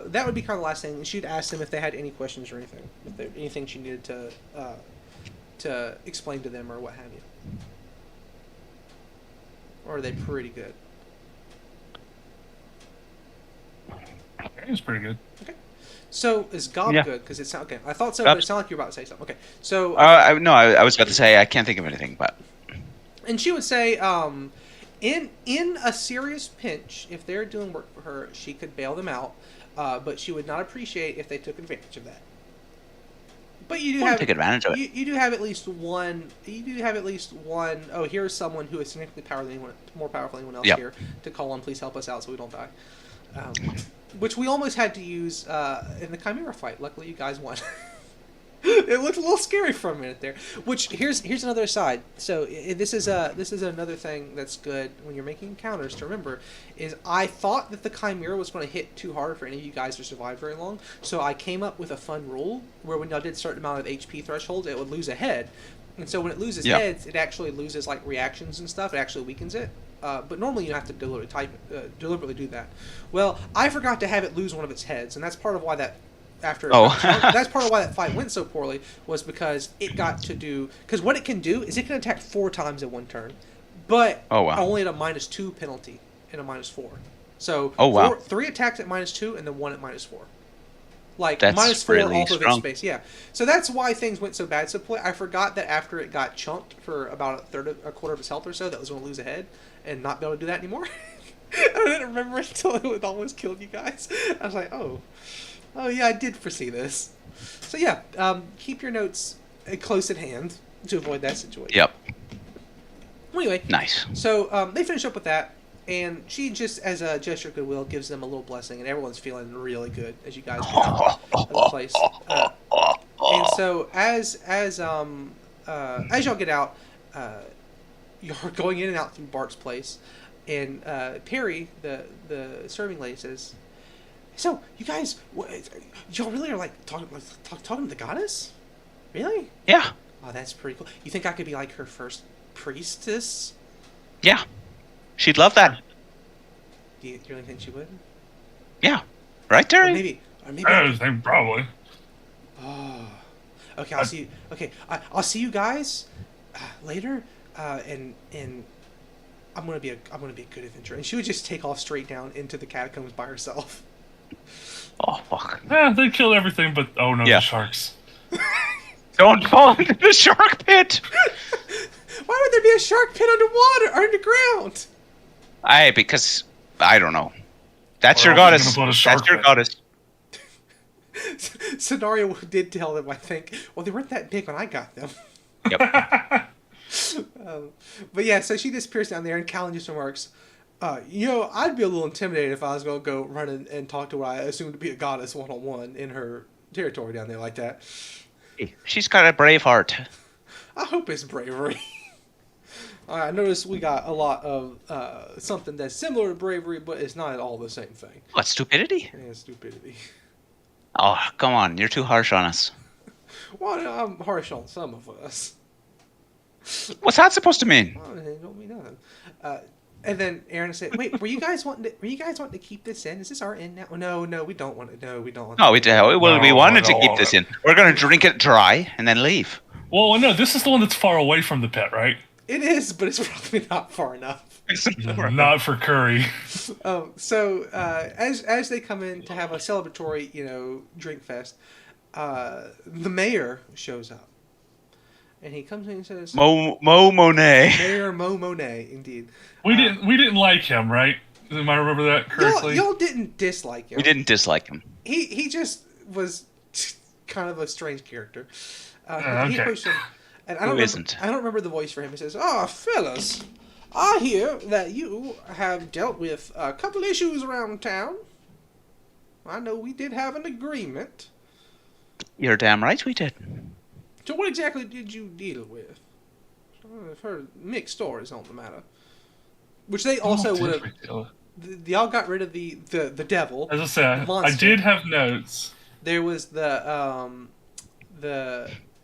that would be kind of the last thing. She'd ask them if they had any questions or anything, if there anything she needed to explain to them or what have you. Or are they pretty good? It's pretty good. Okay. So is Gob good? Because it's okay. I thought so, Gob's... but it sounded like you were about to say something. Okay. So. No, I was about to say I can't think of anything, but. And she would say, in a serious pinch, if they're doing work for her, she could bail them out, but she would not appreciate if they took advantage of that. But you do take advantage of it. You do have at least one. You do have at least one. Oh, here's someone who is significantly more powerful than anyone else here to call on. Please help us out so we don't die. Which we almost had to use in the Chimera fight. Luckily, you guys won. It looked a little scary for a minute there. Which here's another aside. So this is another thing that's good when you're making encounters to remember is I thought that the Chimera was going to hit too hard for any of you guys to survive very long. So I came up with a fun rule where when y'all did a certain amount of HP thresholds, it would lose a head. And so when it loses heads, it actually loses like reactions and stuff. It actually weakens it. But normally you have to deliberately do that. Well, I forgot to have it lose one of its heads, and that's part of why that. That's part of why that fight went so poorly was because it got to do because what it can do is it can attack 4 times in one turn, but only at a -2 penalty and a -4. So 3 attacks at -2 and then 1 at -4. Like that's -4 really off of strong. its space, yeah. So that's why things went so bad. So I forgot that after it got chunked for about a quarter of its health or so, that was going to lose a head and not be able to do that anymore. I didn't remember it until it would almost killed you guys. I was like, oh yeah, I did foresee this. So yeah, keep your notes close at hand to avoid that situation. Yep. Well, anyway, nice. So they finish up with that, and she just, as a gesture of goodwill, gives them a little blessing, and everyone's feeling really good as you guys get out of the place. And so as y'all get out, you're going in and out through Bart's place, and Perry, the serving lady, says, "So you guys, y'all really are like talking to the goddess? Really? Yeah. Oh, that's pretty cool. You think I could be like her first priestess? Yeah. She'd love that. Do you really think she would? Yeah. Right, Terry? Or maybe. Probably. Oh. Okay, I'll see you. Okay, I'll see you guys later. And I'm gonna be a good adventurer. And she would just take off straight down into the catacombs by herself. Oh fuck. Yeah, they killed everything, but the sharks. Don't fall into the shark pit. Why would there be a shark pit underground? Because I don't know. That's your goddess. That's your goddess. Scenario did tell them, I think. Well, they weren't that big when I got them. Yep. But yeah, so she disappears down there, and Callan just remarks, I'd be a little intimidated if I was going to go run and talk to what I assume to be a goddess one-on-one in her territory down there like that. She's got a brave heart. I hope it's bravery. I noticed we got a lot of something that's similar to bravery, but it's not at all the same thing. What, stupidity? Yeah, stupidity. Oh, come on. You're too harsh on us. Well, I'm harsh on some of us. What's that supposed to mean? Well, it don't mean nothing. And then Aaron said, "Wait, were you guys wanting to keep this in? Is this our in now? No, we don't want it. No, we don't want. No, we wanted to no. keep this in. We're going to drink it dry and then leave. Well, no, this is the one that's far away from the pit, right? It is, but it's probably not far enough. Not for curry. So as they come in to have a celebratory, drink fest, the mayor shows up, and he comes in and says, Mo Monet. Mayor Mo Monet, indeed. We didn't like him, right? Am I remember that correctly? Y'all didn't dislike him. We didn't dislike him. He just was kind of a strange character. Okay. He pushed him, and I don't remember the voice for him. He says, fellas, I hear that you have dealt with a couple issues around town. I know we did have an agreement. You're damn right we did. So what exactly did you deal with? I've heard mixed stories on the matter. Which they also would have... Y'all got rid of the devil. As I said, monster. I did have notes. There was the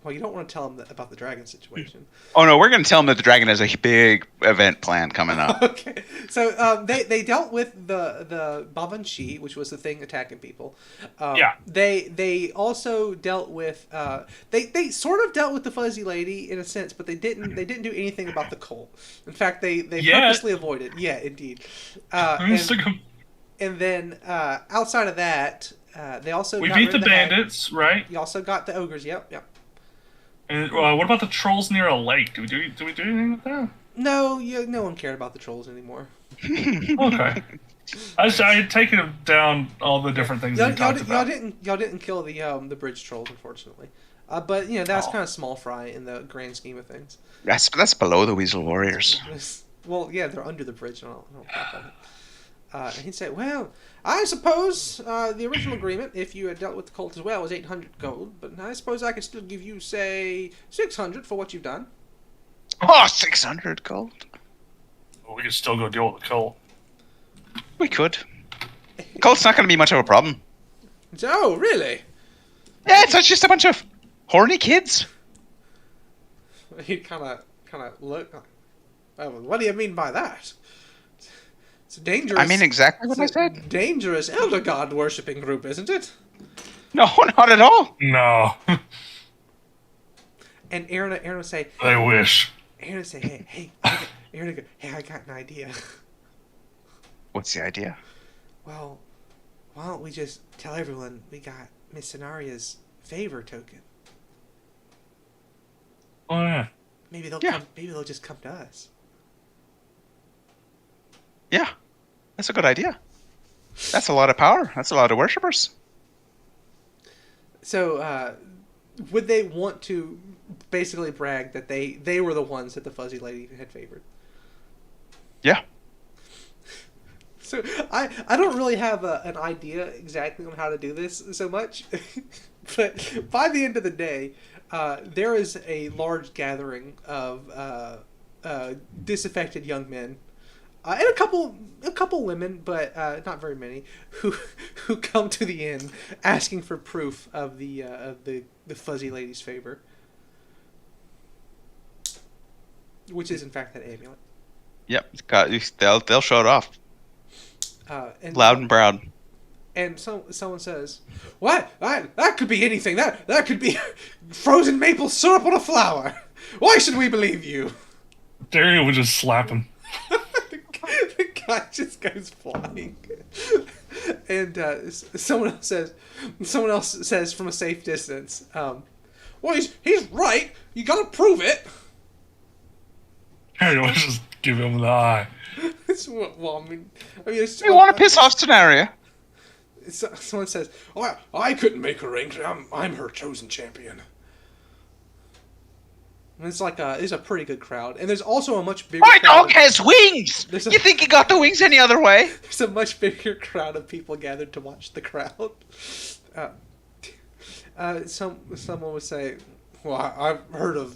well, you don't want to tell them about the dragon situation. Oh no, we're going to tell him that the dragon has a big event planned coming up. Okay, so they dealt with the Babanshi, which was the thing attacking people. Yeah. They also dealt with they sort of dealt with the fuzzy lady in a sense, but they didn't do anything about the cult. In fact, they purposely avoided. Yeah, indeed. And then outside of that, they also we got beat rid the of the hag. bandits, right? You also got the ogres. Yep. And what about the trolls near a lake? Do we do anything with that? No, no one cared about the trolls anymore. Okay. I had taken down all the different things we talked about. Y'all didn't kill the bridge trolls, unfortunately. But that's kind of small fry in the grand scheme of things. That's below the Weasel Warriors. Well, yeah, they're under the bridge. I don't talk about it. And he'd say, well, I suppose the original agreement, if you had dealt with the cult as well, was 800 gold, but I suppose I could still give you, say, 600 for what you've done. Oh, 600 gold. Well, we could still go deal with the cult. We could. Cult's not going to be much of a problem. Oh, really? Yeah, it's just a bunch of horny kids. He'd kind of look. Oh, what do you mean by that? It's a dangerous. I mean exactly what I said. Dangerous elder god worshipping group, isn't it? No, not at all. No. And Aaron would say, I wish. Aaron would say, hey, Aaron would go, hey, I got an idea. What's the idea? Well, why don't we just tell everyone we got Miss Cenaria's favor token? Oh yeah. Maybe they'll just come to us. Yeah, that's a good idea. That's a lot of power. That's a lot of worshippers. So, would they want to basically brag that they were the ones that the fuzzy lady had favored? Yeah. So I don't really have an idea exactly on how to do this so much, but by the end of the day, there is a large gathering of disaffected young men. And a couple women, but not very many, who come to the inn asking for proof of the fuzzy lady's favor, which is in fact that amulet. Yep, they'll show it off. And loud and proud. And someone says, "What? That could be anything. That could be frozen maple syrup on a flower. Why should we believe you?" Dario would just slap him. The guy just goes flying, and someone else says from a safe distance, "Well, he's right. You gotta prove it." Dario would just give him the eye. Well, I mean, You want to piss off Scenaria? Someone says, "Oh, I couldn't make her angry. I'm her chosen champion." And it's a pretty good crowd, and there's also a much bigger. My crowd dog has wings. You think he got the wings any other way? There's a much bigger crowd of people gathered to watch the crowd. Someone would say, "Well, I've heard of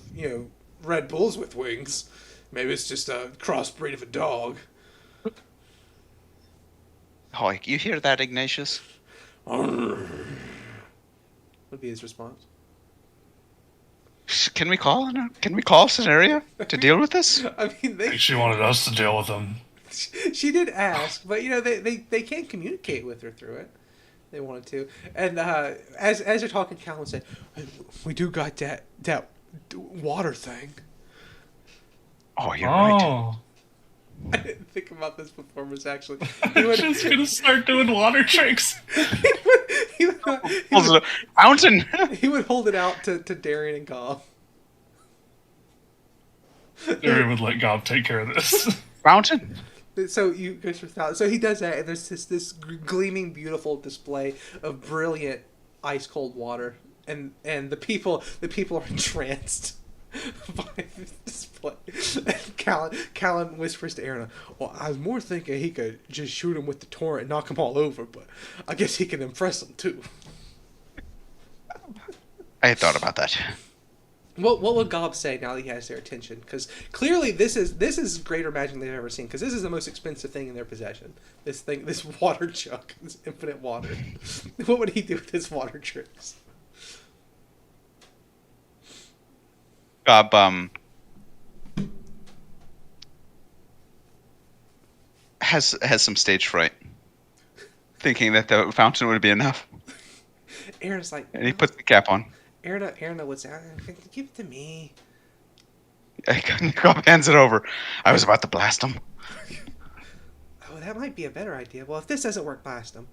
Red Bulls with wings." Maybe it's just a crossbreed of a dog. Oh, you hear that, Ignatius? Would be his response. Can we call Scenario to deal with this? I mean, I think she wanted us to deal with him. she did ask, but they can't communicate with her through it. They wanted to, and as they're talking, Callan said, "We do got that water thing." Oh, you're right. I didn't think about this performance actually. She's gonna start doing water tricks. he Fountain. he would hold it out to Darian and Gob. Darian would let Gob take care of this. Fountain. So you guys without. So he does that, and there's this gleaming, beautiful display of brilliant, ice cold water, and the people are entranced by this display. And Callan whispers to Erna, "Well, I was more thinking he could just shoot him with the torrent and knock them all over, but I guess he can impress them too." I had thought about that. What would Gob say now that he has their attention? Because clearly this is greater magic they've ever seen. Because this is the most expensive thing in their possession. This water jug, this infinite water. What would he do with his water tricks? Gob has some stage fright, thinking that the fountain would be enough, Aaron's like, and he puts the cap on. Erna would say, "Give it to me." Gob hands it over. I was about to blast him. Oh, that might be a better idea. Well, if this doesn't work, blast him.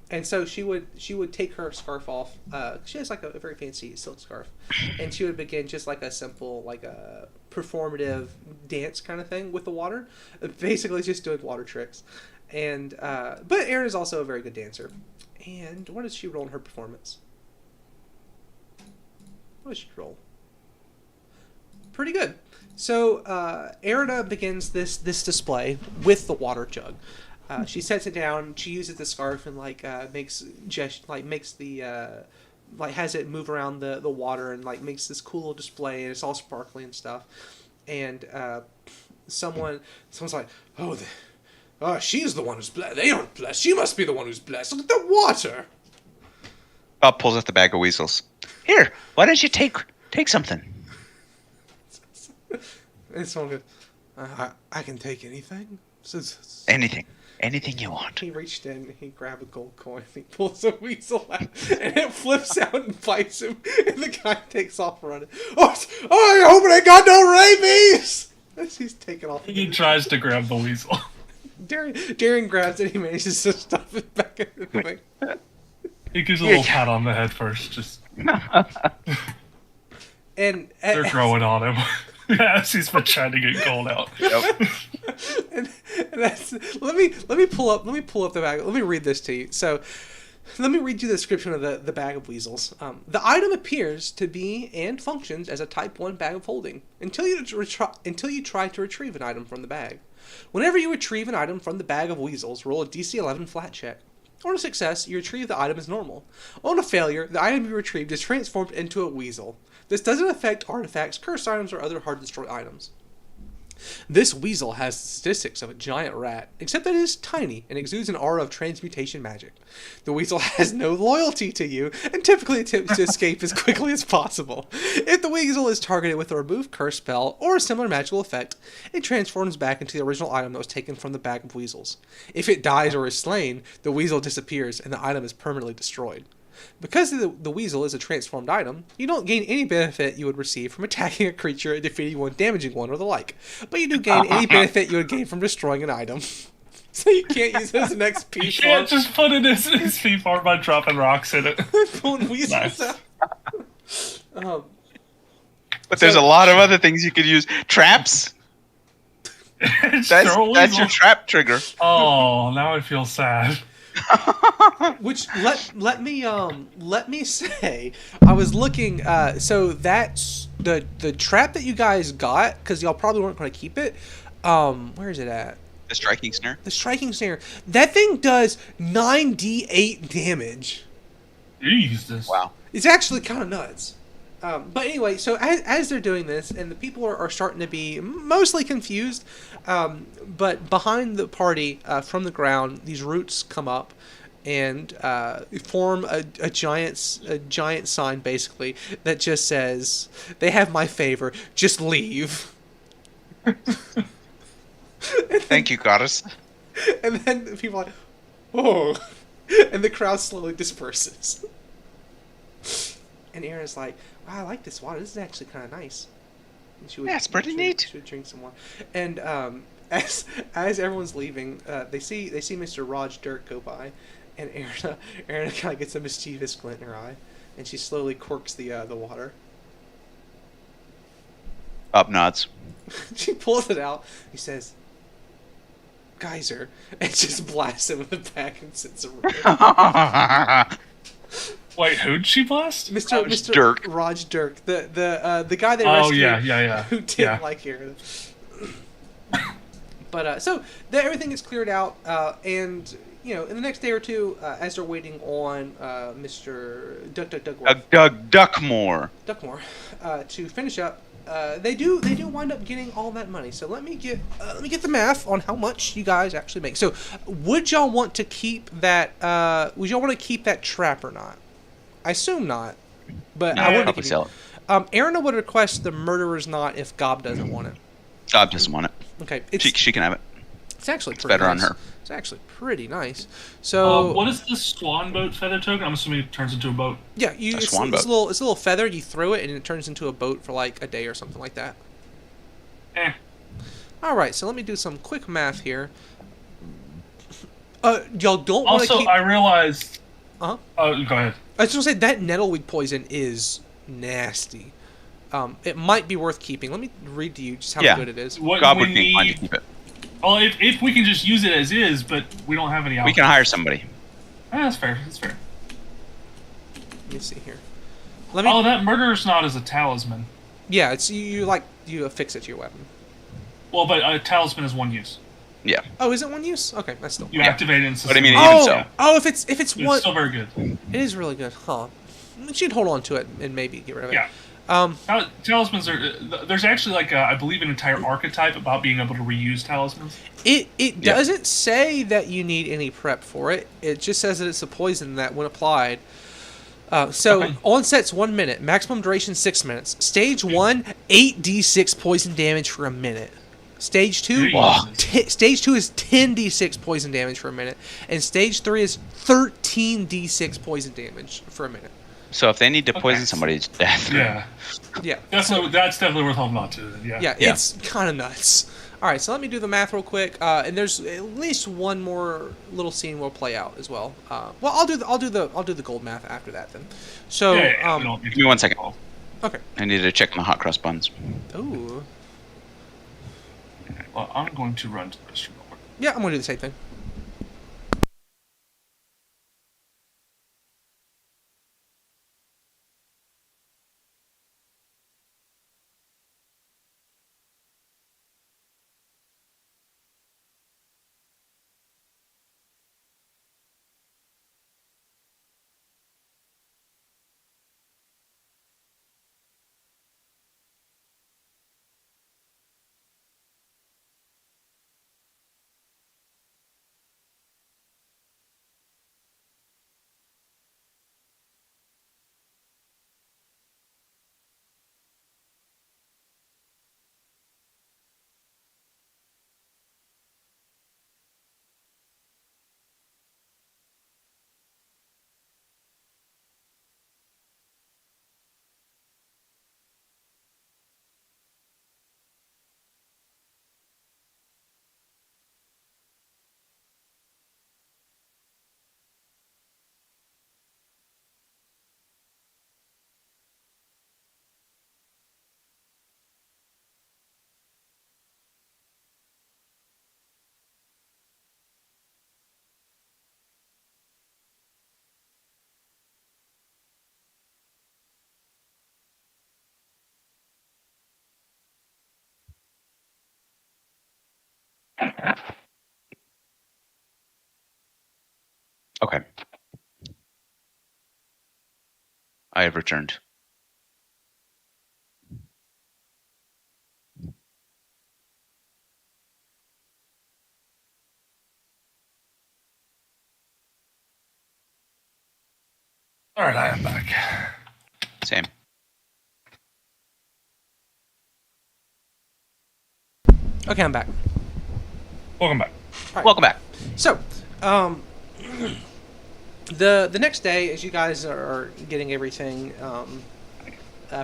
And so she would take her scarf off. She has like a very fancy silk scarf, and she would begin just like a simple, like a performative dance kind of thing with the water. Basically, just doing water tricks. And but Erin is also a very good dancer. And what does she roll in her performance? What does she roll? Pretty good. So Erina begins this display with the water jug. She sets it down. She uses the scarf and makes the has it move around the water and makes this cool little display, and it's all sparkly and stuff. And someone's like, "Oh, she's the one who's blessed. They aren't blessed. She must be the one who's blessed. Look at the water." Bob pulls out the bag of weasels. Here, why don't you take something? And someone goes, I can take anything. Anything you want. He reached in, he grabbed a gold coin, he pulls a weasel out, and it flips out and bites him, and the guy takes off running. Oh, I hope it ain't got no rabies! As he's taking off. He tries to grab the weasel. Darian grabs it, he manages to stuff it back in the thing. He gives a little pat on the head first, just... And they're growing on him. Yes, he's been trying to get gold out. Yep. and that's let me pull up the bag. Let me read this to you. So let me read you the description of the bag of weasels. The item appears to be and functions as a Type 1 bag of holding until you try to retrieve an item from the bag. Whenever you retrieve an item from the bag of weasels, roll a DC 11 flat check. On a success, you retrieve the item as normal. On a failure, the item you retrieved is transformed into a weasel. This doesn't affect artifacts, cursed items, or other hard-to-destroy items. This weasel has the statistics of a giant rat, except that it is tiny and exudes an aura of transmutation magic. The weasel has no loyalty to you and typically attempts to escape as quickly as possible. If the weasel is targeted with a remove curse spell or a similar magical effect, it transforms back into the original item that was taken from the bag of weasels. If it dies or is slain, the weasel disappears and the item is permanently destroyed. Because the weasel is a transformed item, you don't gain any benefit you would receive from attacking a creature, defeating one, damaging one, or the like. But you do gain any benefit you would gain from destroying an item. So you can't use it as an XP You can't just put it as an XP farm by dropping rocks in it. Pulling weasels Nice. out. But there's a lot of other things you could use. Traps. That's your trap trigger. Oh, now I feel sad. Which let me say, I was looking. So that's the trap that you guys got, because y'all probably weren't going to keep it. Where is it at? The striking snare. The striking snare. That thing does 9d8 damage. Jesus. Wow. It's actually kind of nuts. But anyway, so as they're doing this, and the people are starting to be mostly confused, but behind the party, from the ground, these roots come up and form a giant sign, basically, that just says, "They have my favor. Just leave." Thank you, goddess. And then people are like, "Oh," and the crowd slowly disperses. And Erin's like, "Wow, I like this water. This is actually kind of nice." And Yeah, it's pretty neat. She would drink some water. And as everyone's leaving, they see Mr. Raj Dirk go by, and Erin kind of gets a mischievous glint in her eye, and she slowly corks the water. Up nods. She pulls it out. He says, "Geyser," and just blasts him in the back and sits around. Wait, who'd she blast? Mr. Dirk. Raj Dirk, the guy they Oh rescued, yeah. who didn't Yeah. like Aaron. But so everything is cleared out, and in the next day or two, as they're waiting on Mr. Duckmore. Duckmore to finish up, they do wind up getting all that money. So let me get the math on how much you guys actually make. So would y'all want to keep that? Would y'all want to keep that trap or not? I assume not, but No, I want to probably keep sell it. Aaron would request the murderer's knot if Gob doesn't want it. Gob doesn't want it. Okay, She can have it. it's actually It's pretty better on nice. her. It's actually pretty nice. So What is the swan boat feather token? I'm assuming it turns into a boat. yeah, A swan boat. it's a little feather. You throw it and it turns into a boat for like a day or something like that. Eh. All right, so let me do some quick math here. Y'all don't want to Also, keep. I realized. Uh-huh. Oh, go ahead. I was gonna say that nettleweed poison is nasty. It might be worth keeping. Let me read to you just how Yeah. good it is. What Gob we would be inclined to need. keep it. Well, if we can just use it as is, but we don't have any. We can hire somebody. That's fair. That's fair. Let me see here. Let me. Oh, that murderer's knot is a talisman. Yeah, it's you affix it to your weapon. Well, but a talisman is one use. Yeah. Oh, is it one use? Okay, that's still. You activate it and But I mean, sustain it. even so. Oh, if it's It's one, still very good. it is really good, huh? We should hold on to it and maybe get rid of it. Yeah. Talismans are. There's actually I believe an entire archetype about being able to reuse talismans. It Yeah. doesn't say that you need any prep for it. It just says that it's a poison that, when applied. So Okay. onset's 1 minute, maximum duration 6 minutes. Stage 1, 8d6 poison damage for a minute. Stage 2, Jesus. stage 2 is 10d6 poison damage for a minute, and stage 3 is 13d6 poison damage for a minute. So if they need to poison Okay. somebody, it's death. Yeah. Yeah. That's definitely worth holding on to. Then. Yeah. Yeah, Yeah. it's kind of nuts. All right, so let me do the math real quick, and there's at least one more little scene we'll play out as well. Well, I'll do the gold math after that then. So, Yeah, we don't need Give me 1 second. okay. I need to check my hot cross buns. Ooh, Well, I'm going to run to the restroom real quick. yeah, I'm gonna do the same thing. Okay. I have returned. All right, I am back. Same. Okay, I'm back. Welcome back. Right. Welcome back. So, the next day, as you guys are getting everything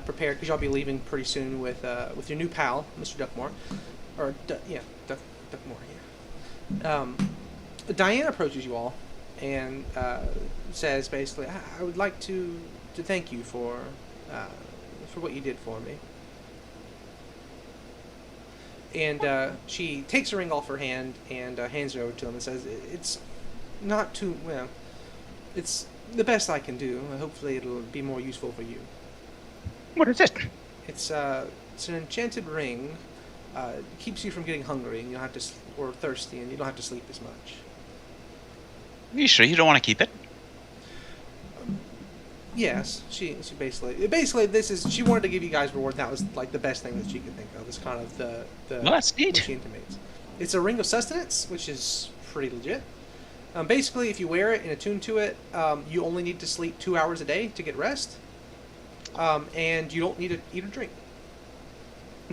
prepared, because y'all be leaving pretty soon with your new pal, Mr. Duckmore, or Duckmore. Yeah. Diane approaches you all and says basically, "I would like to thank you for what you did for me." And she takes a ring off her hand and hands it over to him and says, "It's not too well. It's the best I can do. Hopefully, it'll be more useful for you." What is it? It's an enchanted ring. It keeps you from getting hungry and you don't have to or thirsty, and you don't have to sleep as much. Are you sure you don't want to keep it? Yes, she basically this is she wanted to give you guys reward. That was like the best thing that she could think of. Is kind of the Well, that's neat. what she intimates. It's a ring of sustenance, which is pretty legit. Basically, if you wear it and attune to it, you only need to sleep 2 hours a day to get rest, and you don't need to eat or drink.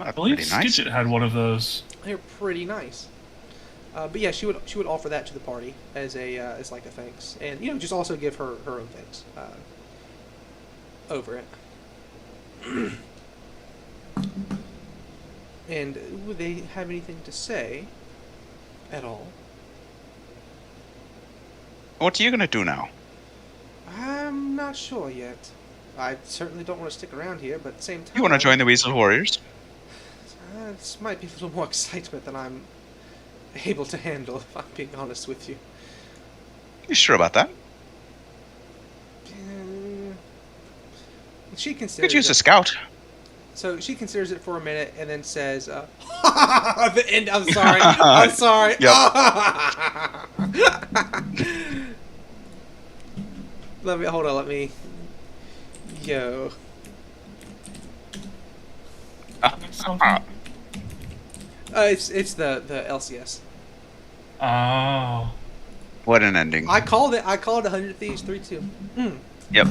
I believe Pretty nice. Skidget had one of those. They're pretty nice. But yeah, she would offer that to the party as as like a thanks, and just also give her own thanks over it. And would they have anything to say at all? What are you gonna do now? I'm not sure yet. I certainly don't want to stick around here, but at the same time, You want to join the Weasel Warriors? This might be a little more excitement than I'm able to handle, if I'm being honest with you. You sure about that? She You considers could use it. a scout. So she considers it for a minute and then says, the end, I'm sorry. I'm sorry. Let me. Yo. It's the LCS. Oh. What an ending. I called it 100 Thieves 3-2. Yep.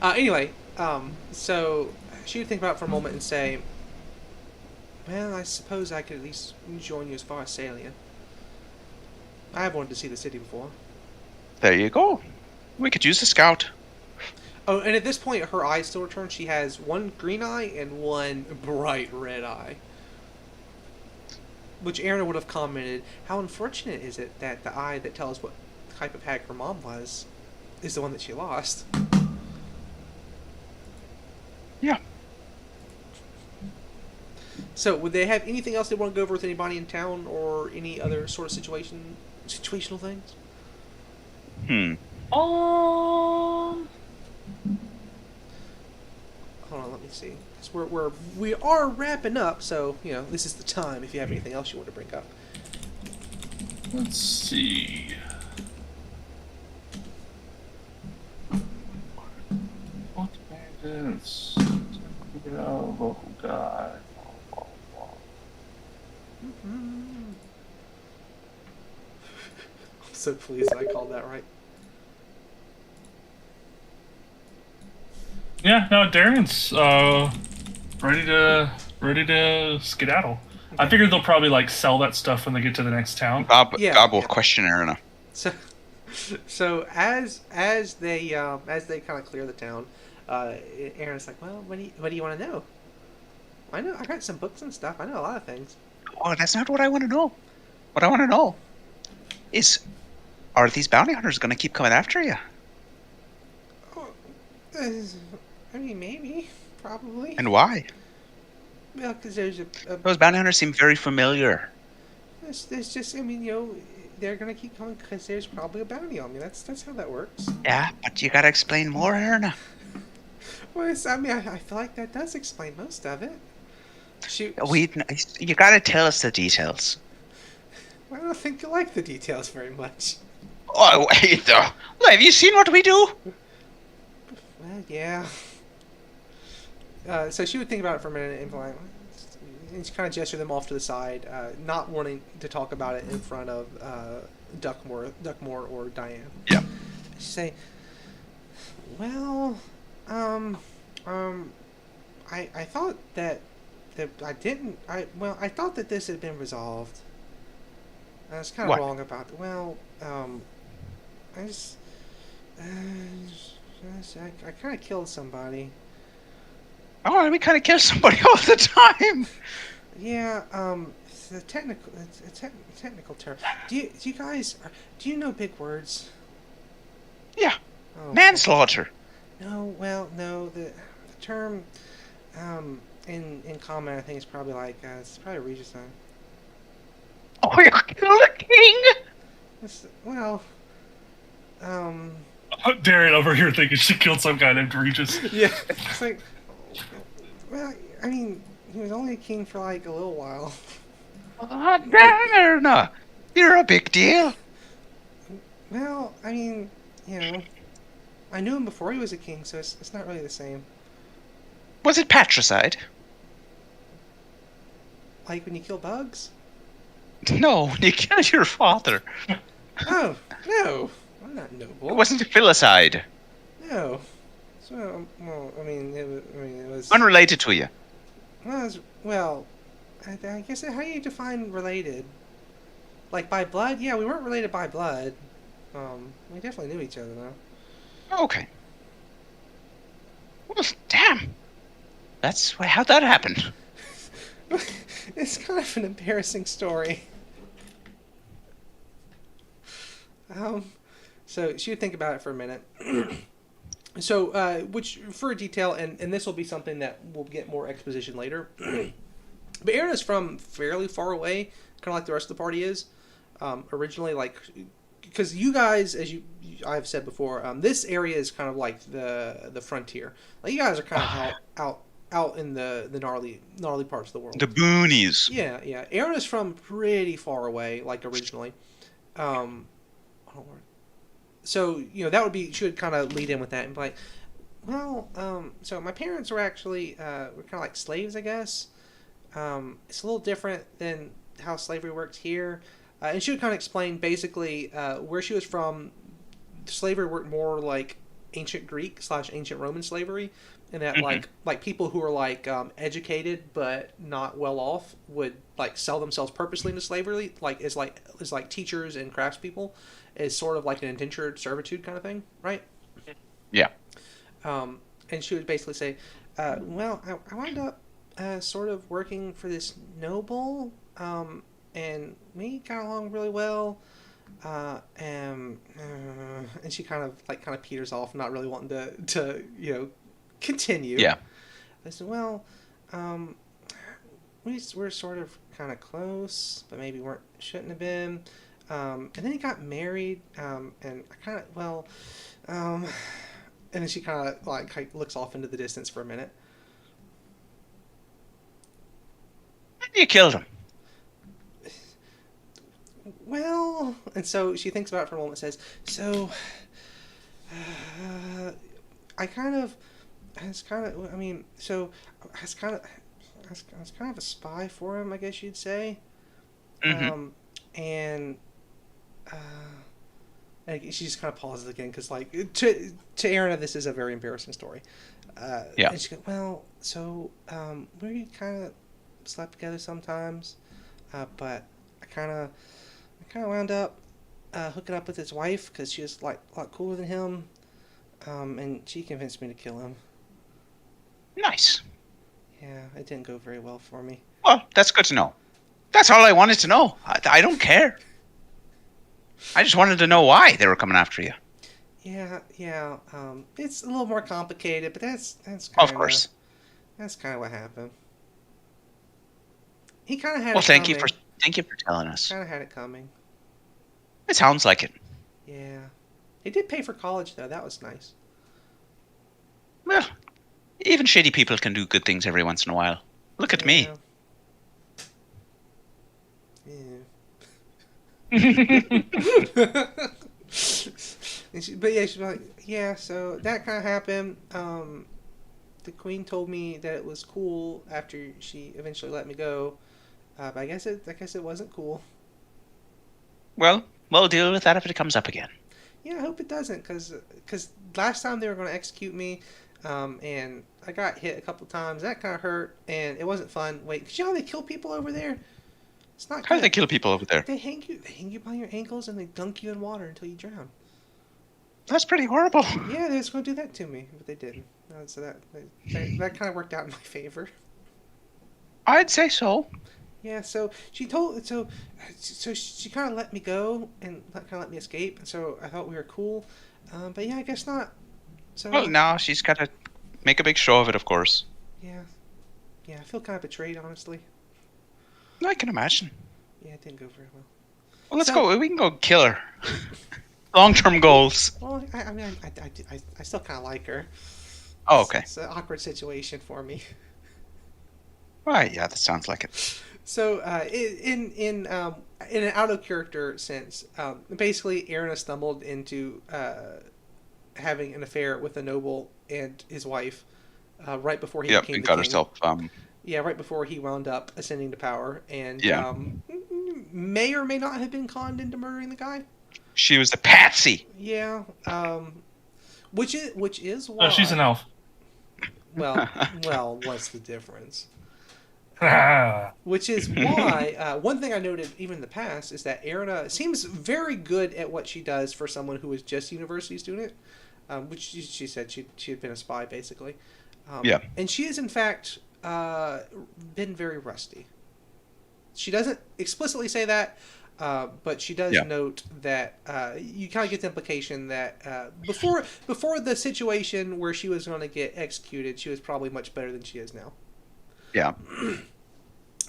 Anyway, so she would think about it for a moment and say, "Well, I suppose I could at least join you as far as Salia. I have wanted to see the city before." There you go. We could use a scout. Oh, and at this point, her eyes still return. She has one green eye and one bright red eye. Which Aaron would have commented, how unfortunate is it that the eye that tells what type of hag her mom was is the one that she lost. Yeah. So, would they have anything else they want to go over with anybody in town or any other sort of situational things? Hold on, let me see. 'Cause we are wrapping up, so this is the time. If you have anything else you want to bring up, Let's see. What bandits? Local guy. I'm so pleased that I called that right. Yeah, no, Darian's ready to skedaddle. I figured they'll probably like sell that stuff when they get to the next town. Gob will Yeah. question Erna. So as they kind of clear the town, Aaron's like, "Well, what do you want to know? I got some books and stuff. I know a lot of things." Oh, that's not what I want to know. What I want to know is, are these bounty hunters going to keep coming after you? Oh, I mean, maybe, probably. And why? Well, because there's Those bounty hunters seem very familiar. there's just, I mean, they're gonna keep coming because there's probably a bounty on me. That's how that works. Yeah, but you got to explain more, Erna. Well, I feel like that does explain most of it. Shoot. You got to tell us the details. I don't think you like the details very much. Oh, wait, though. Have you seen what we do? Well, yeah. So she would think about it for a minute and be like, and she kind of gesture them off to the side, not wanting to talk about it in front of Duckmore or Diane. Yeah. She say, well, um, um, I thought that I thought that this had been resolved. I was kind of What? wrong about it. Well, I just, uh, I kind of killed somebody. Oh, we kind of kill somebody all the time. Yeah, it's a technical term. Do you guys, do you know big words? Yeah, Oh, okay. manslaughter. No, well, no, the term, in common, I think it's probably like, it's probably regicide. Oh, you killed a king. Well, um, Darian over here thinking she killed some guy named Regis. yeah, it's like, well, I mean, he was only a king for like a little while. Oh, damn, you're a big deal. Well, I mean, I knew him before he was a king, so it's not really the same. Was it patricide? Like when you kill bugs? No, you killed your father. Oh, no, I'm not It noble. wasn't filicide. No. So, well, it was. Unrelated to you. Well, I guess how do you define related? Like by blood? Yeah, we weren't related by blood. We definitely knew each other though. Okay. Well, damn. How'd that happen? It's kind of an embarrassing story. So she would think about it for a minute. So, which for a detail, and this will be something that we'll get more exposition later. But Aaron is from fairly far away, kind of like the rest of the party is. Originally, like, because you guys, as I've said before, this area is kind of like the frontier. Like you guys are kind of out in the gnarly parts of the world. The boonies. Yeah. Aaron is from pretty far away, like originally. So that would be she would kind of lead in with that and be like, well, so my parents were actually were kind of like slaves, I guess. It's a little different than how slavery works here. And she would kind of explain basically where she was from. Slavery worked more like ancient Greek / ancient Roman slavery, and that like people who are like educated but not well off would like sell themselves purposely into slavery, like as teachers and craftspeople, is sort of like an indentured servitude kind of thing, right? Yeah. And she would basically say, well, I wound up sort of working for this noble, and we got along really well. And she kind of peters off, not really wanting to continue. Yeah. I said, well, we're sort of kind of close, but maybe shouldn't have been. And then he got married, and I kind of and then she kind of like looks off into the distance for a minute. You killed him. Well, and so she thinks about it for a moment and says, so, I was kind of a spy for him, I guess you'd say. Mm-hmm. And she just kind of pauses again because, like, to Aaron, this is a very embarrassing story. Yeah. And she goes, well, so we kind of slept together sometimes, but I kind of wound up hooking up with his wife because she was like a lot cooler than him, and she convinced me to kill him. Nice. Yeah, it didn't go very well for me. Well, that's good to know. That's all I wanted to know. I don't care. I just wanted to know why they were coming after you. Yeah. It's a little more complicated, but that's kind Of course. That's kind of what happened. He kind of had. Well, it thank coming. you for telling us. Kind of had it coming. It sounds like it. Yeah, he did pay for college though. That was nice. Well, even shitty people can do good things every once in a while. Look at me. Yeah. But yeah, she's like, yeah. So that kind of happened. The queen told me that it was cool after she eventually let me go. But I guess it wasn't cool. Well, we'll deal with that if it comes up again. Yeah, I hope it doesn't, because last time they were going to execute me, and I got hit a couple times. That kind of hurt, and it wasn't fun. Wait, 'cause you know how they kill people over there? It's not How do they good. kill people over there? They hang you by your ankles, and they dunk you in water until you drown. That's pretty horrible. Yeah, they was going to do that to me, but they didn't. So that kind of worked out in my favor. I'd say so. Yeah, so she she kind of let me go and kind of let me escape, and so I thought we were cool, but yeah, I guess not. So Well, now she's got to make a big show of it, of course. yeah, I feel kind of betrayed, honestly. I can imagine. Yeah, it didn't go very well. Well, let's So- go. We can go kill her. Long-term goals. Well, I mean, I still kind of like her. Oh, okay. It's an awkward situation for me. Right. Yeah, that sounds like it. So, in an out of character sense, basically, Erina stumbled into having an affair with a noble and his wife right before he Yep, became and the got king. herself. Yeah, right before he wound up ascending to power, and Yeah. may or may not have been conned into murdering the guy. She was a patsy. Yeah, which is why. Oh, she's an elf. Well, what's the difference? Which is why one thing I noted even in the past is that Erina seems very good at what she does for someone who is just a university student, which she said she had been a spy basically. Yeah. And she is in fact been very rusty. She doesn't explicitly say that, but she does note that you kind of get the implication that before the situation where she was going to get executed, she was probably much better than she is now. Yeah.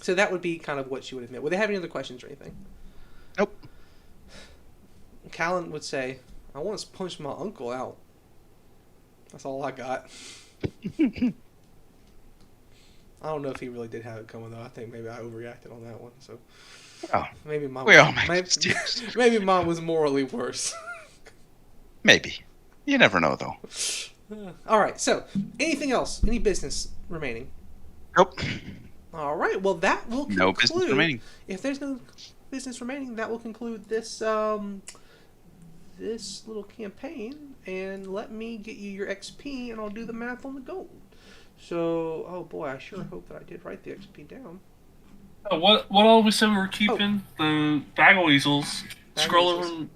So that would be kind of what she would admit. Would they have any other questions or anything? Nope. Callan would say, I want to punch my uncle out. That's all I got. I don't know if he really did have it coming, though. I think maybe I overreacted on that one. So Oh, maybe mom, we all make mistakes. maybe mom was morally worse. Maybe. You never know, though. All right. So anything else? Any business remaining? Nope. All right. Well, that will conclude. No business remaining. If there's no business remaining, that will conclude this this little campaign. And let me get you your XP, and I'll do the math on the gold. So, oh boy, I sure hope that I did write the XP down. What all we said we were keeping? The bag of weasels, Bag of scroll weasels. over.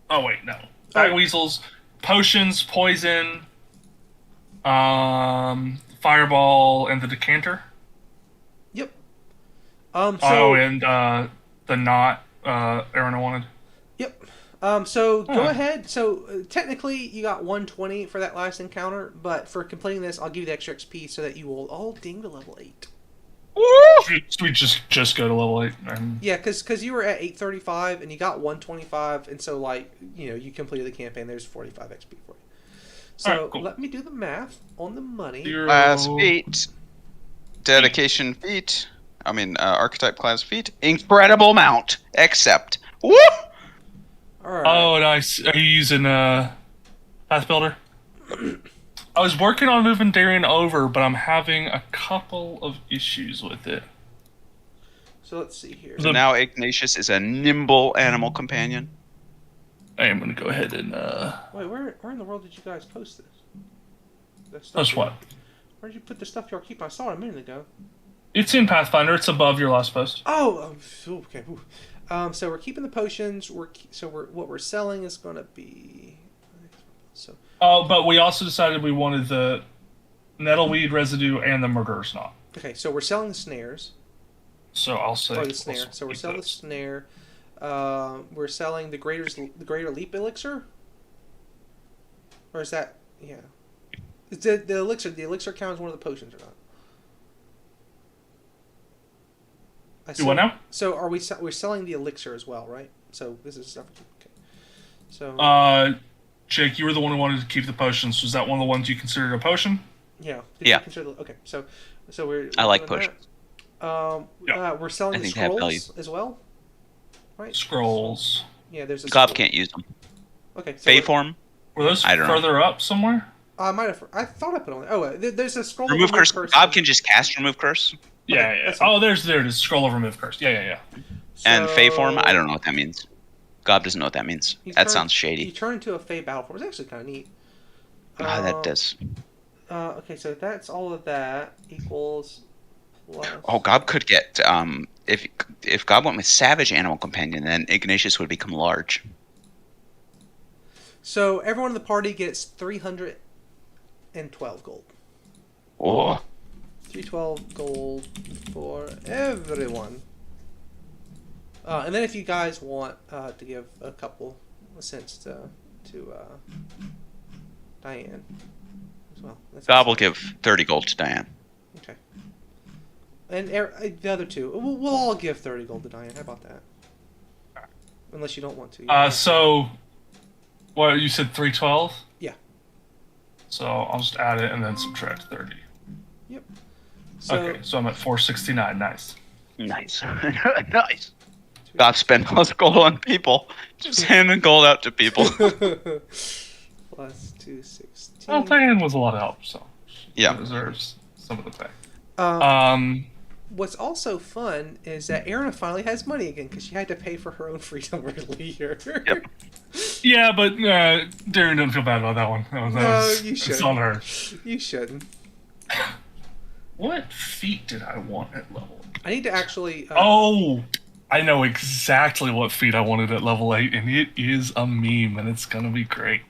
Oh wait, no. Bag of Oh. weasels, potions, poison, fireball, and the decanter. Yep. And the knot Erina wanted. Yep. So go Huh. ahead. So technically, you got 120 for that last encounter, but for completing this, I'll give you the extra XP so that you will all ding to level 8. Should we just go to level 8? Yeah, because you were at 835 and you got 125, and so you completed the campaign. There's 45 XP for you. So Alright, cool. let me do the math on the money. Class feat. Dedication feat. Archetype class feat. Incredible mount. Except. Woo! All right. Oh, nice. Are you using Path Builder? I was working on moving Darien over, but I'm having a couple of issues with it. So let's see here. So now Ignatius is a nimble animal companion. I am going to go ahead and... Wait, where in the world did you guys post this? The stuff Post what? Where did you put the stuff y'all keep? I saw it a minute ago. It's in Pathfinder. It's above your last post. Oh, okay. Ooh. So we're keeping the potions. What we're selling is going to be. So Oh, but we also decided we wanted the nettleweed residue and the murderer's knot. okay, so we're selling the snares So I'll say... or the snare. So we're selling the snare. We're selling the greater leap elixir. Or is that Is the elixir? The elixir count as one of the potions or not? Do what now? So are we're selling the elixir as well, right? So this is separate. Okay. So Jake, you were the one who wanted to keep the potions. Was that one of the ones you considered a potion? yeah. Yeah. You consider, okay. So we're. I like doing that. We're selling I the think they have value. scrolls as well, right? Scrolls. Yeah, there's a. Gob scroll. can't use them. Okay. So Fey form. Were those I don't know. further up somewhere? I might have. I thought I put on. Oh, there's a scroll. Remove of curse. Gob can just cast remove curse. Yeah. that's Oh, there it is. Scroll of remove curse. Yeah. So, And Fey form, I don't know what that means. Gob doesn't know what that means. You That turn- sounds You shady. turn into a Fey battle form. It's actually kind of neat. That does. Okay, so that's all of that equals plus. Oh, Gob could get if Gob went with Savage Animal Companion, then Ignatius would become large. So everyone in the party gets 312 gold. Oh, 312 gold for everyone. And then if you guys want to give a couple cents to Diane as well. Gob will give 30 gold to Diane. Okay. And the other two, we'll all give 30 gold to Diane. How about that? Unless you don't want to. So, what you said 312? Yeah. So I'll just add it and then subtract 30. Yep. So, Okay, so I'm at 469. Nice. Nice. Nice. Gob spent all his gold on people. Just handing gold out to people. Plus 216. Well, Diane was a lot of help, so she Yeah. deserves some of the pay. What's also fun is that Erin finally has money again because she had to pay for her own freedom earlier. Yep. Yeah, but Darren didn't feel bad about that one. You It's should. on her. You shouldn't. What feat did I want at level? I need to actually. Oh, I know exactly what feat I wanted at level 8, and it is a meme, and it's gonna be great.